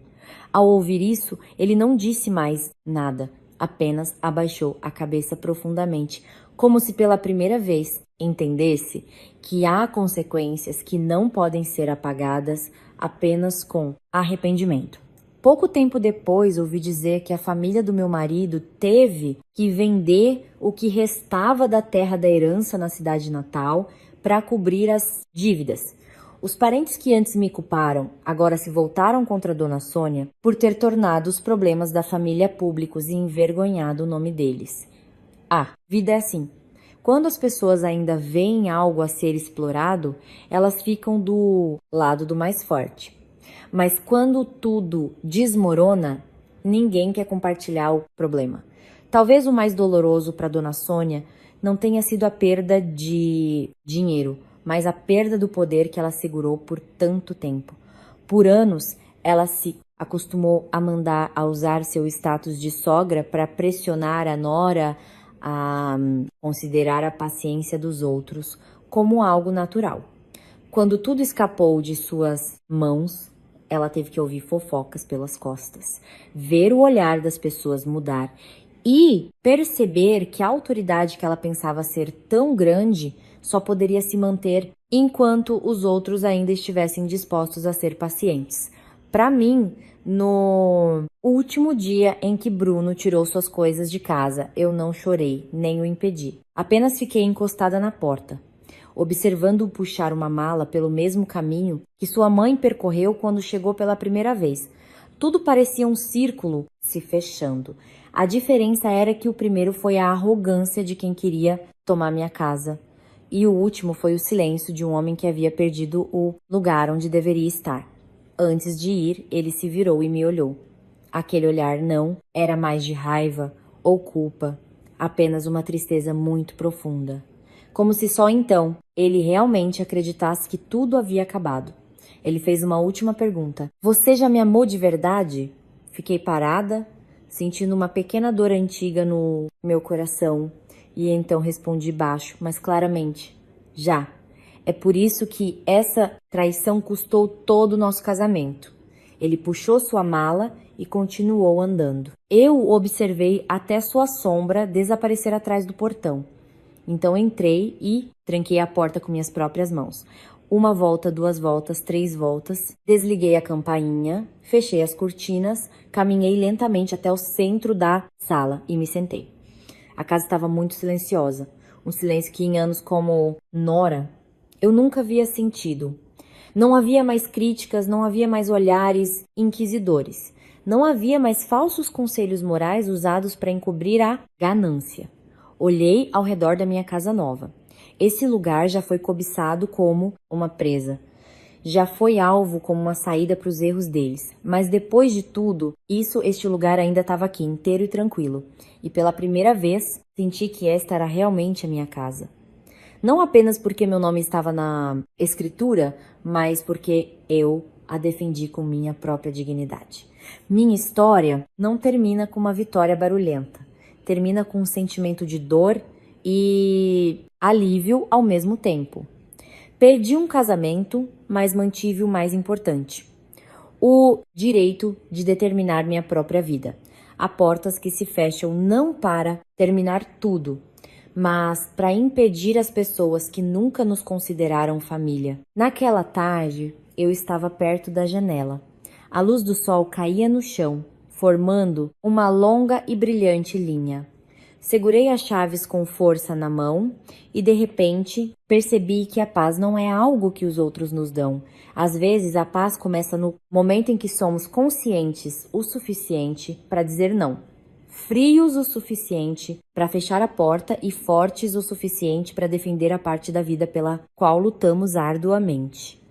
Ao ouvir isso, ele não disse mais nada, apenas abaixou a cabeça profundamente, como se pela primeira vez entendesse que há consequências que não podem ser apagadas apenas com arrependimento. Pouco tempo depois, ouvi dizer que a família do meu marido teve que vender o que restava da terra da herança na cidade natal para cobrir as dívidas. Os parentes que antes me culparam agora se voltaram contra Dona Sônia por ter tornado os problemas da família públicos e envergonhado o nome deles. Vida é assim. Quando as pessoas ainda veem algo a ser explorado, elas ficam do lado do mais forte. Mas quando tudo desmorona, ninguém quer compartilhar o problema. Talvez o mais doloroso para Dona Sônia não tenha sido a perda de dinheiro, mas a perda do poder que ela segurou por tanto tempo. Por anos, ela se acostumou a usar seu status de sogra para pressionar a nora a considerar a paciência dos outros como algo natural. Quando tudo escapou de suas mãos, ela teve que ouvir fofocas pelas costas, ver o olhar das pessoas mudar e perceber que a autoridade que ela pensava ser tão grande só poderia se manter enquanto os outros ainda estivessem dispostos a ser pacientes. Para mim, no último dia em que Bruno tirou suas coisas de casa, eu não chorei, nem o impedi. Apenas fiquei encostada na porta, observando-o puxar uma mala pelo mesmo caminho que sua mãe percorreu quando chegou pela primeira vez. Tudo parecia um círculo se fechando. A diferença era que o primeiro foi a arrogância de quem queria tomar minha casa, E o último foi o silêncio de um homem que havia perdido o lugar onde deveria estar. Antes de ir, ele se virou e me olhou. Aquele olhar não era mais de raiva ou culpa, apenas uma tristeza muito profunda. Como se só então ele realmente acreditasse que tudo havia acabado. Ele fez uma última pergunta. Você já me amou de verdade? Fiquei parada, sentindo uma pequena dor antiga no meu coração, e então respondi baixo, mas claramente: já. É por isso que essa traição custou todo o nosso casamento. Ele puxou sua mala e continuou andando. Eu o observei até sua sombra desaparecer atrás do portão. Então entrei e tranquei a porta com minhas próprias mãos. Uma volta, 2 voltas, 3 voltas. Desliguei a campainha, fechei as cortinas, caminhei lentamente até o centro da sala e me sentei. A casa estava muito silenciosa. Um silêncio que em anos como Nora eu nunca havia sentido. Não havia mais críticas, não havia mais olhares inquisidores. Não havia mais falsos conselhos morais usados para encobrir a ganância. Olhei ao redor da minha casa nova. Esse lugar já foi cobiçado como uma presa. Já foi alvo como uma saída para os erros deles. Mas depois de tudo, este lugar ainda estava aqui, inteiro e tranquilo. E pela primeira vez, senti que esta era realmente a minha casa. Não apenas porque meu nome estava na escritura, mas porque eu a defendi com minha própria dignidade. Minha história não termina com uma vitória barulhenta. Termina com um sentimento de dor e alívio ao mesmo tempo. Perdi um casamento, mas mantive o mais importante: o direito de determinar minha própria vida. Há portas que se fecham não para terminar tudo, mas para impedir as pessoas que nunca nos consideraram família. Naquela tarde, eu estava perto da janela. A luz do sol caía no chão, formando uma longa e brilhante linha. Segurei as chaves com força na mão e, de repente, percebi que a paz não é algo que os outros nos dão. Às vezes, a paz começa no momento em que somos conscientes o suficiente para dizer não, frios o suficiente para fechar a porta e fortes o suficiente para defender a parte da vida pela qual lutamos arduamente.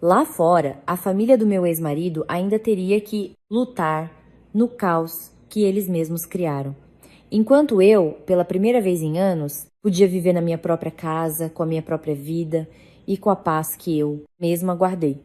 Lá fora, a família do meu ex-marido ainda teria que lutar no caos que eles mesmos criaram. Enquanto eu, pela primeira vez em anos, podia viver na minha própria casa, com a minha própria vida e com a paz que eu mesma guardei.